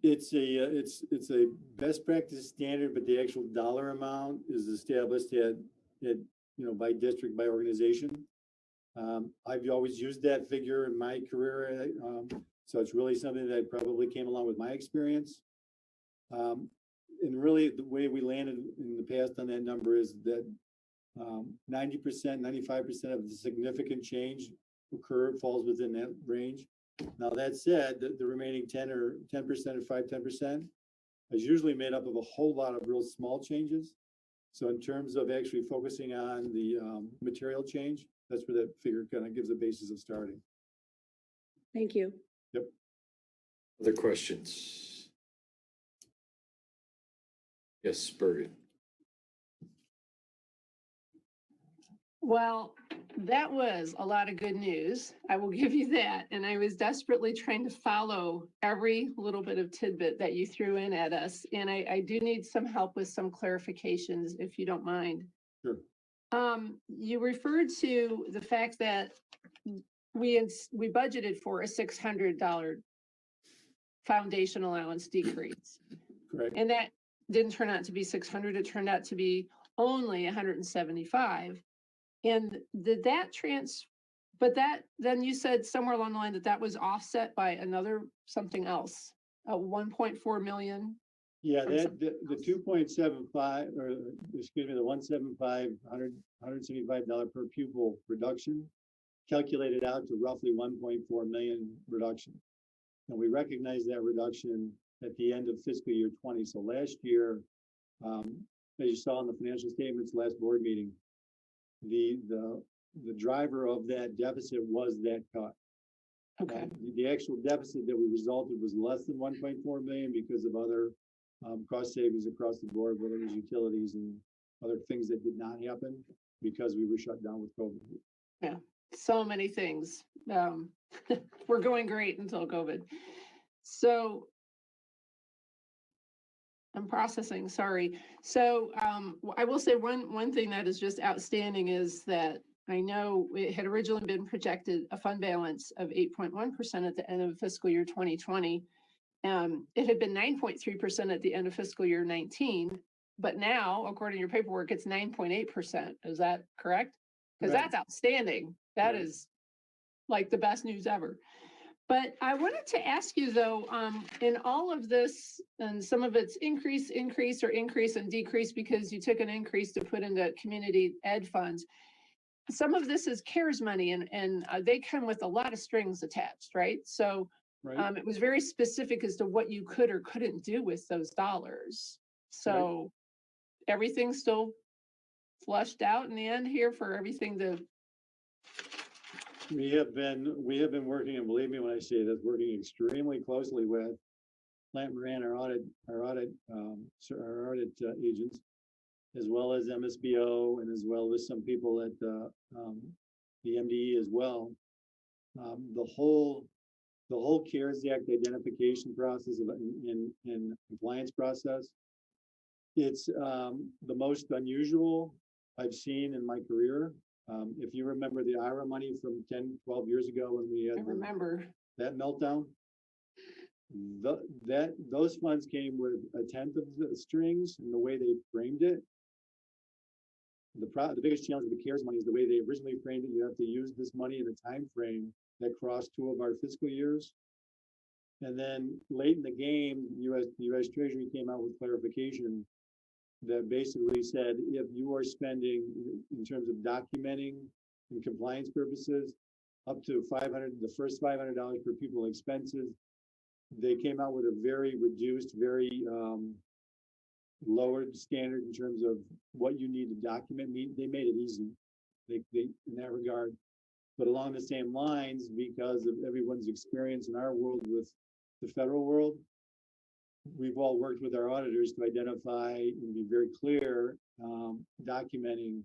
[SPEAKER 16] It's a best practice standard, but the actual dollar amount is established at by district, by organization. I've always used that figure in my career, so it's really something that probably came along with my experience. And really, the way we landed in the past on that number is that 90%, 95% of the significant change falls within that range. Now, that said, the remaining 10% or 5-10% is usually made up of a whole lot of real small changes. So in terms of actually focusing on the material change, that's where that figure kind of gives a basis of starting.
[SPEAKER 15] Thank you.
[SPEAKER 16] Yep.
[SPEAKER 1] Other questions? Yes, Bergen.
[SPEAKER 2] Well, that was a lot of good news. I will give you that. And I was desperately trying to follow every little bit of tidbit that you threw in at us. And I do need some help with some clarifications, if you don't mind.
[SPEAKER 16] Sure.
[SPEAKER 2] You referred to the fact that we budgeted for a $600 foundation allowance decrease.
[SPEAKER 16] Correct.
[SPEAKER 2] And that didn't turn out to be 600. It turned out to be only 175. And did that but then you said somewhere along the line that was offset by another something else, 1.4 million.
[SPEAKER 16] Yeah, the 2.75, or excuse me, the 175, $175 per pupil reduction calculated out to roughly 1.4 million reduction. And we recognize that reduction at the end of fiscal year 20. So last year, as you saw in the financial statements last board meeting, the driver of that deficit was that cut.
[SPEAKER 2] Okay.
[SPEAKER 16] The actual deficit that we resulted was less than 1.4 million because of other cost savings across the board, whether it was utilities and other things that did not happen because we were shut down with COVID.
[SPEAKER 2] Yeah, so many things. We're going great until COVID. So I'm processing, sorry. So I will say one thing that is just outstanding is that I know it had originally been projected a fund balance of 8.1% at the end of fiscal year 2020. It had been 9.3% at the end of fiscal year 19, but now, according to your paperwork, it's 9.8%. Is that correct? Because that's outstanding. That is like the best news ever. But I wanted to ask you though, in all of this, and some of it's increase, or increase and decrease because you took an increase to put into community ed funds. Some of this is CARES money and they come with a lot of strings attached, right? So it was very specific as to what you could or couldn't do with those dollars. So everything's still flushed out in the end here for everything to.
[SPEAKER 16] We have been working, and believe me when I say this, working extremely closely with Plant Moran, our audit agents, as well as MSBO, and as well as some people at the MDE as well. The whole CARES Act identification process and compliance process, it's the most unusual I've seen in my career. If you remember the IRA money from 10, 12 years ago when we had that meltdown, those funds came with a tenth of the strings, and the way they framed it. The biggest challenge with the CARES money is the way they originally framed it. You have to use this money in a time frame that crossed 2 of our fiscal years. And then late in the game, the U.S. Treasury came out with clarification that basically said, if you are spending in terms of documenting and compliance purposes up to the first $500 per pupil expenses, they came out with a very reduced, very lowered standard in terms of what you need to document. They made it easy. They in that regard. But along the same lines, because of everyone's experience in our world with the federal world, we've all worked with our auditors to identify and be very clear, documenting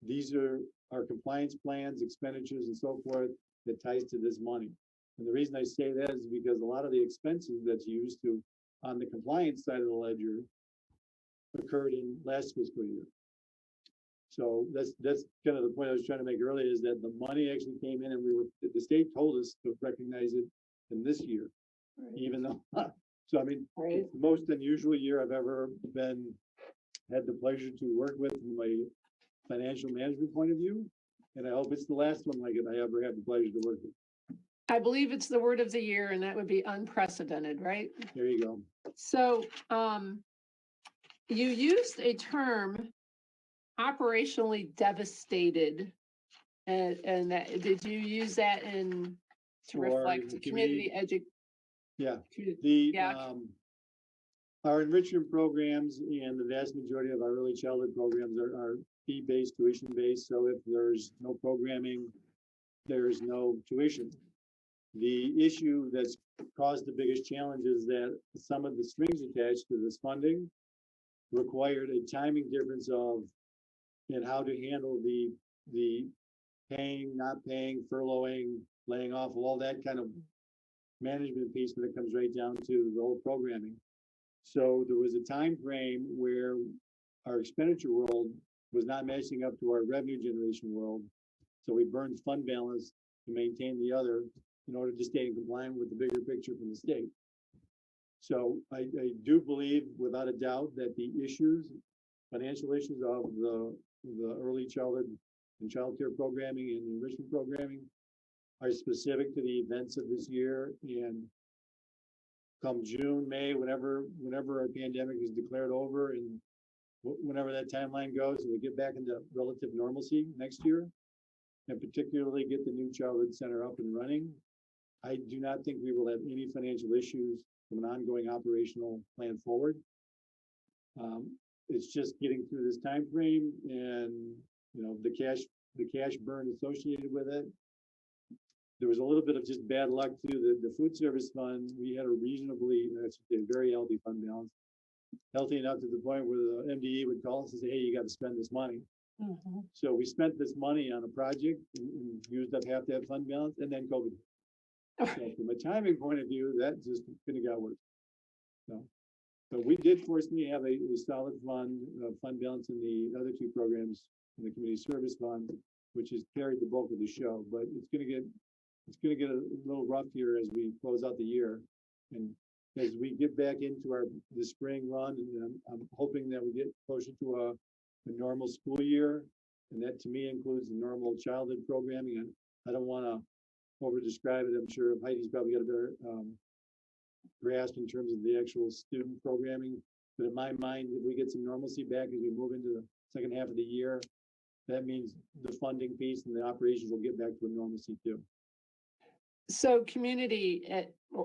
[SPEAKER 16] these are our compliance plans, expenditures, and so forth that ties to this money. And the reason I say that is because a lot of the expenses that's used to on the compliance side of the ledger occurred in last fiscal year. So that's kind of the point I was trying to make earlier, is that the money actually came in, and the state told us to recognize it in this year, even though. So I mean, it's the most unusual year I've ever had the pleasure to work with from a financial management point of view, and I hope it's the last one like it I ever had the pleasure to work with.
[SPEAKER 2] I believe it's the word of the year, and that would be unprecedented, right?
[SPEAKER 16] There you go.
[SPEAKER 2] So you used a term, operationally devastated, and that, did you use that to reflect the community education?
[SPEAKER 16] Yeah, our enrichment programs and the vast majority of our early childhood programs are fee-based, tuition-based. So if there's no programming, there's no tuition. The issue that's caused the biggest challenge is that some of the strings attached to this funding required a timing difference in how to handle the paying, not paying, furloughing, laying off, all that kind of management piece when it comes right down to the whole programming. So there was a time frame where our expenditure world was not matching up to our revenue generation world. So we burned fund balance to maintain the other in order to stay in compliance with the bigger picture from the state. So I do believe without a doubt that the financial issues of the early childhood and child care programming and the enrichment programming are specific to the events of this year. And come June, May, whenever our pandemic is declared over, and whenever that timeline goes, and we get back into relative normalcy next year, and particularly get the new childhood center up and running, I do not think we will have any financial issues from an ongoing operational plan forward. It's just getting through this time frame, and the cash burn associated with it. There was a little bit of just bad luck too. The food service fund, we had a very healthy fund balance, healthy enough to the point where the MDE would call us and say, "Hey, you got to spend this money." Mm-hmm. So we spent this money on a project and used up half that fund balance, and then COVID. So from a timing point of view, that just kind of got worse. So we did fortunately have a solid fund balance in the other two programs in the community service fund, which has carried the bulk of the show. But it's going to get a little rough here as we close out the year, and as we get back into the spring run, and I'm hoping that we get closer to a normal school year, and that to me includes the normal childhood programming. And I don't want to over describe it. I'm sure Heidi's probably got a better grasp in terms of the actual student programming. But in my mind, if we get some normalcy back as we move into the second half of the year, that means the funding piece and the operations will get back to a normalcy too.
[SPEAKER 2] So community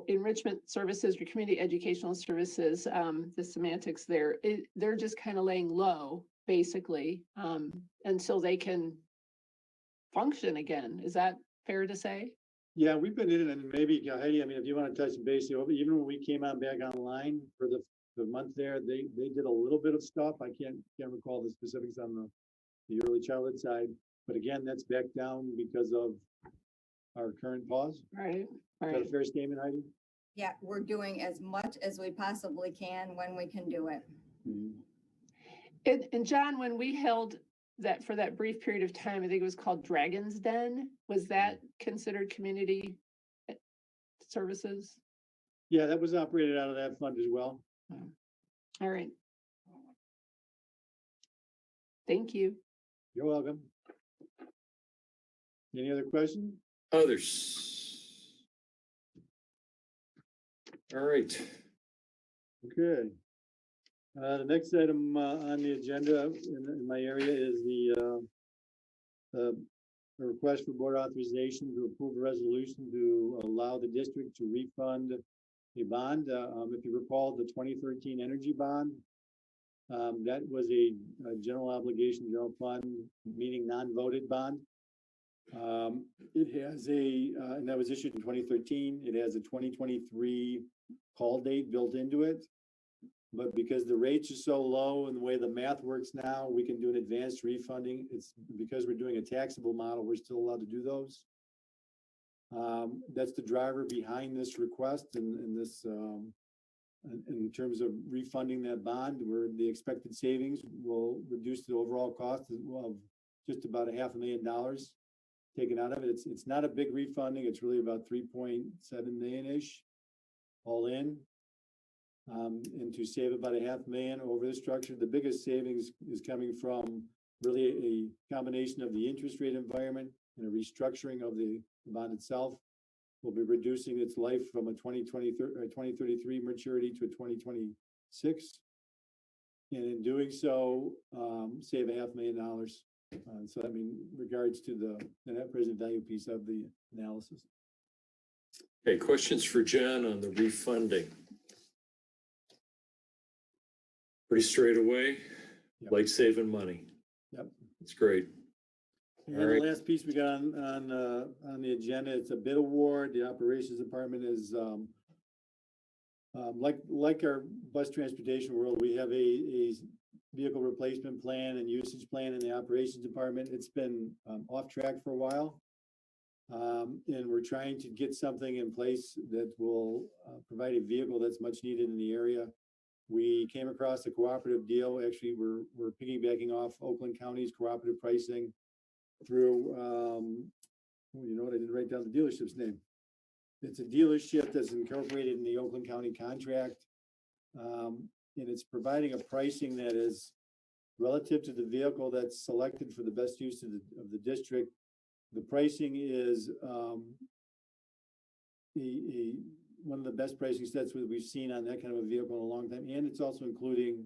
[SPEAKER 2] enrichment services or community educational services, the semantics there, they're just kind of laying low basically until they can function again. Is that fair to say?
[SPEAKER 16] Yeah, we've been in it, and maybe Heidi, I mean, if you want to touch base, even when we came on back online for the month there, they did a little bit of stuff. I can't recall the specifics on the early childhood side, but again, that's back down because of our current pause.
[SPEAKER 2] Right.
[SPEAKER 16] Is that a fair statement, Heidi?
[SPEAKER 7] Yeah, we're doing as much as we possibly can when we can do it.
[SPEAKER 2] And John, when we held that for that brief period of time, I think it was called Dragon's Den, was that considered community services?
[SPEAKER 16] Yeah, that was operated out of that fund as well.
[SPEAKER 2] All right. Thank you.
[SPEAKER 16] You're welcome. Any other questions?
[SPEAKER 1] Others? All right.
[SPEAKER 16] Okay. The next item on the agenda in my area is the request for board authorization to approve a resolution to allow the district to refund a bond. If you recall, the 2013 energy bond, that was a general obligation, general fund, meaning non-voted bond. It has and that was issued in 2013. It has a 2023 call date built into it. But because the rates are so low and the way the math works now, we can do an advanced refunding. It's because we're doing a taxable model, we're still allowed to do those. That's the driver behind this request and this, in terms of refunding that bond, where the expected savings will reduce the overall cost of just about $500,000 taken out of it. It's not a big refunding. It's really about 3.7 million-ish all in. And to save about $500,000 over the structure. The biggest savings is coming from really a combination of the interest rate environment and a restructuring of the bond itself. We'll be reducing its life from a 2033 maturity to a 2026. And in doing so, save $500,000. So I mean, regards to the net present value piece of the analysis.
[SPEAKER 1] Okay, questions for John on the refunding? Pretty straight away, like saving money.
[SPEAKER 16] Yep.
[SPEAKER 1] It's great.
[SPEAKER 16] And then the last piece we got on the agenda, it's a bid award. The operations department is like our bus transportation world, we have a vehicle replacement plan and usage plan in the operations department. It's been off track for a while. And we're trying to get something in place that will provide a vehicle that's much needed in the area. We came across a cooperative deal. Actually, we're piggybacking off Oakland County's cooperative pricing through, you know what, I didn't write down the dealership's name. It's a dealership that's incorporated in the Oakland County contract. And it's providing a pricing that is relative to the vehicle that's selected for the best use of the district. The pricing is one of the best pricing sets that we've seen on that kind of a vehicle in a long time. And it's also including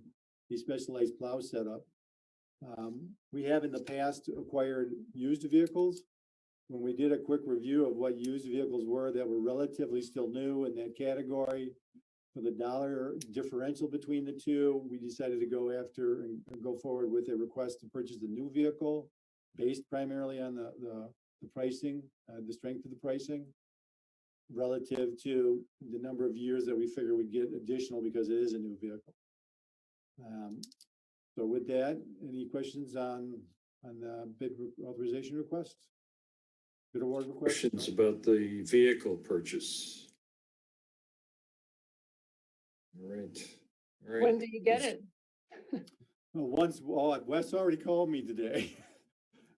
[SPEAKER 16] a specialized plow setup. We have in the past acquired used vehicles. When we did a quick review of what used vehicles were that were relatively still new in that category, for the dollar differential between the two, we decided to go after and go forward with a request to purchase a new vehicle based primarily on the pricing, the strength of the pricing, relative to the number of years that we figure we'd get additional because it is a new vehicle. So with that, any questions on the bid authorization request? Bid award request?
[SPEAKER 1] Questions about the vehicle purchase? All right. All right.
[SPEAKER 2] When do you get it?
[SPEAKER 16] Well, Wes already called me today.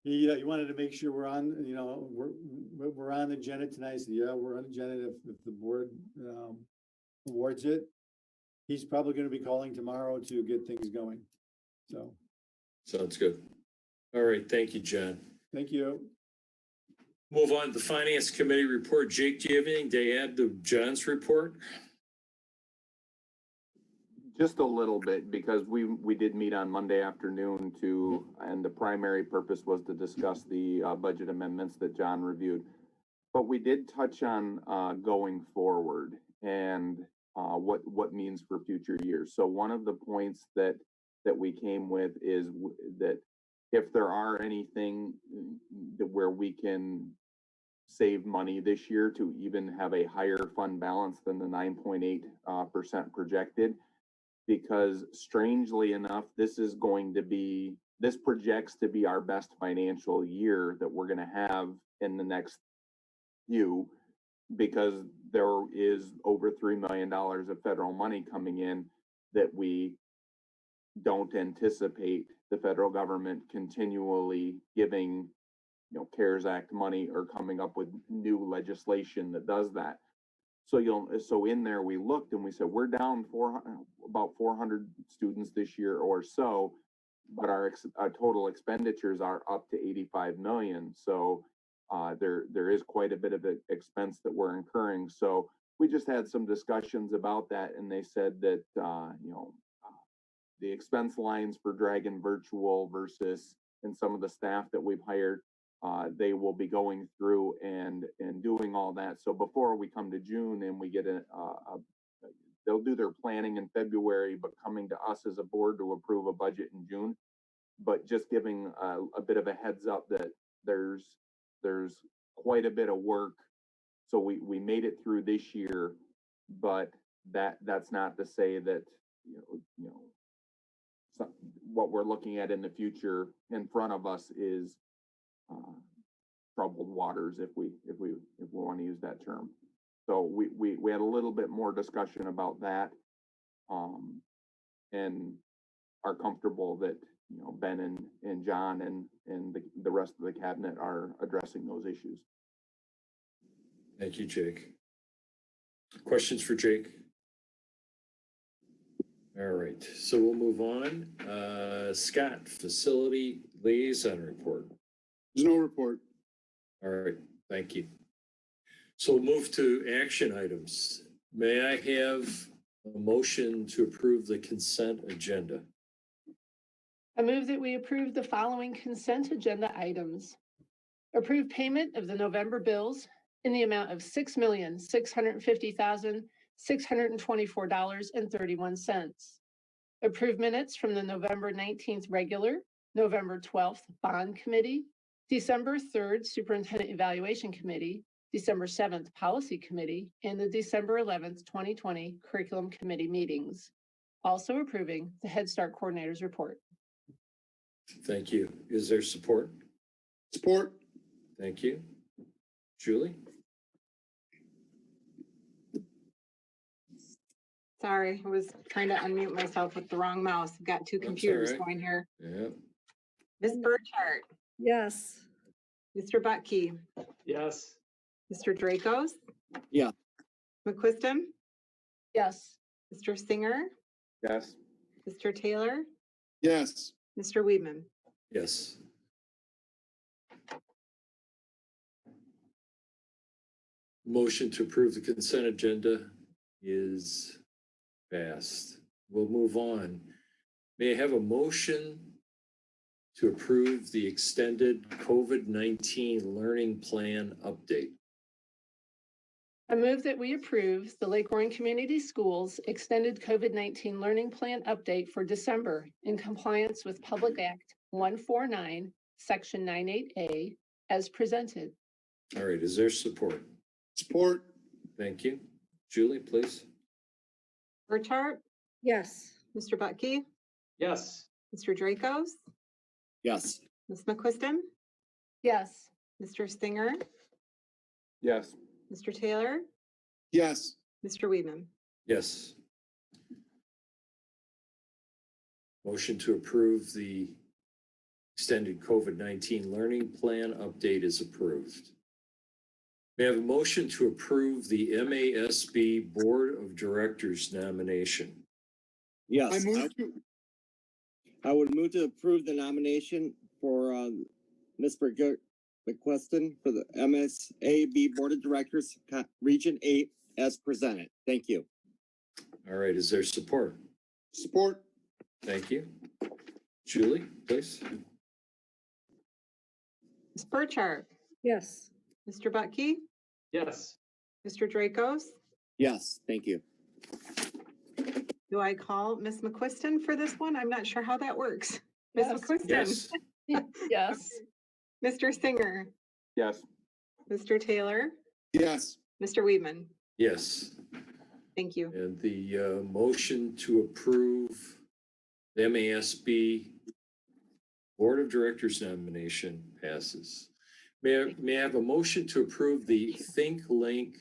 [SPEAKER 16] He wanted to make sure we're on, you know, we're on the agenda tonight. So yeah, we're on the agenda if the board awards it. He's probably going to be calling tomorrow to get things going. So.
[SPEAKER 1] Sounds good. All right. Thank you, John.
[SPEAKER 16] Thank you.
[SPEAKER 1] Move on to the Finance Committee report. Jake, do you have anything to add to John's report?
[SPEAKER 10] Just a little bit, because we did meet on Monday afternoon and the primary purpose was to discuss the budget amendments that John reviewed. But we did touch on going forward and what means for future years. So one of the points that we came with is that if there are anything where we can save money this year to even have a higher fund balance than the 9.8% projected. Because strangely enough, this projects to be our best financial year that we're gonna have in the next few, because there is over $3 million of federal money coming in that we don't anticipate the federal government continually giving, CARES Act money or coming up with new legislation that does that. So in there, we looked and we said, we're down about 400 students this year or so, but our total expenditures are up to 85 million. So there is quite a bit of expense that we're incurring. So we just had some discussions about that, and they said that the expense lines for DragonVirtual versus and some of the staff that we've hired, they will be going through and doing all that. So before we come to June and we get they'll do their planning in February, but coming to us as a board to approve a budget in June. But just giving a bit of a heads up that there's quite a bit of work. So we made it through this year, but that's not to say that what we're looking at in the future in front of us is troubled waters, if we want to use that term. So we had a little bit more discussion about that, and are comfortable that Ben and John and the rest of the cabinet are addressing those issues.
[SPEAKER 1] Thank you, Jake. Questions for Jake? All right, so we'll move on. Scott, facility liaison report.
[SPEAKER 9] There's no report.
[SPEAKER 1] All right, thank you. So we'll move to action items. May I have a motion to approve the consent agenda?
[SPEAKER 2] I move that we approve the following consent agenda items. Approve payment of the November bills in the amount of $6,650,624.31. Approve minutes from the November 19th regular, November 12th bond committee, December 3rd superintendent evaluation committee, December 7th policy committee, and the December 11th, 2020 curriculum committee meetings. Also approving the Head Start coordinator's report.
[SPEAKER 1] Thank you. Is there support?
[SPEAKER 9] Support.
[SPEAKER 1] Thank you. Julie?
[SPEAKER 4] Sorry, I was trying to unmute myself with the wrong mouse. I've got two computers going here.
[SPEAKER 1] Yeah.
[SPEAKER 4] Ms. Burchart.
[SPEAKER 15] Yes.
[SPEAKER 4] Mr. Butke.
[SPEAKER 3] Yes.
[SPEAKER 4] Mr. Dracos.
[SPEAKER 17] Yeah.
[SPEAKER 4] McQuiston.
[SPEAKER 2] Yes.
[SPEAKER 4] Mr. Singer.
[SPEAKER 10] Yes.
[SPEAKER 4] Mr. Taylor.
[SPEAKER 9] Yes.
[SPEAKER 4] Mr. Weedman.
[SPEAKER 1] Yes. Motion to approve the consent agenda is passed. We'll move on. May I have a motion to approve the extended COVID-19 learning plan update?
[SPEAKER 2] I move that we approve the Lake Orion Community Schools extended COVID-19 learning plan update for December in compliance with Public Act 149, Section 98A, as presented.
[SPEAKER 1] All right, is there support?
[SPEAKER 9] Support.
[SPEAKER 1] Thank you. Julie, please.
[SPEAKER 4] Burchart.
[SPEAKER 15] Yes.
[SPEAKER 4] Mr. Butke.
[SPEAKER 3] Yes.
[SPEAKER 4] Mr. Dracos.
[SPEAKER 17] Yes.
[SPEAKER 4] Ms. McQuiston.
[SPEAKER 2] Yes.
[SPEAKER 4] Mr. Singer.
[SPEAKER 10] Yes.
[SPEAKER 4] Mr. Taylor.
[SPEAKER 9] Yes.
[SPEAKER 4] Mr. Weedman.
[SPEAKER 1] Yes. Motion to approve the extended COVID-19 learning plan update is approved. May I have a motion to approve the MASB Board of Directors nomination?
[SPEAKER 17] Yes.
[SPEAKER 9] I
[SPEAKER 17] I would move to approve the nomination for Ms. McQuiston for the MSAB Board of Directors, Region 8, as presented. Thank you.
[SPEAKER 1] All right, is there support?
[SPEAKER 9] Support.
[SPEAKER 1] Thank you. Julie, please.
[SPEAKER 4] Ms. Burchart.
[SPEAKER 15] Yes.
[SPEAKER 4] Mr. Butke.
[SPEAKER 3] Yes.
[SPEAKER 4] Mr. Dracos.
[SPEAKER 17] Yes, thank you.
[SPEAKER 4] Do I call Ms. McQuiston for this one? I'm not sure how that works. Ms.
[SPEAKER 2] Yes.
[SPEAKER 4] McQuiston.
[SPEAKER 1] Yes.
[SPEAKER 2] Yes.
[SPEAKER 4] Mr. Singer.
[SPEAKER 10] Yes.
[SPEAKER 4] Mr. Taylor,
[SPEAKER 9] Yes.
[SPEAKER 4] Mr. Weedman.
[SPEAKER 1] Yes.
[SPEAKER 4] Thank you.
[SPEAKER 1] And the motion to approve the MASB Board of Directors nomination passes. May I have a motion to approve the ThinkLink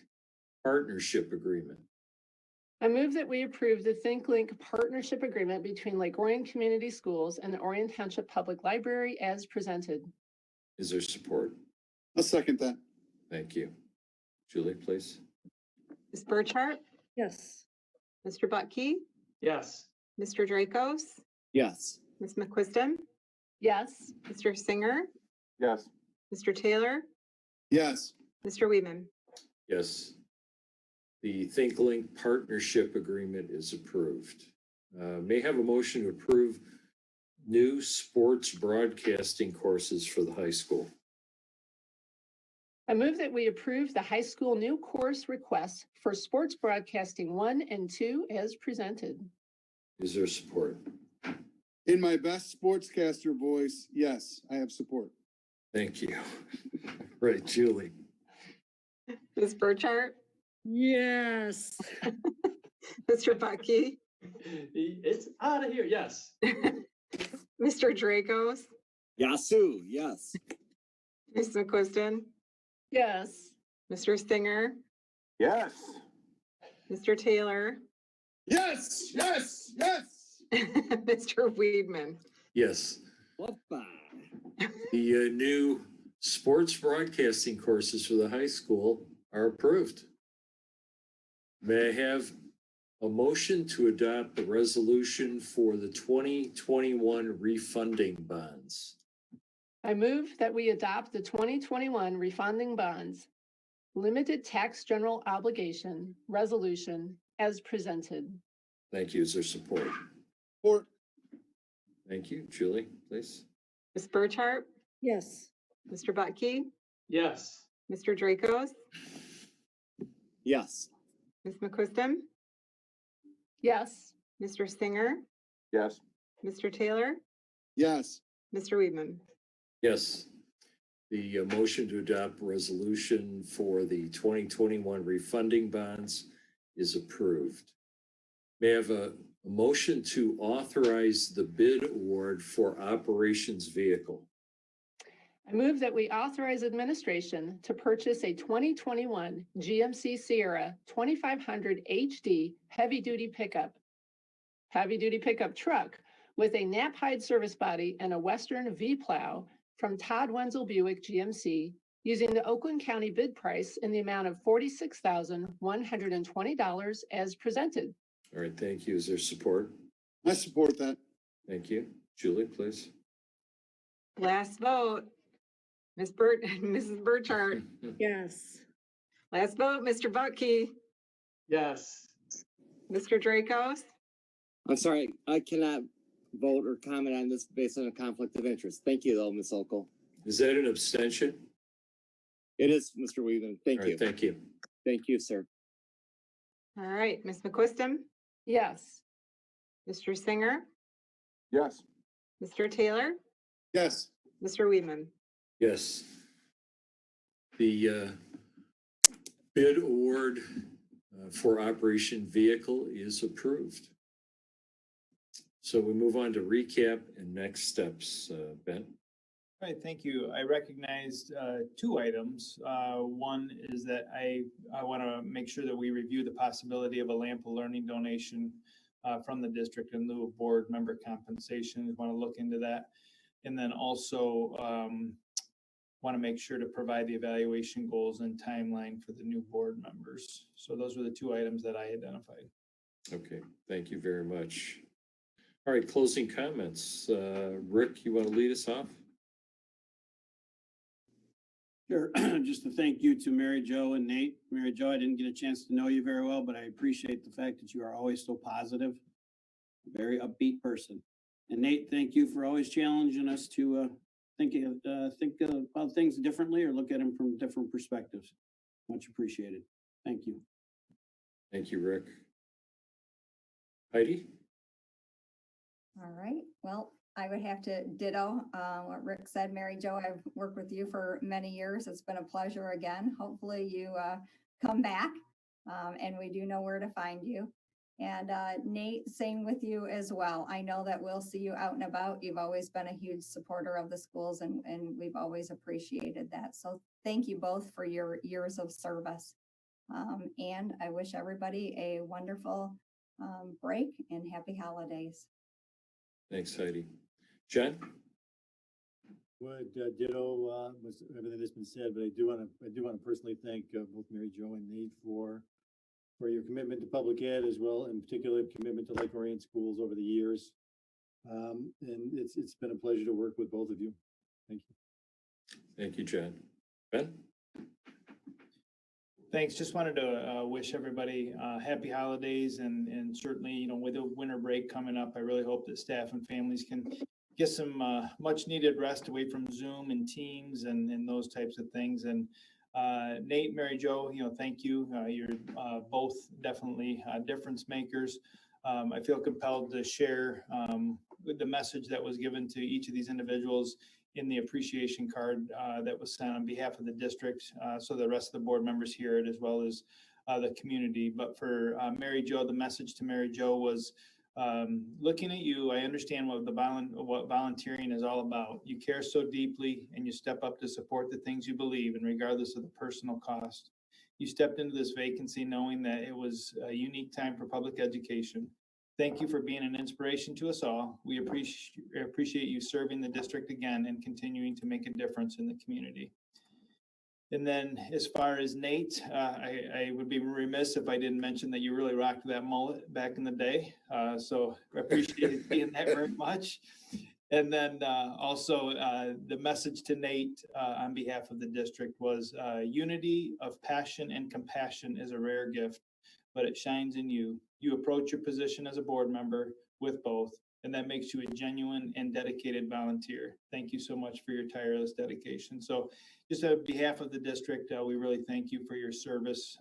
[SPEAKER 1] Partnership Agreement?
[SPEAKER 2] I move that we approve the ThinkLink Partnership Agreement between Lake Orion Community Schools and the Orion Township Public Library as presented.
[SPEAKER 1] Is there support?
[SPEAKER 9] I'll second that.
[SPEAKER 1] Thank you. Julie, please.
[SPEAKER 4] Ms. Burchart,
[SPEAKER 15] Yes.
[SPEAKER 4] Mr. Butke,
[SPEAKER 3] Yes.
[SPEAKER 4] Mr. Dracos,
[SPEAKER 17] Yes.
[SPEAKER 4] Ms. McQuiston,
[SPEAKER 2] Yes.
[SPEAKER 4] Mr. Singer,
[SPEAKER 10] Yes.
[SPEAKER 4] Mr. Taylor,
[SPEAKER 9] Yes.
[SPEAKER 4] Mr. Weedman.
[SPEAKER 1] Yes. The ThinkLink Partnership Agreement is approved. May I have a motion to approve new sports broadcasting courses for the high school?
[SPEAKER 2] I move that we approve the high school new course requests for sports broadcasting 1 and 2 as presented.
[SPEAKER 1] Is there support?
[SPEAKER 9] In my best sportscaster voice, yes, I have support.
[SPEAKER 1] Thank you. Right, Julie.
[SPEAKER 4] Ms. Burchart,
[SPEAKER 15] Yes.
[SPEAKER 4] Mr. Butke,
[SPEAKER 3] It's out of here. Yes.
[SPEAKER 4] Mr. Dracos,
[SPEAKER 17] Yasu, yes.
[SPEAKER 4] Ms. McQuiston,
[SPEAKER 2] Yes.
[SPEAKER 4] Mr. Singer,
[SPEAKER 10] Yes.
[SPEAKER 4] Mr. Taylor,
[SPEAKER 9] Yes, yes, yes.
[SPEAKER 4] Mr. Weedman.
[SPEAKER 1] Yes.
[SPEAKER 17] Whoopa.
[SPEAKER 1] The new sports broadcasting courses for the high school are approved. May I have a motion to adopt the resolution for the 2021 refunding bonds?
[SPEAKER 2] I move that we adopt the 2021 refunding bonds limited tax general obligation resolution as presented.
[SPEAKER 1] Thank you. Is there support?
[SPEAKER 9] Support.
[SPEAKER 1] Thank you. Julie, please.
[SPEAKER 4] Ms. Burchart,
[SPEAKER 15] Yes.
[SPEAKER 4] Mr. Butke,
[SPEAKER 3] Yes.
[SPEAKER 4] Mr. Dracos,
[SPEAKER 17] Yes.
[SPEAKER 4] Ms. McQuiston,
[SPEAKER 2] Yes.
[SPEAKER 4] Mr. Singer,
[SPEAKER 10] Yes.
[SPEAKER 4] Mr. Taylor,
[SPEAKER 9] Yes.
[SPEAKER 4] Mr. Weedman.
[SPEAKER 1] Yes. The motion to adopt resolution for the 2021 refunding bonds is approved. May I have a motion to authorize the bid award for operations vehicle?
[SPEAKER 2] I move that we authorize administration to purchase a 2021 GMC Sierra 2500 HD heavy-duty pickup truck with a Knapheide service body and a Western V-plow from Todd Wenzel Buick GMC using the Oakland County bid price in the amount of $46,120 as presented.
[SPEAKER 1] All right, thank you. Is there support?
[SPEAKER 9] I support that.
[SPEAKER 1] Thank you. Julie, please.
[SPEAKER 4] Last vote, Mrs. Burchart.
[SPEAKER 15] Yes.
[SPEAKER 4] Last vote, Mr. Butke,
[SPEAKER 3] Yes.
[SPEAKER 4] Mr. Dracos,
[SPEAKER 17] I'm sorry, I cannot vote or comment on this based on a conflict of interest. Thank you, though, Ms. Okel.
[SPEAKER 1] Is that an abstention?
[SPEAKER 17] It is, Mr. Weedman. Thank
[SPEAKER 1] All
[SPEAKER 17] you.
[SPEAKER 1] right, thank you.
[SPEAKER 17] Thank you, sir.
[SPEAKER 4] all right, Ms. McQuiston,
[SPEAKER 2] Yes.
[SPEAKER 4] Mr. Singer,
[SPEAKER 10] Yes.
[SPEAKER 4] Mr. Taylor,
[SPEAKER 9] Yes.
[SPEAKER 4] Mr. Weedman.
[SPEAKER 1] Yes. The bid award for operation vehicle is approved. So we move on to recap and next steps. Ben?
[SPEAKER 14] All right, thank you. I recognized two items. One is that I want to make sure that we review the possibility of a Lamp of Learning donation from the district in lieu of board member compensation. Want to look into that. And then also want to make sure to provide the evaluation goals and timeline for the new board members. So those were the two items that I identified.
[SPEAKER 1] Okay, thank you very much. All right, closing comments. Rick, you want to lead us off?
[SPEAKER 13] Sure. Just to thank you to Mary Jo and Nate. Mary Jo, I didn't get a chance to know you very well, but I appreciate the fact that you are always so positive, very upbeat person. And Nate, thank you for always challenging us to think about things differently or look at them from different perspectives. Much appreciated. Thank you.
[SPEAKER 1] Thank you, Rick. Heidi?
[SPEAKER 7] All right. Well, I would have to ditto what Rick said. Mary Jo, I've worked with you for many years. It's been a pleasure again. Hopefully you come back and we do know where to find you. And Nate, same with you as well. I know that we'll see you out and about. You've always been a huge supporter of the schools and we've always appreciated that. So thank you both for your years of service. And I wish everybody a wonderful break and happy holidays.
[SPEAKER 1] Thanks, Heidi. Jen?
[SPEAKER 16] Would ditto was everything that's been said, but I do want to personally thank both Mary Jo and Nate for your commitment to public ed, as well, in particular commitment to Lake Orion schools over the years. And it's been a pleasure to work with both of you. Thank you.
[SPEAKER 1] Thank you, Jen. Ben?
[SPEAKER 14] Thanks. Just wanted to wish everybody happy holidays and certainly, you know, with the winter break coming up, I really hope that staff and families can get some much needed rest away from Zoom and Teams and those types of things. And Nate, Mary Jo, you know, thank you. You're both definitely difference makers. I feel compelled to share the message that was given to each of these individuals in the appreciation card that was sent on behalf of the district, so the rest of the board members hear it, as well as the community. But for Mary Jo, the message to Mary Jo was, looking at you, I understand what what volunteering is all about. You care so deeply and you step up to support the things you believe in, regardless of the personal cost. You stepped into this vacancy knowing that it was a unique time for public education. Thank you for being an inspiration to us all. We appreciate you serving the district again and continuing to make a difference in the community. And then as far as Nate, I would be remiss if I didn't mention that you really rocked that mullet back in the day. So I appreciate seeing that very much. And then also the message to Nate on behalf of the district was unity of passion and compassion is a rare gift, but it shines in you. You approach your position as a board member with both, and that makes you a genuine and dedicated volunteer. Thank you so much for your tireless dedication. So just on behalf of the district, we really thank you for your service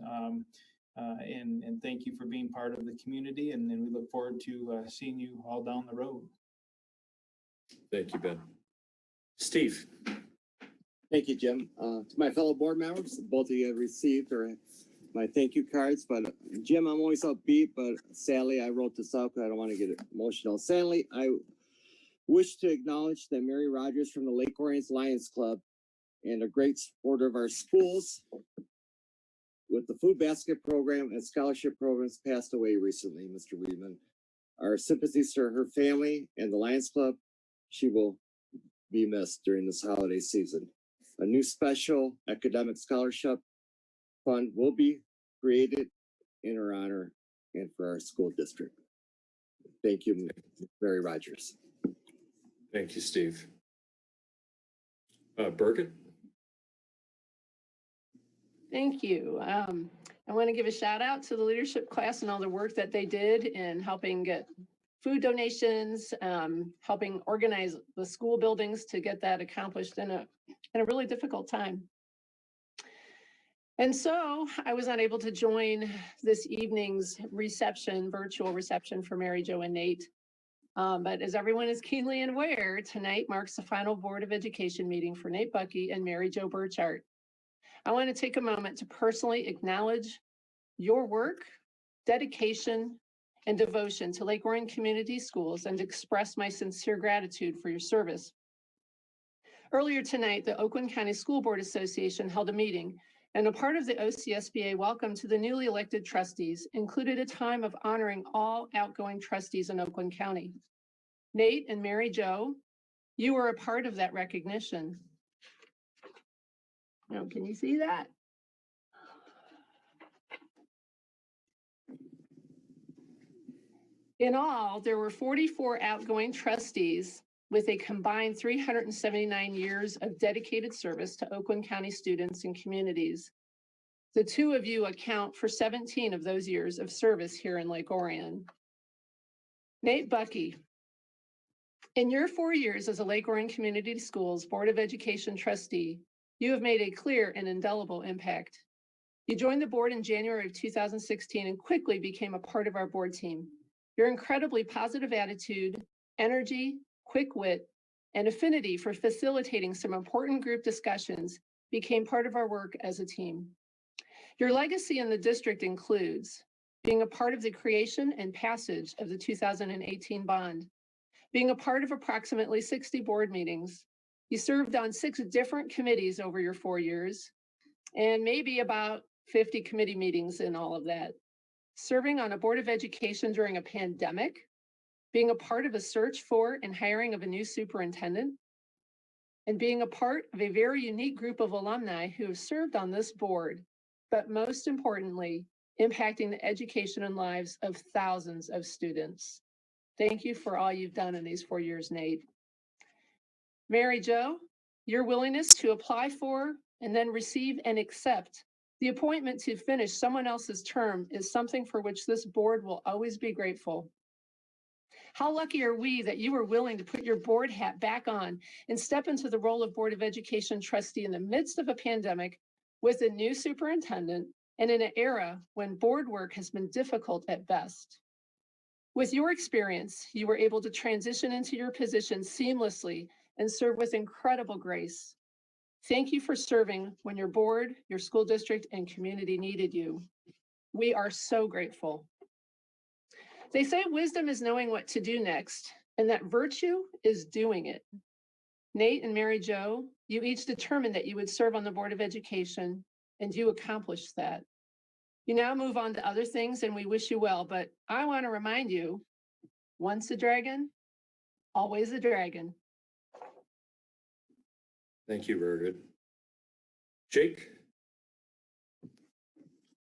[SPEAKER 14] and thank you for being part of the community. And then we look forward to seeing you all down the road.
[SPEAKER 1] Thank you, Ben. Steve?
[SPEAKER 17] Thank you, Jim. To my fellow board members, both of you have received my thank you cards, but Jim, I'm always upbeat, but sadly I wrote this out because I don't want to get emotional. Sadly, I wish to acknowledge that Mary Rogers from the Lake Orion Lions Club and a great supporter of our schools with the food basket program and scholarship programs passed away recently, Mr. Weedman. Our sympathies to her family and the Lions Club. She will be missed during this holiday season. A new special academic scholarship fund will be created in her honor and for our school district. Thank you, Mary Rogers.
[SPEAKER 1] Thank you, Steve. Bergen?
[SPEAKER 2] Thank you. I want to give a shout out to the leadership class and all the work that they did in helping get food donations, helping organize the school buildings to get that accomplished in a really difficult time. And so I was unable to join this evening's reception, virtual reception for Mary Jo and Nate. But as everyone is keenly aware, tonight marks the final Board of Education meeting for Nate Bucky and Mary Jo Burchart. I want to take a moment to personally acknowledge your work, dedication, and devotion to Lake Orion Community Schools and express my sincere gratitude for your service. Earlier tonight, the Oakland County School Board Association held a meeting, and a part of the OCSBA welcome to the newly elected trustees included a time of honoring all outgoing trustees in Oakland County. Nate and Mary Jo, you were a part of that recognition. Now, can you see that? In all, there were 44 outgoing trustees with a combined 379 years of dedicated service to Oakland County students and communities. The two of you account for 17 of those years of service here in Lake Orion. Nate Bucky, in your 4 years as a Lake Orion Community Schools Board of Education trustee, you have made a clear and indelible impact. You joined the board in January of 2016 and quickly became a part of our board team. Your incredibly positive attitude, energy, quick wit, and affinity for facilitating some important group discussions became part of our work as a team. Your legacy in the district includes being a part of the creation and passage of the 2018 bond, being a part of approximately 60 board meetings. You served on 6 different committees over your 4 years, and maybe about 50 committee meetings in all of that. Serving on a board of education during a pandemic, being a part of a search for and hiring of a new superintendent, and being a part of a very unique group of alumni who have served on this board, but most importantly, impacting the education and lives of thousands of students. Thank you for all you've done in these 4 years, Nate. Mary Jo, your willingness to apply for and then receive and accept the appointment to finish someone else's term is something for which this board will always be grateful. How lucky are we that you were willing to put your board hat back on and step into the role of Board of Education trustee in the midst of a pandemic with a new superintendent and in an era when board work has been difficult at best. With your experience, you were able to transition into your position seamlessly and serve with incredible grace. Thank you for serving when your board, your school district, and community needed you. We are so grateful. They say wisdom is knowing what to do next, and that virtue is doing it. Nate and Mary Jo, you each determined that you would serve on the Board of Education, and you accomplished that. You now move on to other things, and we wish you well, but I want to remind you, once a dragon, always a dragon.
[SPEAKER 1] Thank you, very good. Jake?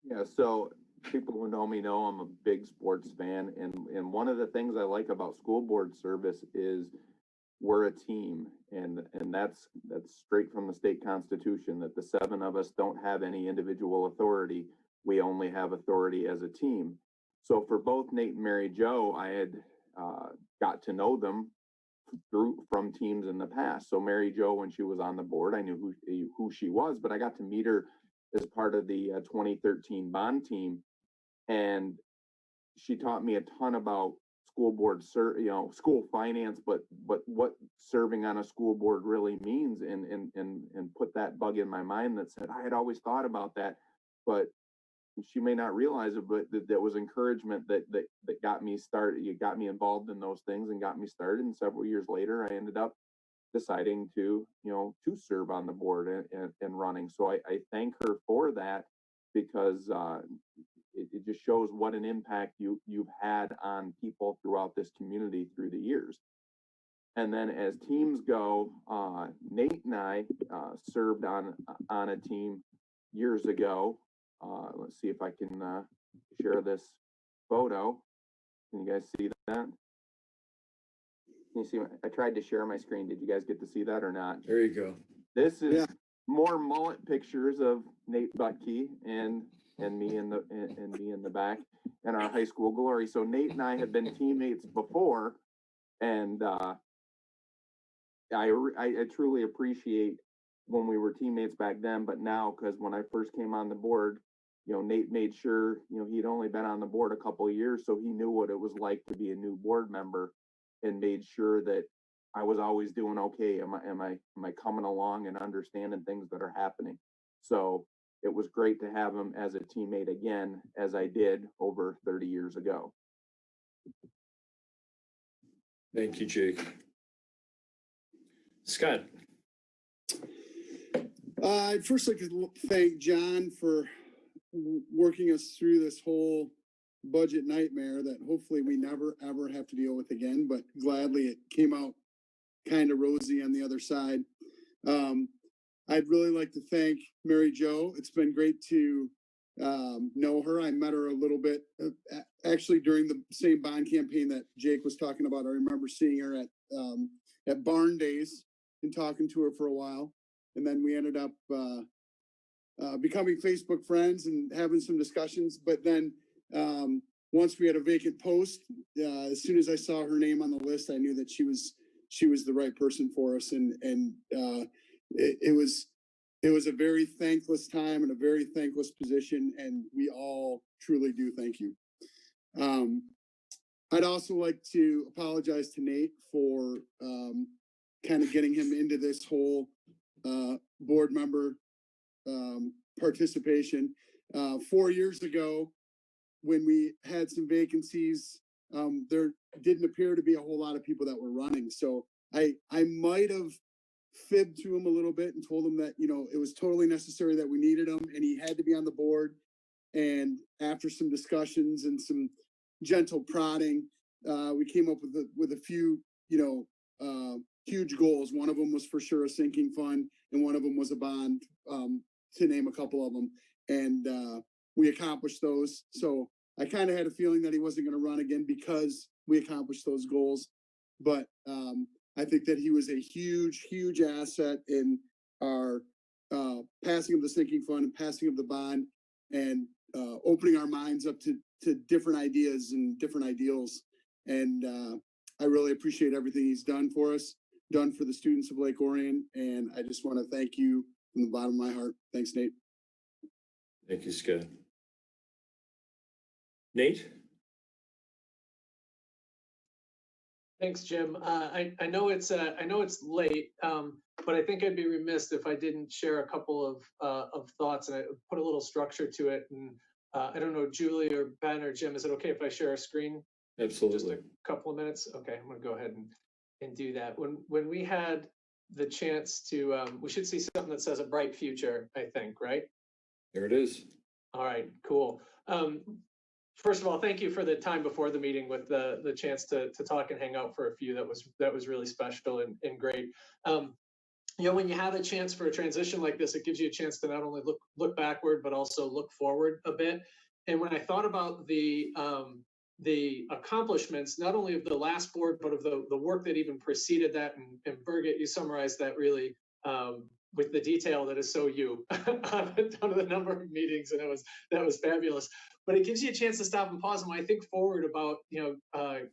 [SPEAKER 10] Yeah, so people who know me know I'm a big sports fan, and one of the things I like about school board service is we're a team, and that's straight from the state constitution, that the 7 of us don't have any individual authority. We only have authority as a team. So for both Nate and Mary Jo, I had got to know them from teams in the past. So Mary Jo, when she was on the board, I knew who she was, but I got to meet her as part of the 2013 bond team, and she taught me a ton about school board, school finance, but what serving on a school board really means, and put that bug in my mind that said I had always thought about that, but she may not realize it, but that was encouragement that got me started. You got me involved in those things and got me started. And several years later, I ended up deciding to serve on the board and running. So I thank her for that, because it just shows what an impact you've had on people throughout this community through the years. And then as teams go, Nate and I served on a team years ago. Let's see if I can share this photo. Can you guys see that? Can you see? I tried to share my screen. Did you guys get to see that or not?
[SPEAKER 1] There you go.
[SPEAKER 10] This is more mullet pictures of Nate Butke and me in the back, and our high school glory. So Nate and I have been teammates before, and I truly appreciate when we were teammates back then, but now, because when I first came on the board, Nate made sure, he'd only been on the board a couple of years, so he knew what it was like to be a new board member, and made sure that I was always doing okay. Am I coming along and understanding things that are happening? So it was great to have him as a teammate again, as I did over 30 years ago.
[SPEAKER 1] Thank you, Jake. Scott?
[SPEAKER 9] I'd first like to thank John for working us through this whole budget nightmare that hopefully we never ever have to deal with again, but gladly it came out kind of rosy on the other side. I'd really like to thank Mary Jo. It's been great to know her. I met her a little bit actually during the same bond campaign that Jake was talking about. I remember seeing her at Barn Days and talking to her for a while, and then we ended up becoming Facebook friends and having some discussions. But then once we had a vacant post, as soon as I saw her name on the list, I knew that she was the right person for us. And it was a very thankless time and a very thankless position. And we all truly do thank you. I'd also like to apologize to Nate for kind of getting him into this whole board member participation. 4 years ago, when we had some vacancies, there didn't appear to be a whole lot of people that were running. So I might have fibbed to him a little bit and told him that, it was totally necessary that we needed him and he had to be on the board. And after some discussions and some gentle prodding, we came up with a few, huge goals. One of them was for sure a sinking fund, and one of them was a bond, to name a couple of them. And we accomplished those. So I kind of had a feeling that he wasn't going to run again because we accomplished those goals. But I think that he was a huge, huge asset in our passing of the sinking fund and passing of the bond, and opening our minds up to different ideas and different ideals. And I really appreciate everything he's done for us, done for the students of Lake Orion. And I just want to thank you from the bottom of my heart. Thanks, Nate.
[SPEAKER 1] Thank you, Scott. Nate?
[SPEAKER 3] Thanks, Jim. I know it's late, but I think I'd be remiss if I didn't share a couple of thoughts, and I put a little structure to it. And I don't know, Julie or Ben or Jim, is it okay if I share a screen?
[SPEAKER 1] Absolutely.
[SPEAKER 3] Just a couple of minutes. Okay, I'm going to go ahead and do that. When we had the chance to, we should see something that says a bright future, I think, right?
[SPEAKER 1] There it is.
[SPEAKER 3] All right, cool. First of all, thank you for the time before the meeting with the chance to talk and hang out for a few. That was really special and great. When you have a chance for a transition like this, it gives you a chance to not only look backward, but also look forward a bit. And when I thought about the accomplishments, not only of the last board, but of the work that even preceded that, and Birgit, you summarized that really with the detail that is so you on the number of meetings, and that was fabulous. But it gives you a chance to stop and pause. And when I think forward about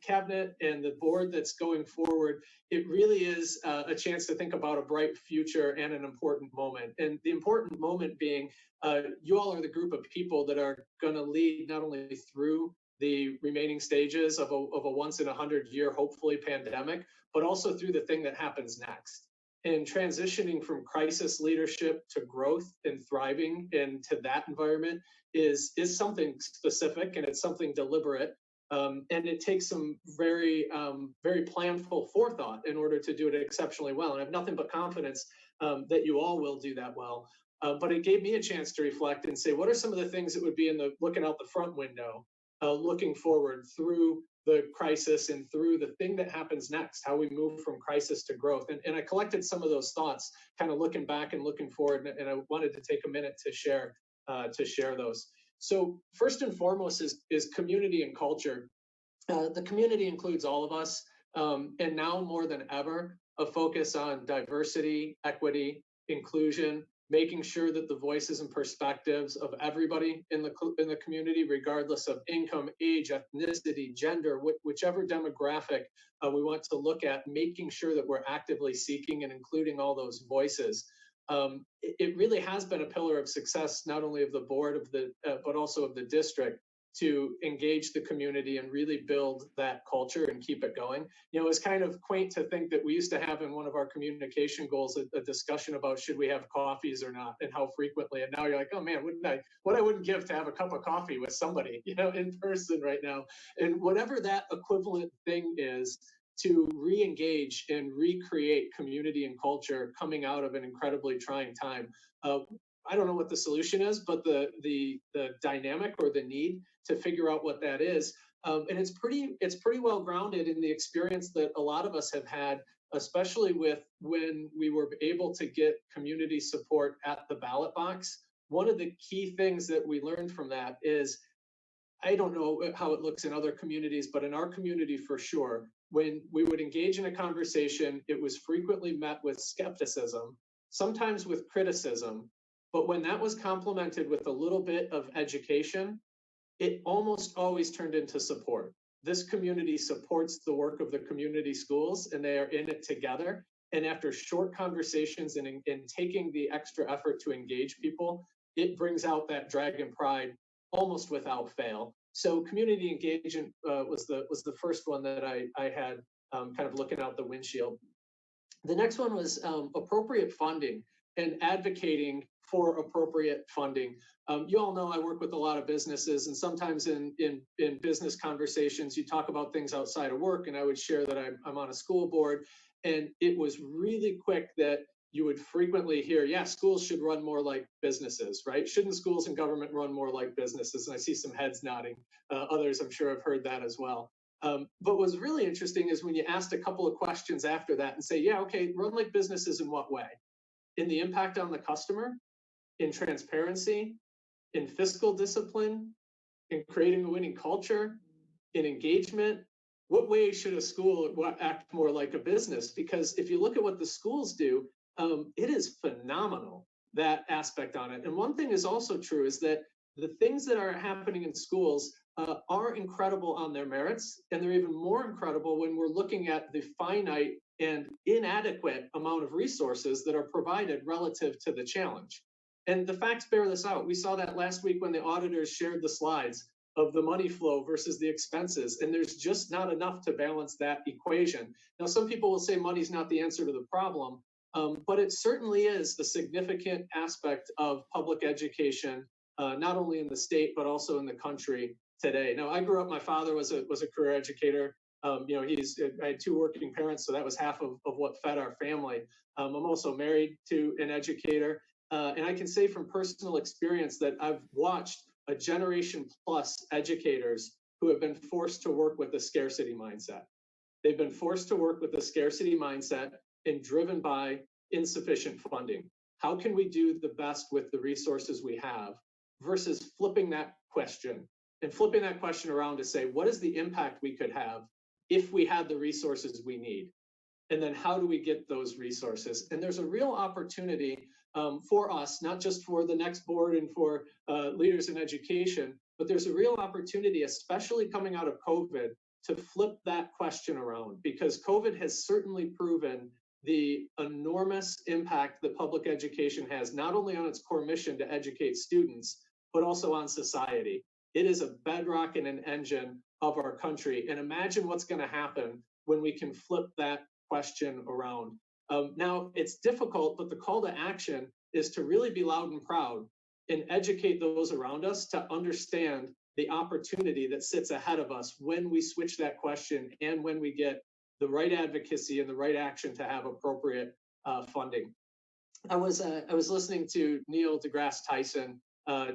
[SPEAKER 3] cabinet and the board that's going forward, it really is a chance to think about a bright future and an important moment. And the important moment being, you all are the group of people that are going to lead not only through the remaining stages of a once in 100-year, hopefully, pandemic, but also through the thing that happens next. And transitioning from crisis leadership to growth and thriving into that environment is something specific, and it's something deliberate. And it takes some very planful forethought in order to do it exceptionally well. And I have nothing but confidence that you all will do that well. But it gave me a chance to reflect and say, what are some of the things that would be looking out the front window, looking forward through the crisis and through the thing that happens next, how we move from crisis to growth. And I collected some of those thoughts, kind of looking back and looking forward, and I wanted to take a minute to share those. So first and foremost is community and culture. The community includes all of us, and now more than ever, a focus on diversity, equity, inclusion, making sure that the voices and perspectives of everybody in the community, regardless of income, age, ethnicity, gender, whichever demographic we want to look at, making sure that we're actively seeking and including all those voices. It really has been a pillar of success, not only of the board but also of the district, to engage the community and really build that culture and keep it going. It's kind of quaint to think that we used to have in one of our communication goals a discussion about should we have coffees or not, and how frequently. And now you're like, oh man, what I wouldn't give to have a cup of coffee with somebody, in person right now. And whatever that equivalent thing is, to re-engage and recreate community and culture coming out of an incredibly trying time. I don't know what the solution is, but the dynamic or the need to figure out what that is. And it's pretty well grounded in the experience that a lot of us have had, especially with when we were able to get community support at the ballot box. One of the key things that we learned from that is, I don't know how it looks in other communities, but in our community for sure, when we would engage in a conversation, it was frequently met with skepticism, sometimes with criticism. But when that was complemented with a little bit of education, it almost always turned into support. This community supports the work of the community schools, and they are in it together. And after short conversations and taking the extra effort to engage people, it brings out that dragon pride almost without fail. So community engagement was the first one that I had kind of looking out the windshield. The next one was appropriate funding and advocating for appropriate funding. You all know I work with a lot of businesses, and sometimes in business conversations, you talk about things outside of work, and I would share that I'm on a school board, and it was really quick that you would frequently hear, yeah, schools should run more like businesses, right? Shouldn't schools and government run more like businesses? And I see some heads nodding. Others, I'm sure, have heard that as well. But what's really interesting is when you asked a couple of questions after that and say, yeah, okay, run like businesses in what way? In the impact on the customer, in transparency, in fiscal discipline, in creating a winning culture, in engagement. What way should a school act more like a business? Because if you look at what the schools do, it is phenomenal, that aspect on it. And one thing is also true is that the things that are happening in schools are incredible on their merits, and they're even more incredible when we're looking at the finite and inadequate amount of resources that are provided relative to the challenge. And the facts bear this out. We saw that last week when the auditors shared the slides of the money flow versus the expenses, and there's just not enough to balance that equation. Now, some people will say money's not the answer to the problem, but it certainly is a significant aspect of public education, not only in the state, but also in the country today. Now, I grew up, my father was a career educator. You know, I had two working parents, so that was half of what fed our family. I'm also married to an educator, and I can say from personal experience that I've watched a generation plus educators who have been forced to work with a scarcity mindset. They've been forced to work with a scarcity mindset and driven by insufficient funding. How can we do the best with the resources we have versus flipping that question and flipping that question around to say, what is the impact we could have if we had the resources we need? And then how do we get those resources? And there's a real opportunity for us, not just for the next board and for leaders in education, but there's a real opportunity, especially coming out of COVID, to flip that question around, because COVID has certainly proven the enormous impact that public education has, not only on its core mission to educate students, but also on society. It is a bedrock and an engine of our country. And imagine what's going to happen when we can flip that question around. Now, it's difficult, but the call to action is to really be loud and proud and educate those around us to understand the opportunity that sits ahead of us when we switch that question and when we get the right advocacy and the right action to have appropriate funding. I was listening to Neil deGrasse Tyson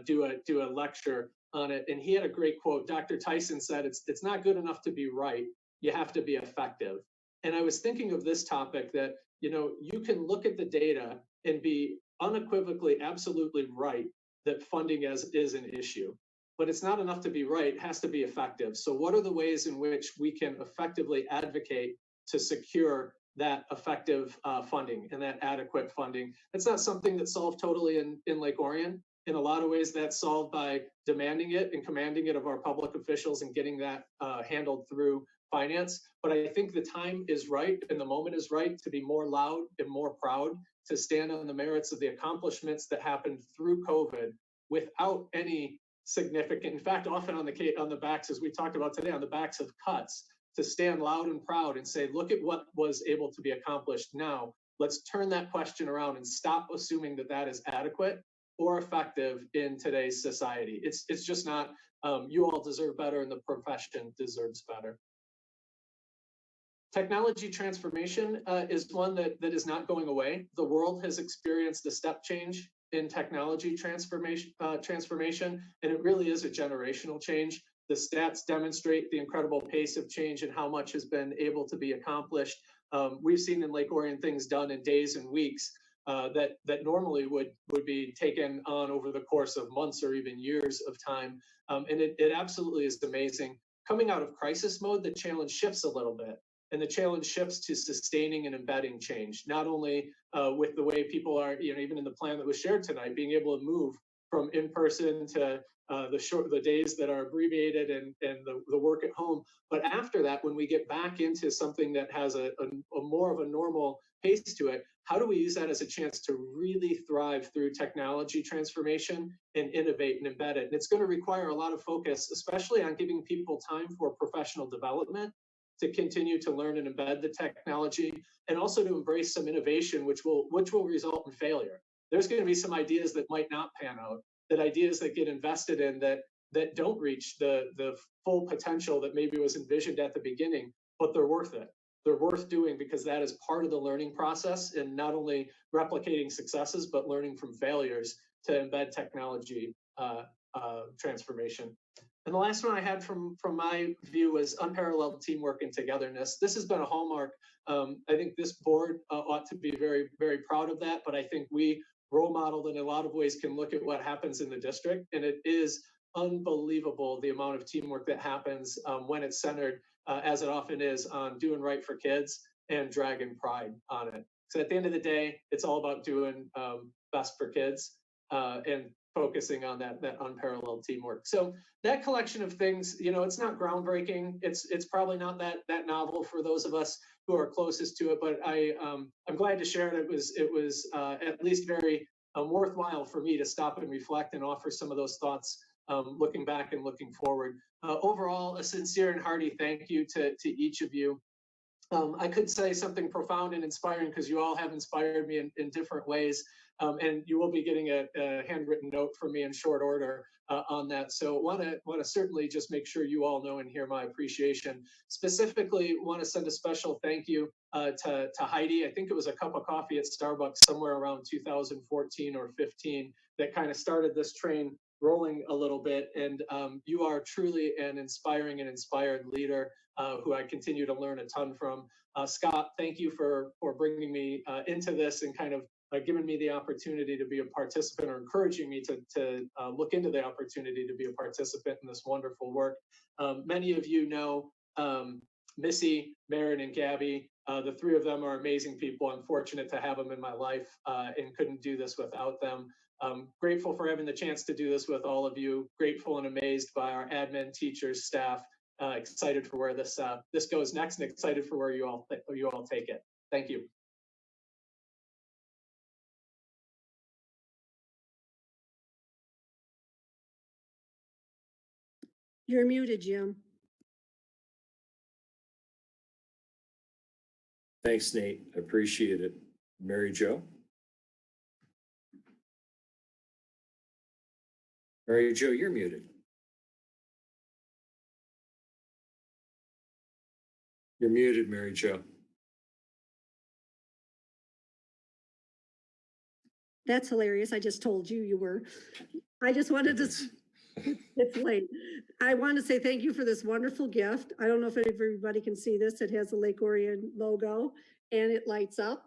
[SPEAKER 3] do a lecture on it, and he had a great quote. Dr. Tyson said, "It's not good enough to be right. You have to be effective." And I was thinking of this topic that, you know, you can look at the data and be unequivocally, absolutely right that funding is an issue, but it's not enough to be right. It has to be effective. So what are the ways in which we can effectively advocate to secure that effective funding and that adequate funding? It's not something that's solved totally in Lake Orion. In a lot of ways, that's solved by demanding it and commanding it of our public officials and getting that handled through finance. But I think the time is right and the moment is right to be more loud and more proud, to stand on the merits of the accomplishments that happened through COVID without any significant, in fact, often on the backs, as we talked about today, on the backs of cuts, to stand loud and proud and say, look at what was able to be accomplished now. Let's turn that question around and stop assuming that that is adequate or effective in today's society. It's just not. You all deserve better and the profession deserves better. Technology transformation is one that is not going away. The world has experienced a step change in technology transformation, and it really is a generational change. The stats demonstrate the incredible pace of change and how much has been able to be accomplished. We've seen in Lake Orion things done in days and weeks that normally would be taken on over the course of months or even years of time. And it absolutely is amazing. Coming out of crisis mode, the challenge shifts a little bit. And the challenge shifts to sustaining and embedding change, not only with the way people are, you know, even in the plan that was shared tonight, being able to move from in-person to the days that are abbreviated and the work at home. But after that, when we get back into something that has a more of a normal pace to it, how do we use that as a chance to really thrive through technology transformation and innovate and embed it? And it's going to require a lot of focus, especially on giving people time for professional development to continue to learn and embed the technology, and also to embrace some innovation, which will result in failure. There's going to be some ideas that might not pan out, that ideas that get invested in that don't reach the full potential that maybe was envisioned at the beginning, but they're worth it. They're worth doing because that is part of the learning process, and not only replicating successes, but learning from failures to embed technology transformation. And the last one I had from my view was unparalleled teamwork and togetherness. This has been a hallmark. I think this board ought to be very, very proud of that, but I think we role modeled in a lot of ways can look at what happens in the district, and it is unbelievable the amount of teamwork that happens when it's centered, as it often is, on doing right for kids and dragging pride on it. So at the end of the day, it's all about doing best for kids and focusing on that unparalleled teamwork. So that collection of things, you know, it's not groundbreaking. It's probably not that novel for those of us who are closest to it, but I'm glad to share it. It was at least very worthwhile for me to stop and reflect and offer some of those thoughts, looking back and looking forward. Overall, a sincere and hearty thank you to each of you. I could say something profound and inspiring because you all have inspired me in different ways. And you will be getting a handwritten note from me in short order on that. So want to certainly just make sure you all know and hear my appreciation. Specifically, want to send a special thank you to Heidi. I think it was a cup of coffee at Starbucks somewhere around 2014 or 15 that kind of started this train rolling a little bit. And you are truly an inspiring and inspired leader who I continue to learn a ton from. Scott, thank you for bringing me into this and kind of giving me the opportunity to be a participant, or encouraging me to look into the opportunity to be a participant in this wonderful work. Many of you know Missy, Marin, and Gabby. The three of them are amazing people. I'm fortunate to have them in my life and couldn't do this without them. Grateful for having the chance to do this with all of you. Grateful and amazed by our admin, teachers, staff. Excited for where this goes next, and excited for where you all take it. Thank you.
[SPEAKER 15] You're muted, Jim.
[SPEAKER 1] Thanks, Nate. I appreciate it. Mary Jo? Mary Jo, you're muted. You're muted, Mary Jo.
[SPEAKER 15] That's hilarious. I just told you were. I just wanted to, it's late. I want to say thank you for this wonderful gift. I don't know if everybody can see this. It has the Lake Orion logo and it lights up.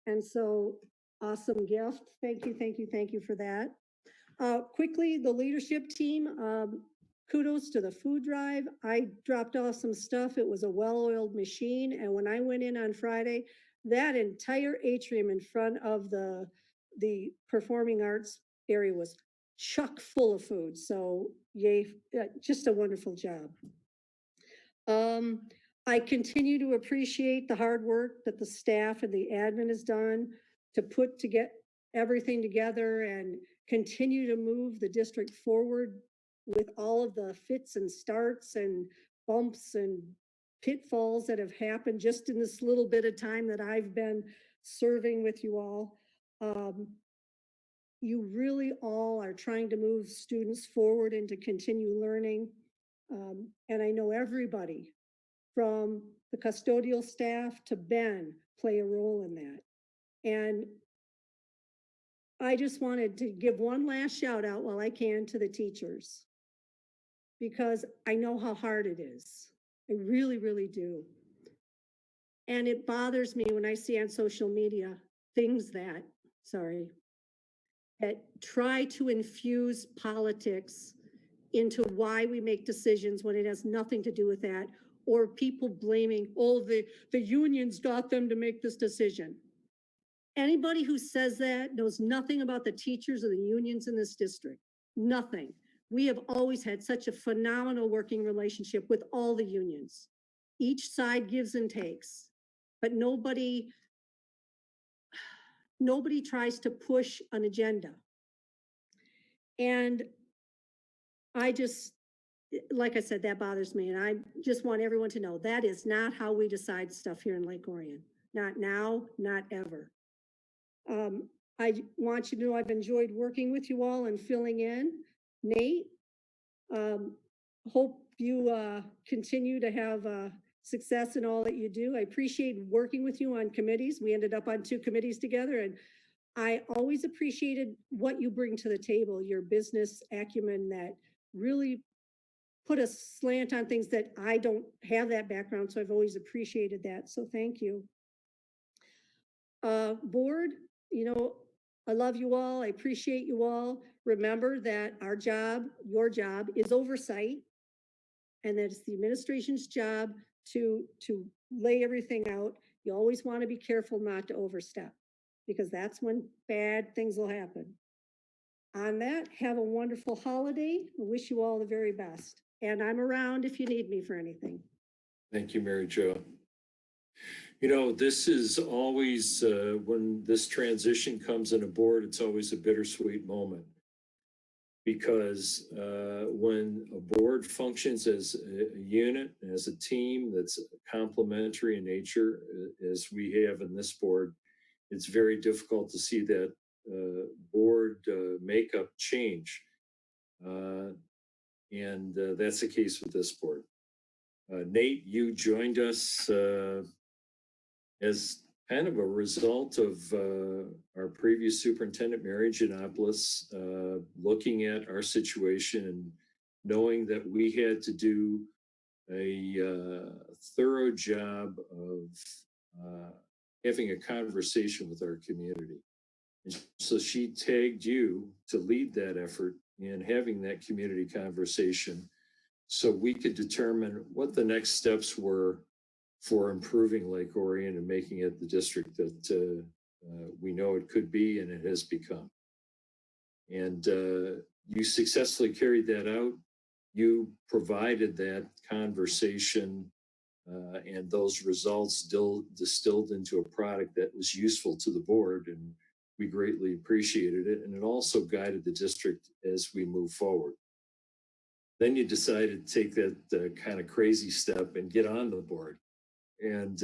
[SPEAKER 15] And so awesome gift. Thank you, thank you, thank you for that. Quickly, the leadership team, kudos to the food drive. I dropped off some stuff. It was a well-oiled machine. And when I went in on Friday, that entire atrium in front of the performing arts area was chock full of food. So yay, just a wonderful job. I continue to appreciate the hard work that the staff and the admin has done to put to get everything together and continue to move the district forward with all of the fits and starts and bumps and pitfalls that have happened just in this little bit of time that I've been serving with you all. You really all are trying to move students forward and to continue learning. And I know everybody from the custodial staff to Ben play a role in that. And I just wanted to give one last shout out while I can to the teachers, because I know how hard it is. I really, really do. And it bothers me when I see on social media things that try to infuse politics into why we make decisions when it has nothing to do with that, or people blaming, oh, the unions got them to make this decision. Anybody who says that knows nothing about the teachers or the unions in this district. Nothing. We have always had such a phenomenal working relationship with all the unions. Each side gives and takes, but nobody tries to push an agenda. And I just, like I said, that bothers me. And I just want everyone to know that is not how we decide stuff here in Lake Orion. Not now, not ever. I want you to know I've enjoyed working with you all and filling in. Nate, hope you continue to have success in all that you do. I appreciate working with you on committees. We ended up on 2 committees together, and I always appreciated what you bring to the table, your business acumen that really put a slant on things that I don't have that background, so I've always appreciated that. So thank you. Board, you know, I love you all. I appreciate you all. Remember that our job, your job, is oversight, and that it's the administration's job to lay everything out. You always want to be careful not to overstep, because that's when bad things will happen. On that, have a wonderful holiday. I wish you all the very best. And I'm around if you need me for anything.
[SPEAKER 1] Thank you, Mary Jo. You know, this is always, when this transition comes in a board, it's always a bittersweet moment. Because when a board functions as a unit, as a team that's complementary in nature, as we have in this board, it's very difficult to see that board makeup change. And that's the case with this board. Nate, you joined us as kind of a result of our previous superintendent, Mary Giannopoulos, looking at our situation and knowing that we had to do a thorough job of having a conversation with our community. And so she tagged you to lead that effort in having that community conversation so we could determine what the next steps were for improving Lake Orion and making it the district that we know it could be and it has become. And you successfully carried that out. You provided that conversation and those results distilled into a product that was useful to the board, and we greatly appreciated it. And it also guided the district as we move forward. Then you decided to take that kind of crazy step and get on the board. And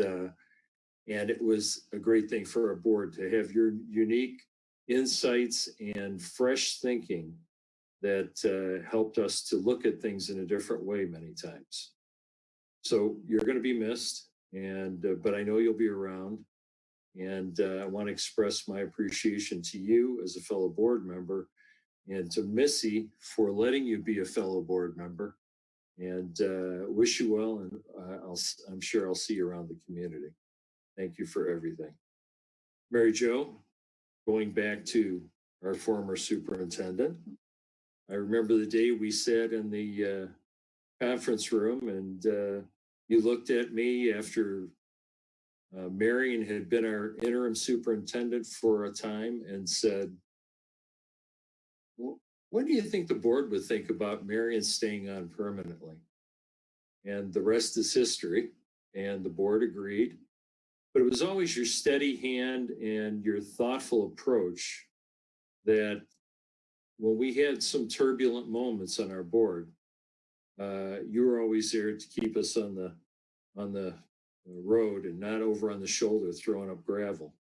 [SPEAKER 1] it was a great thing for our board to have your unique insights and fresh thinking that helped us to look at things in a different way many times. So you're going to be missed, and but I know you'll be around. And I want to express my appreciation to you as a fellow board member, and to Missy for letting you be a fellow board member. And wish you well, and I'm sure I'll see you around the community. Thank you for everything. Mary Jo, going back to our former superintendent, I remember the day we sat in the conference room, and you looked at me after Marion had been our interim superintendent for a time and said, well, what do you think the board would think about Marion staying on permanently? And the rest is history, and the board agreed. But it was always your steady hand and your thoughtful approach that when we had some turbulent moments on our board, you were always there to keep us on the road and not over on the shoulder throwing up gravel.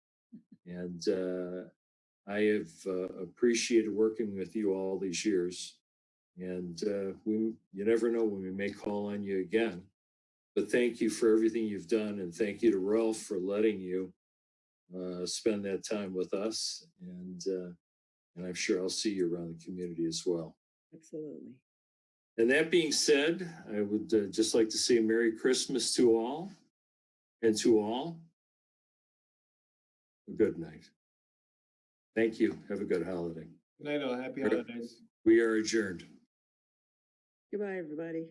[SPEAKER 1] And I have appreciated working with you all these years. And you never know when we may call on you again. But thank you for everything you've done, and thank you to Ralph for letting you spend that time with us. And I'm sure I'll see you around the community as well.
[SPEAKER 15] Absolutely.
[SPEAKER 1] And that being said, I would just like to say Merry Christmas to all, and to all, a good night. Thank you. Have a good holiday.
[SPEAKER 14] Good night, all. Happy holidays.
[SPEAKER 1] We are adjourned.
[SPEAKER 15] Goodbye, everybody.